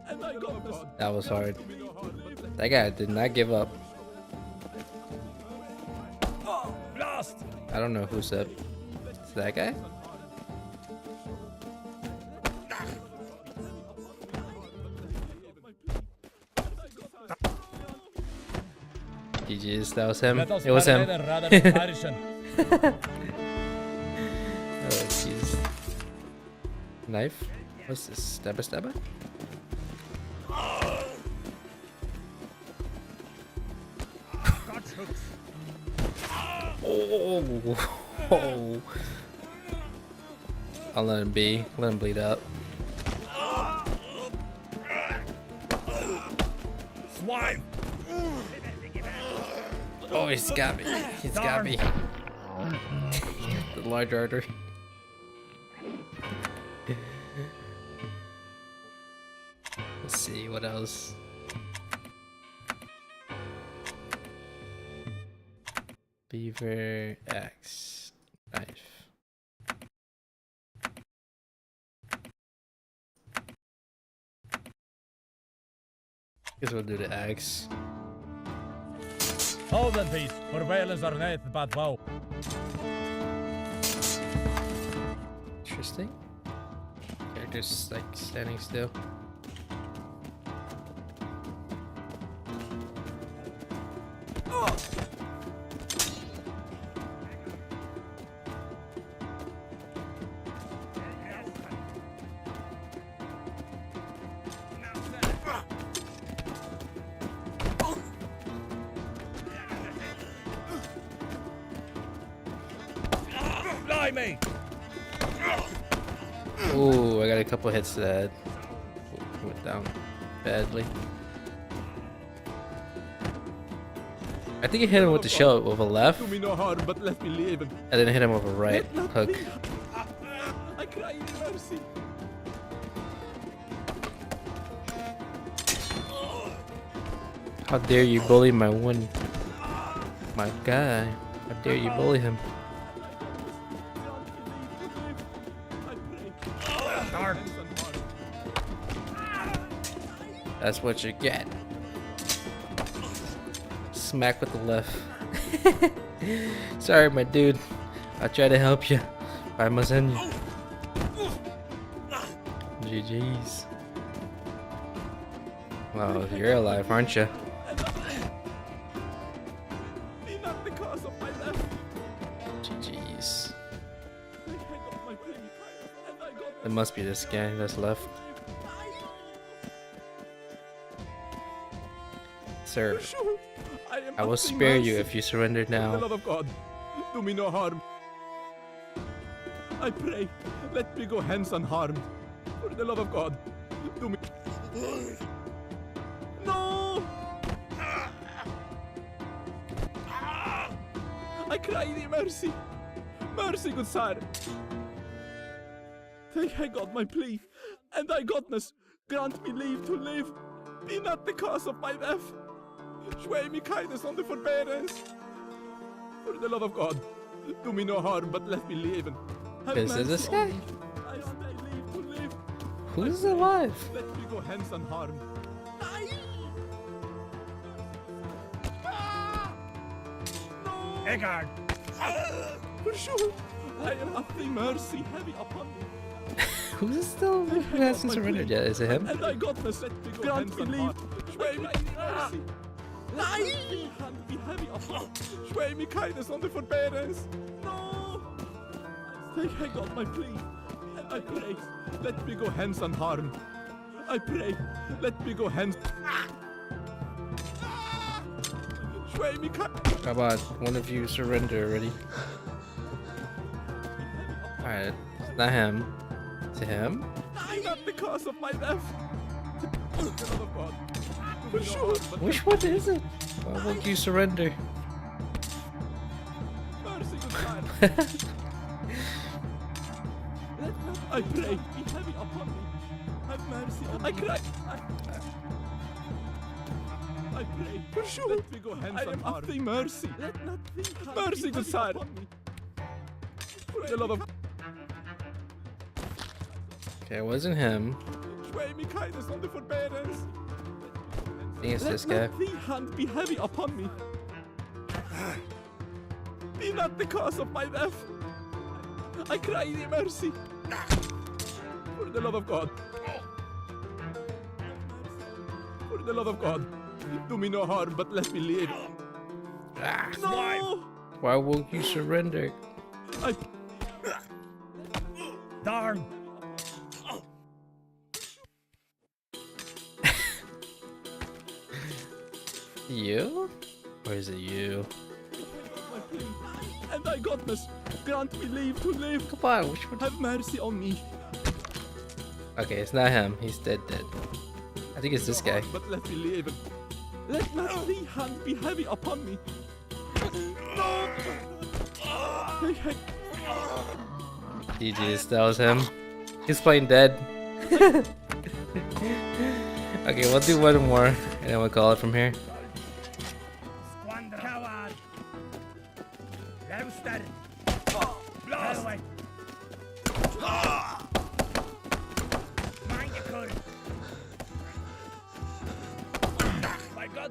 [SPEAKER 6] And I got this.
[SPEAKER 1] That was hard. That guy did not give up.
[SPEAKER 5] Blast!
[SPEAKER 1] I don't know who's up. Is that guy? GG's, that was him. It was him. Oh, jeez. Knife? What's this? Stabber stabber? Oh. Oh. I'll let him be. Let him bleed out.
[SPEAKER 5] Swine!
[SPEAKER 1] Oh, he's got me. He's got me. The large artery. Let's see what else. Beaver axe knife. Guess we'll do the axe.
[SPEAKER 5] Hold on, please. Surveillance are net bad wow.
[SPEAKER 1] Interesting. They're just like standing still.
[SPEAKER 5] Blimey!
[SPEAKER 1] Ooh, I got a couple hits to that. Went down badly. I think I hit him with the shell with a left,
[SPEAKER 6] Do me no harm, but let me live.
[SPEAKER 1] and then hit him with a right hook.
[SPEAKER 6] I cry in mercy.
[SPEAKER 1] How dare you bully my guy? How dare you bully him?
[SPEAKER 5] Darn.
[SPEAKER 1] That's what you get. Smack with the left. Sorry, my dude. I'll try to help you. I must end you. GG's. Well, you're alive, aren't you?
[SPEAKER 6] Be not the cause of my death.
[SPEAKER 1] GG's.
[SPEAKER 6] I got my plea, and I got
[SPEAKER 1] It must be this guy that's left. Sir,
[SPEAKER 6] sure.
[SPEAKER 1] I will spare you if you surrender
[SPEAKER 6] For the
[SPEAKER 1] now.
[SPEAKER 6] love of God, do me no harm. I pray, let me go hence unharmed. For the love of God, do me. No! I cry thee mercy. Mercy, good sire. Thank I God my plea, and thy godness grant me leave to live. Be not the cause of my death. Show me kindness on the forbearance. For the love of God, do me no harm, but let me live. Have
[SPEAKER 1] Is it
[SPEAKER 6] mercy
[SPEAKER 1] this
[SPEAKER 6] on
[SPEAKER 1] guy?
[SPEAKER 6] me. I stay leave to live.
[SPEAKER 1] Who's alive?
[SPEAKER 6] Let me go hence unharmed. No!
[SPEAKER 5] Eggard!
[SPEAKER 6] For sure, I am of thy mercy heavy upon me.
[SPEAKER 1] Who's still who hasn't surrendered yet? Is it him?
[SPEAKER 6] And thy godness let me go grant me leave. Show me mercy. Let thy hand be heavy upon me. Show me kindness on the forbearance. No! Thank I God my plea. And I pray, let me go hence unharmed. I pray, let me go hence. Show me kindness.
[SPEAKER 1] How about one of you surrender already? Alright, it's not him. Is it him?
[SPEAKER 6] Be not the cause of my death. For the love of God. For sure.
[SPEAKER 1] Which one is it? Why won't you surrender?
[SPEAKER 6] Mercy, good sire. I pray, be heavy upon me. Have mercy on me. I cry. I pray. For sure. Let me go hence I am of thy mercy. Let not thee mercy, good sire. For the love of
[SPEAKER 1] Okay, it wasn't him.
[SPEAKER 6] show me kindness on the forbearance.
[SPEAKER 1] I think it's
[SPEAKER 6] Let
[SPEAKER 1] this guy.
[SPEAKER 6] not thy hand be heavy upon me. Be not the cause of my death. I cry thee mercy. For the love of God. For the love of God. Do me no harm, but let me live.
[SPEAKER 1] Ah,
[SPEAKER 6] No!
[SPEAKER 1] why won't you surrender?
[SPEAKER 6] I
[SPEAKER 5] Darn!
[SPEAKER 1] You? Or is it you?
[SPEAKER 6] my plea, and thy godness grant me leave to live.
[SPEAKER 1] Come on, which one?
[SPEAKER 6] Have mercy on me.
[SPEAKER 1] Okay, it's not him. He's dead. I think it's this guy.
[SPEAKER 6] But let me live. Let my free hand be heavy upon me. No! Hey, hey.
[SPEAKER 1] GG's, that was him. He's playing dead. Okay, we'll do one more and then we'll call it from here.
[SPEAKER 5] Squander. Coward. Rouster. Blast. Mind your cool. My God.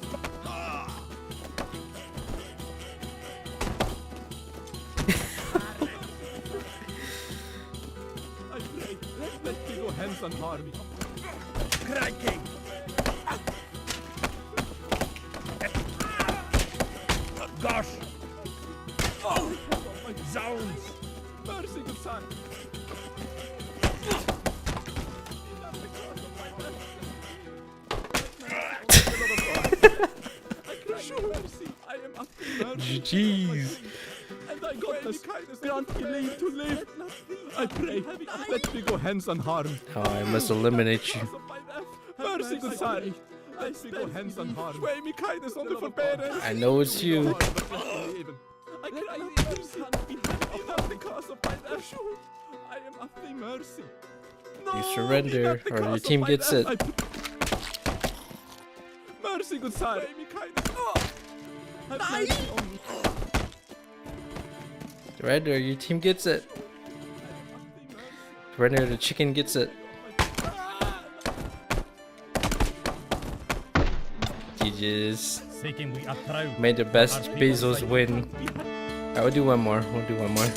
[SPEAKER 6] I pray, let me go hands on harm.
[SPEAKER 5] Crikey. Gosh.
[SPEAKER 6] Oh,
[SPEAKER 5] Zones.
[SPEAKER 6] mercy, good son. I cry show mercy. I am asking mercy.
[SPEAKER 1] Jeez.
[SPEAKER 6] And I got this kindness. Grant me leave to live. I pray, let me go hands on harm.
[SPEAKER 1] Oh, I must eliminate you.
[SPEAKER 6] Mercy, good son. Let me go hands on harm. Show me kindness on the forbearance.
[SPEAKER 1] I know it's you.
[SPEAKER 6] I cry mercy. Upon the cause of my life. I am asking mercy. No,
[SPEAKER 1] You surrender,
[SPEAKER 6] not the
[SPEAKER 1] or your
[SPEAKER 6] cause of
[SPEAKER 1] team
[SPEAKER 6] my
[SPEAKER 1] gets
[SPEAKER 6] life.
[SPEAKER 1] it.
[SPEAKER 6] Mercy, good son. Show me kindness. Have mercy on me.
[SPEAKER 1] Surrender, your team gets it. Surrender, the chicken gets it. GG's.
[SPEAKER 5] Seeking we are proud.
[SPEAKER 1] Made the best Bezos win. Alright, we'll do one more. We'll do one more.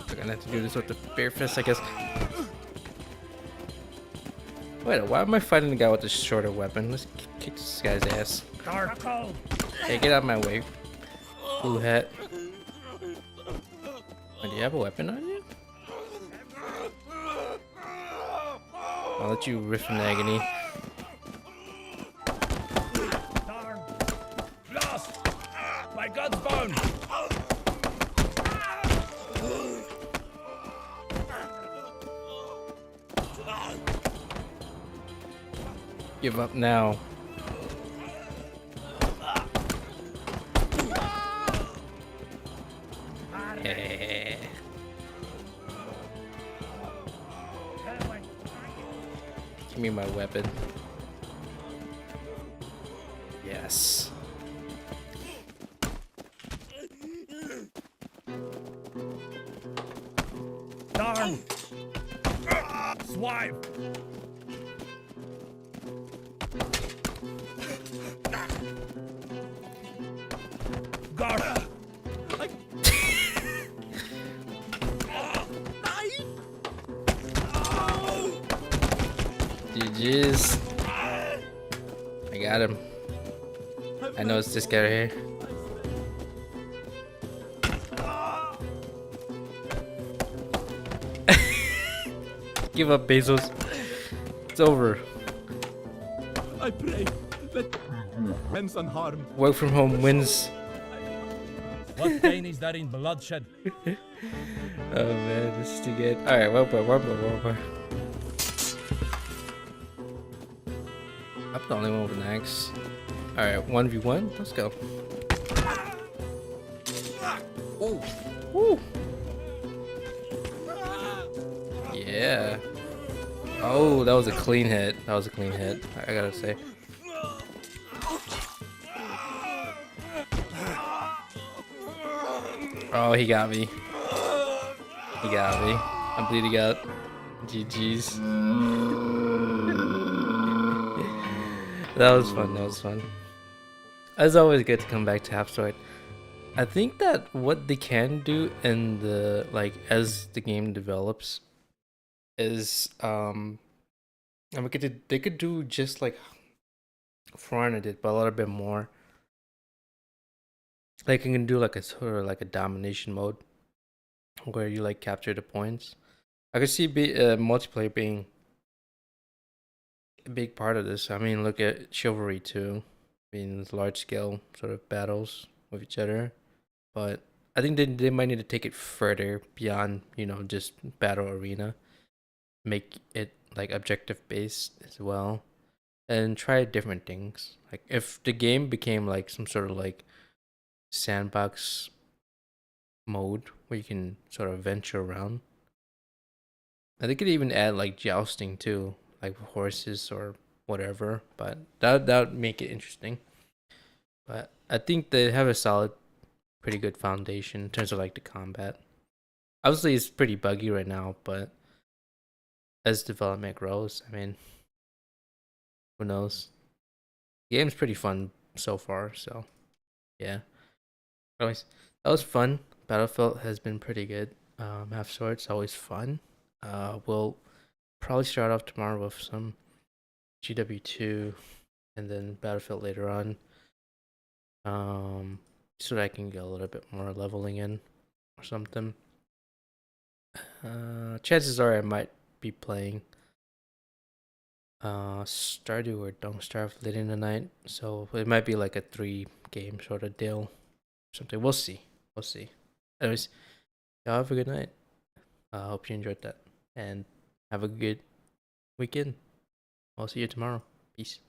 [SPEAKER 1] We're gonna have to do this with the bear fist, I guess. Wait, why am I fighting the guy with the shorter weapon? Let's kick this guy's ass.
[SPEAKER 5] Darko.
[SPEAKER 1] Hey, get out of my way. Blue hat. Oh, do you have a weapon on you? I'll let you riff in agony.
[SPEAKER 5] Darn. Lost. My God's bone.
[SPEAKER 1] Give up now. Yeah. Give me my weapon. Yes.
[SPEAKER 5] Darn. Swipe. Gosh.
[SPEAKER 1] GG's. I got him. I know it's this guy right here. Give up, Bezos. It's over.
[SPEAKER 6] I pray, let hands on harm.
[SPEAKER 1] Work from home wins.
[SPEAKER 5] What gain is there in bloodshed?
[SPEAKER 1] Oh man, this is too good. Alright, one more. I'm the only one with an axe. Alright, 1v1. Let's go. Ooh. Woo. Yeah. Oh, that was a clean hit. I gotta say. Oh, he got me. I'm bleeding out. GG's. That was fun. It's always good to come back to Half-Sword. I think that what they can do in the, like, as the game develops is, and they could do just like Foreigner did, but a little bit more. Like you can do like a sort of like a domination mode where you like capture the points. I could see multiplayer being a big part of this. I mean, look at Chivalry 2, I mean, large scale sort of battles with each other. But I think they might need to take it further beyond, just battle arena. Make it like objective based as well. And try different things. Like if the game became like some sort of like sandbox mode where you can sort of venture around. And they could even add like jousting too, like horses or whatever. But that would make it interesting. But I think they have a solid, pretty good foundation in terms of like the combat. Obviously, it's pretty buggy right now, but as development grows, I mean, who knows? The game's pretty fun so far, so yeah. Anyways, that was fun. Battlefield has been pretty good. Half Swords always fun. We'll probably start off tomorrow with some GW2 and then Battlefield later on. So that I can get a little bit more leveling in or something. Chances are I might be playing Stardew or Don't Starve later in the night. So it might be like a 3-game sort of deal. Something. We'll see. We'll see. Anyways, y'all have a good night. I hope you enjoyed that. And have a good weekend. I'll see you tomorrow. Peace.